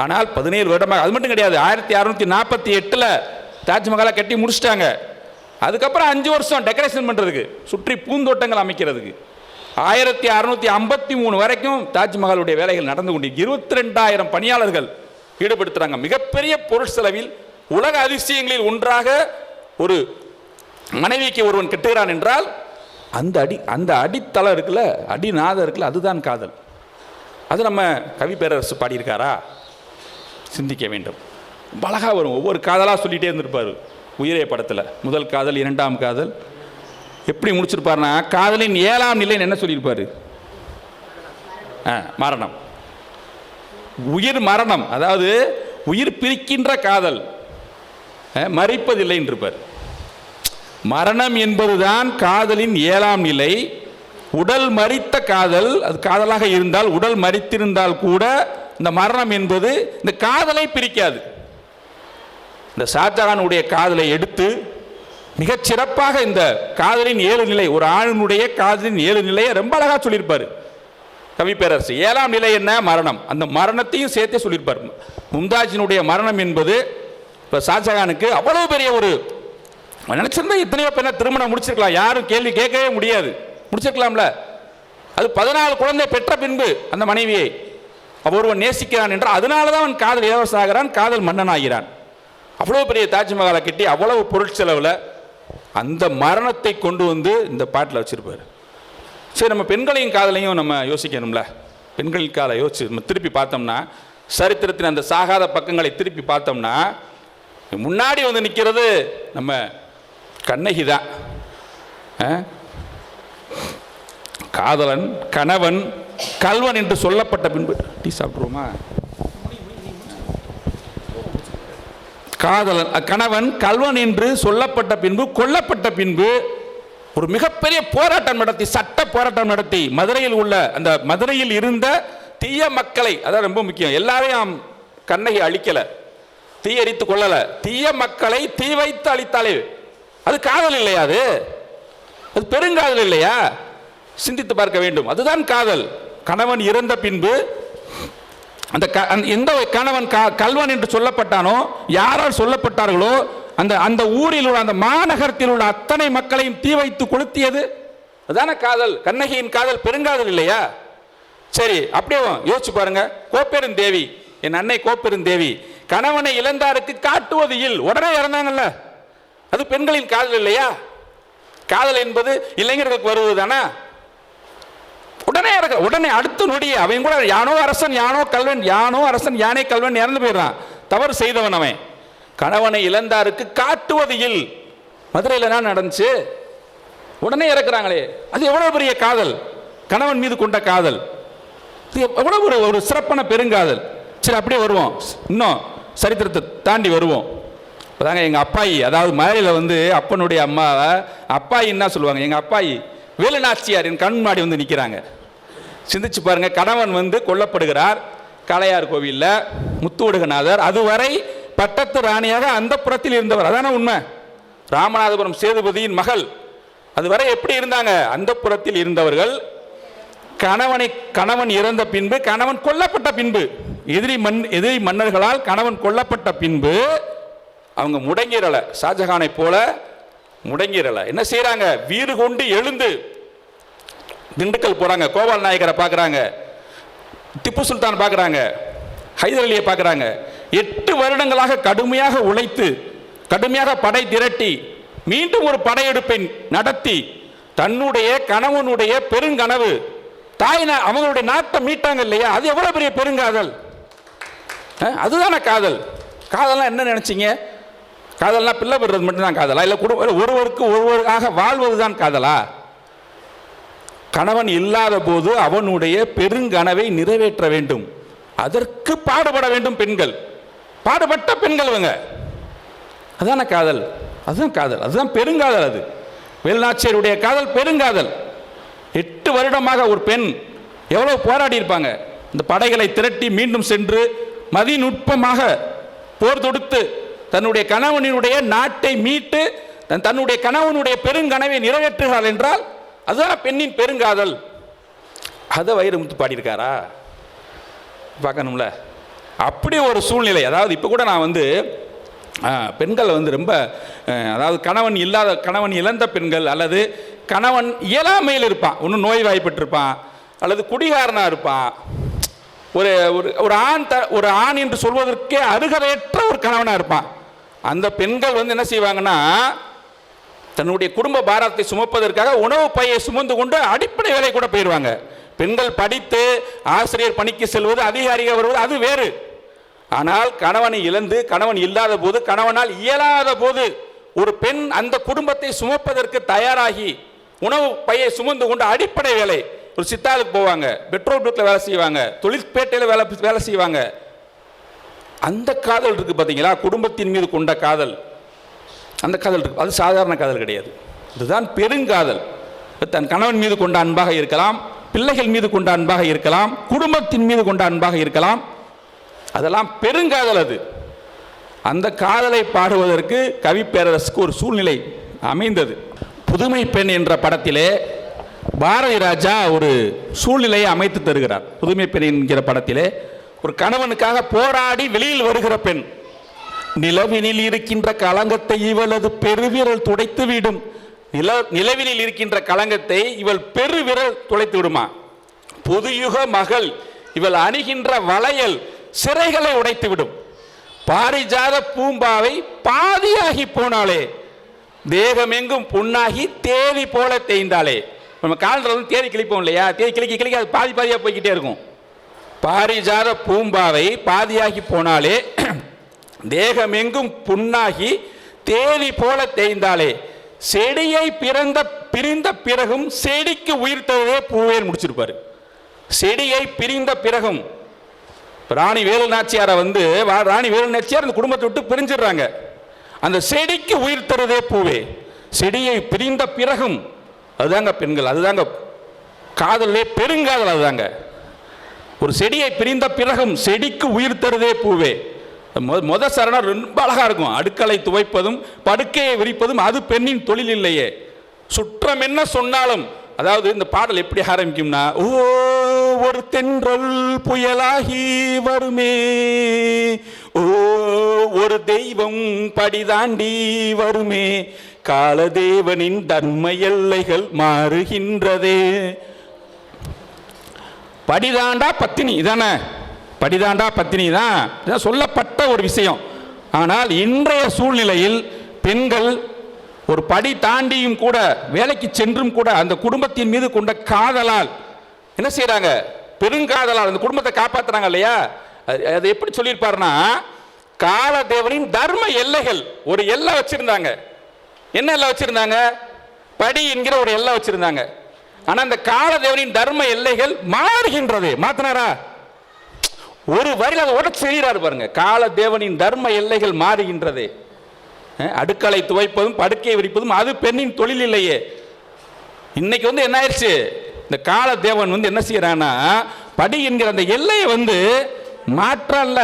ஆனால் 17 வருடமாக. அது மட்டும் கிடையாது, 1648 தாஜ்மஹாலை கட்டி முடிச்சிட்டாங்க. அதுக்கப்புறம் 5 வருஷம் டெக்கரேஷன் பண்ணுறதுக்கு, சுற்றி பூந்தோட்டங்கள் அமைக்கிறதுக்கு. 1653 வரைக்கும் தாஜ்மஹாலுடைய வேலைகள் நடந்து கொண்டு 22,000 பணியாளர்கள் ஈடுபடுத்துகிறாங்க. மிகப்பெரிய பொருள் செலவில் உலக அதிசயங்களில் ஒன்றாக ஒரு மனைவிக்கு ஒருவன் கட்டுகிறான் என்றால் அந்த அடித்தளம் இருக்குல்ல, அடிநாதம் இருக்குல்ல, அதுதான் காதல். அது நம்ம கவி பேரரசு பாடியிருக்காரா? சிந்திக்க வேண்டும். அழகா வரும். ஒவ்வொரு காதலாக சொல்லிகிட்டே இருந்திருப்பார். உயிரே படத்தில் முதல் காதல், 2ஆம் காதல் எப்படி முடிச்சிருப்பார்னா, காதலின் 7ஆம் நிலை என்ன சொல்லியிருப்பார்? மரணம், உயிர் மரணம். அதாவது உயிர் பிரிக்கின்ற காதல், மறிப்பதில்லை என்றிருப்பார். மரணம் என்பதுதான் காதலின் 7ஆம் நிலை. உடல் மரித்த காதல், அது காதலாக இருந்தால், உடல் மரித்திருந்தால் கூட இந்த மரணம் என்பது இந்த காதலை பிரிக்காது. இந்த ஷாஜகானுடைய காதலை எடுத்து மிகச் சிறப்பாக இந்த காதலின் 7 நிலை, ஒரு ஆணினுடைய காதலின் 7 நிலையை ரொம்ப அழகாக சொல்லியிருப்பார் கவி பேரரசு. 7ஆம் நிலை என்ன? மரணம். அந்த மரணத்தையும் சேர்த்தே சொல்லியிருப்பார். மும்தாஜினுடைய மரணம் என்பது இப்போ ஷாஜகானுக்கு அவ்வளவு பெரிய ஒரு, நினைச்சிருந்தா எத்தனையோ பெண்ணை திருமணம் முடிச்சிருக்கலாம், யாரும் கேள்வி கேட்கவே முடியாது, முடிச்சிருக்கலாம்ல. அது 14 குழந்தை பெற்ற பின்பு அந்த மனைவியை ஒருவன் நேசிக்கிறான் என்றால் அதனால தான் அவன் காதல் இளவரசாகிறான், காதல் மன்னனாகிறான். அவ்வளோ பெரிய தாஜ்மஹாலை கட்டி அவ்வளவு பொருட்செலவில் அந்த மரணத்தை கொண்டு வந்து இந்த பாட்டில் வச்சிருப்பார். சரி, நம்ம பெண்களையும் காதலையும் நம்ம யோசிக்கணும்ல. பெண்களின் காதலை யோசிச்சு நம்ம திருப்பி பார்த்தோம்னா, சரித்திரத்தின் அந்த சாகாத பக்கங்களை திருப்பி பார்த்தோம்னா, முன்னாடி வந்து நிற்கிறது நம்ம கண்ணகி தான். காதலன், கணவன், கல்வன் என்று சொல்லப்பட்ட பின்பு டீ சாப்பிட்ருவோமா? காதலன், கணவன், கல்வன் என்று சொல்லப்பட்ட பின்பு, கொல்லப்பட்ட பின்பு ஒரு மிகப்பெரிய போராட்டம் நடத்தி, சட்ட போராட்டம் நடத்தி, மதுரையில் உள்ள அந்த மதுரையில் இருந்த தீய மக்களை, அதான் ரொம்ப முக்கியம், எல்லாரையும் கண்ணகி அழிக்கல, தீயரித்து கொள்ளல, தீய மக்களை தீ வைத்து அழித்தாலே அது காதல் இல்லையா? அது பெருங்காதல் இல்லையா? சிந்தித்து பார்க்க வேண்டும். அதுதான் காதல். கணவன் இறந்த பின்பு அந்த எந்த கணவன் கல்வன் என்று சொல்லப்பட்டானோ, யாரால் சொல்லப்பட்டார்களோ, அந்த ஊரில் உள்ள, அந்த மாநகரத்தில் உள்ள அத்தனை மக்களையும் தீ வைத்து கொளுத்தியது அதுதான காதல். கண்ணகியின் காதல் பெருங்காதல் இல்லையா? சரி, அப்படியே யோசிச்சு பாருங்க. கோப்பெருந்தேவி, என் அன்னை கோப்பெருந்தேவி கணவனை இழந்தாருக்கு காட்டுவது இல், உடனே இறந்தாங்கல்ல, அது பெண்களின் காதல் இல்லையா? காதல் என்பது இளைஞர்களுக்கு வருவது தானே? உடனே அடுத்த நொடியே அவன் கூட யானோ அரசன் யானோ கல்வன், யானோ அரசன் யானை கல்வன் இறந்து போயிடுறான். தவறு செய்தவன் அவன். கணவனை இழந்தாருக்கு காட்டுவது இல். மதுரையில் என்ன நடந்துச்சு? உடனே இறக்குறாங்களே. அது எவ்வளவு பெரிய காதல், கணவன் மீது கொண்ட காதல். எவ்வளவு ஒரு சிறப்பான பெருங்காதல். சரி, அப்படியே வருவோம், இன்னும் சரித்திரத்தை தாண்டி வருவோம். இப்போதாங்க எங்கள் அப்பாயி, அதாவது மதுரையில் வந்து அப்பனுடைய அம்மாவை அப்பாயி என்ன சொல்லுவாங்க, எங்கள் அப்பாயி வேலுநாச்சியார் என் கண் முன்னாடி வந்து நிற்கிறாங்க. சிந்திச்சு பாருங்க, கணவன் வந்து கொல்லப்படுகிறார் காளையார் கோவிலில், முத்துவடுகநாதர் அதுவரை பட்டத்து ராணியாக அந்த புறத்தில் இருந்தவர், அதான உண்மை. ராமநாதபுரம் சேதுபதியின் மகள், அதுவரை எப்படி இருந்தாங்க? அந்த புறத்தில் இருந்தவர்கள். கணவன் இறந்த பின்பு, கணவன் கொல்லப்பட்ட பின்பு, எதிரி மன்னர்களால் கணவன் கொல்லப்பட்ட பின்பு அவங்க முடங்கிரல, ஷாஜகானை போல முடங்கிரல. என்ன செய்யறாங்க? வீறு கொண்டு எழுந்து திண்டுக்கல் போறாங்க, கோபால் நாயக்கரை பார்க்குறாங்க, திப்பு சுல்தான் பார்க்குறாங்க, ஹைதர் அலியை பார்க்குறாங்க. 8 வருடங்களாக கடுமையாக உழைத்து, கடுமையாக படை திரட்டி, மீண்டும் ஒரு படையெடுப்பை நடத்தி, தன்னுடைய கணவனுடைய பெருங்கனவு அவங்களுடைய நாட்டை மீட்டாங்க இல்லையா? அது எவ்வளவு பெரிய பெருங்காதல். அதுதானே காதல். காதல்லாம் என்ன நினைச்சீங்க? காதல்னா பிள்ளை பெறுறது மட்டும்தான் காதலா? இல்லை ஒருவருக்கு ஒருவராக வாழ்வது தான் காதலா? கணவன் இல்லாத போது அவனுடைய பெருங்கனவை நிறைவேற்ற வேண்டும், அதற்கு பாடுபட வேண்டும் பெண்கள். பாடுபட்ட பெண்கள் இவங்க. அதான காதல். அதுதான் காதல், அதுதான் பெருங்காதல். அது வேலுநாச்சியருடைய காதல் பெருங்காதல். 8 வருடமாக ஒரு பெண் எவ்வளவு போராடி இருப்பாங்க. இந்த படைகளை திரட்டி மீண்டும் சென்று மதிநுட்பமாக போர் தொடுத்து தன்னுடைய கணவனுடைய நாட்டை மீட்டு தன்னுடைய கணவனுடைய பெருங்கனவை நிறைவேற்றுகிறாள் என்றால் அதுதான் பெண்ணின் பெருங்காதல். அதை வைரமுத்து பாடியிருக்காரா? பார்க்கணும்ல. அப்படி ஒரு சூழ்நிலை. அதாவது இப்போ கூட நான் வந்து பெண்கள் வந்து ரொம்ப, அதாவது கணவன் இழந்த பெண்கள், அல்லது கணவன் இயலாமையில் இருப்பான், ஒன்றும் நோய்வாய்ப்பட்டிருப்பான், அல்லது குடிகாரனாக இருப்பான், ஒரு ஆண் என்று சொல்வதற்கே அருகதையற்ற ஒரு கணவனாக இருப்பான். அந்த பெண்கள் வந்து என்ன செய்வாங்கன்னா, தன்னுடைய குடும்ப பாரத்தை சுமப்பதற்காக உணவு பையை சுமந்து கொண்டு அடிப்படை வேலை கூட போயிடுவாங்க. பெண்கள் படித்து ஆசிரியர் பணிக்கு செல்வது, அதிகாரிகள் வருவது அது வேறு. ஆனால் கணவனை இழந்து, கணவன் இல்லாத போது, கணவனால் இயலாத போது ஒரு பெண் அந்த குடும்பத்தை சுமப்பதற்கு தயாராகி உணவு பையை சுமந்து கொண்டு அடிப்படை வேலை, ஒரு சித்தாளுக்கு போவாங்க, பெட்ரோல் பங்க்ல வேலை செய்வாங்க, தொழிற்பேட்டையில் வேலை செய்வாங்க. அந்த காதல் இருக்கு பார்த்தீங்களா, குடும்பத்தின் மீது கொண்ட காதல். அந்த காதல் இருக்கு, அது சாதாரண காதல் கிடையாது. இதுதான் பெருங்காதல். தன் கணவன் மீது கொண்ட அன்பாக இருக்கலாம், பிள்ளைகள் மீது கொண்ட அன்பாக இருக்கலாம், குடும்பத்தின் மீது கொண்ட அன்பாக இருக்கலாம். அதெல்லாம் பெருங்காதல். அது அந்த காதலை பாடுவதற்கு கவி பேரரசுக்கு ஒரு சூழ்நிலை அமைந்தது. புதுமை பெண் என்ற படத்திலே பாரதி ராஜா ஒரு சூழ்நிலையை அமைத்து தருகிறார். புதுமை பெண் என்கிற படத்திலே ஒரு கணவனுக்காக போராடி வெளியில் வருகிற பெண். நிலவினில் இருக்கின்ற களங்கத்தை இவளது பெருவிரல் துடைத்து விடும். நிலவினில் இருக்கின்ற களங்கத்தை இவள் பெருவிரல் துடைத்து விடுமா. புதுயுக மகள் இவள் அணிகின்ற வளையல் சிறைகளை உடைத்து விடும். பாரிஜாத பூம்பாவை பாதியாகி போனாலே, தேகமெங்கும் புண்ணாகி தேதி போல தேய்ந்தாலே. நம்ம காலத்தில் வந்து தேதி கிளிப்போம் இல்லையா, தேதி கிளிக்க அது பாதி பாதியாக போய்கிட்டே இருக்கும். பாரிஜாத பூம்பாவை பாதியாகி போனாலே, தேகமெங்கும் புண்ணாகி தேதி போல தேய்ந்தாலே, செடியை பிரிந்த பிறகும் செடிக்கு உயிர் தருவதே பூவேன்னு முடிச்சிருப்பாரு. செடியை பிரிந்த பிறகும் ராணி வேலுநாச்சியாரை வந்து, ராணி வேலுநாச்சியார் அந்த குடும்பத்தை விட்டு பிரிஞ்சிடுறாங்க. அந்த செடிக்கு உயிர் தருவதே பூவே, செடியை பிரிந்த பிறகும். அதுதாங்க பெண்கள், அதுதாங்க காதலே பெருங்காதல். அதுதாங்க ஒரு செடியை பிரிந்த பிறகும் செடிக்கு உயிர் தருவதே பூவே. முத சரணம் ரொம்ப அழகா இருக்கும். அடுக்களை துவைப்பதும் படுக்கையை விரிப்பதும் அது பெண்ணின் தொழில் இல்லையே. சுற்றம் என்ன சொன்னாலும், அதாவது இந்த பாடல் எப்படி ஆரம்பிக்கும்னா, ஓ ஒரு தென்றல் புயலாகி வருமே, ஓ ஒரு தெய்வம் படிதாண்டி வருமே, காலதேவனின் தர்ம எல்லைகள் மாறுகின்றதே. படிதாண்டா பத்தினி தானே, படிதாண்டா பத்தினி தான் சொல்லப்பட்ட ஒரு விஷயம். ஆனால் இன்றைய சூழ்நிலையில் பெண்கள் ஒரு படி தாண்டியும் கூட வேலைக்கு சென்றும் கூட அந்த குடும்பத்தின் மீது கொண்ட காதலால் என்ன செய்யறாங்க? பெருங்காதலால் அந்த குடும்பத்தை காப்பாத்துறாங்க இல்லையா? அது எப்படி சொல்லியிருப்பாருன்னா, காலதேவனின் தர்ம எல்லைகள் ஒரு எல்லை வச்சிருந்தாங்க. என்ன எல்லை வச்சிருந்தாங்க? படி என்கிற ஒரு எல்லை வச்சிருந்தாங்க. ஆனா அந்த காலதேவனின் தர்ம எல்லைகள் மாறுகின்றது. மாத்தினாரா? ஒரு வரியில் அதை உடச்சு செய்கிறாரு பாருங்க. காலதேவனின் தர்ம எல்லைகள் மாறுகின்றது. அடுக்களை துவைப்பதும் படுக்கையை விரிப்பதும் அது பெண்ணின் தொழில் இல்லையே. இன்னைக்கு வந்து என்ன ஆயிடுச்சு? இந்த காலதேவன் வந்து என்ன செய்யறான்னா, படி என்கிற அந்த எல்லையை மாற்றல்ல.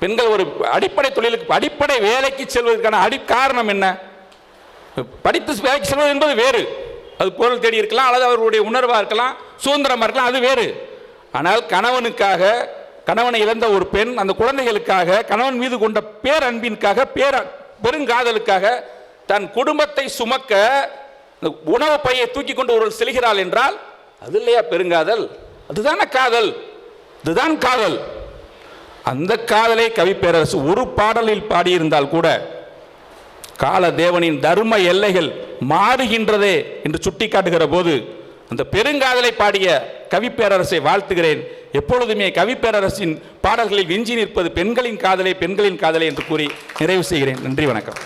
பெண்கள் ஒரு அடிப்படை தொழிலுக்கு அடிப்படை வேலைக்கு செல்வதற்கான காரணம் என்ன? படித்து வேலைக்கு செல்வது என்பது வேறு. அது பொருள் தேடி இருக்கலாம், அல்லது அவருடைய உணர்வாக இருக்கலாம், சுதந்திரமாக இருக்கலாம், அது வேறு. ஆனால் கணவனுக்காக, கணவனை இழந்த ஒரு பெண் அந்த குழந்தைகளுக்காக, கணவன் மீது கொண்ட பேரன்பிற்காக, பெருங்காதலுக்காக தன் குடும்பத்தை சுமக்க உணவு பையை தூக்கி கொண்டு ஒருவர் செல்கிறாள் என்றால் அது இல்லையா பெருங்காதல்? அதுதான காதல், இதுதான் காதல். அந்த காதலை கவிப்பேரரசு ஒரு பாடலில் பாடியிருந்தால் கூட காலதேவனின் தர்ம எல்லைகள் மாறுகின்றதே என்று சுட்டி காட்டுகிற போது அந்த பெருங்காதலை பாடிய கவிப்பேரரசை வாழ்த்துகிறேன். எப்பொழுதுமே கவிப்பேரரசின் பாடல்களில் விஞ்சி நிற்பது பெண்களின் காதலை, பெண்களின் காதலை என்று கூறி நிறைவு செய்கிறேன். நன்றி, வணக்கம்.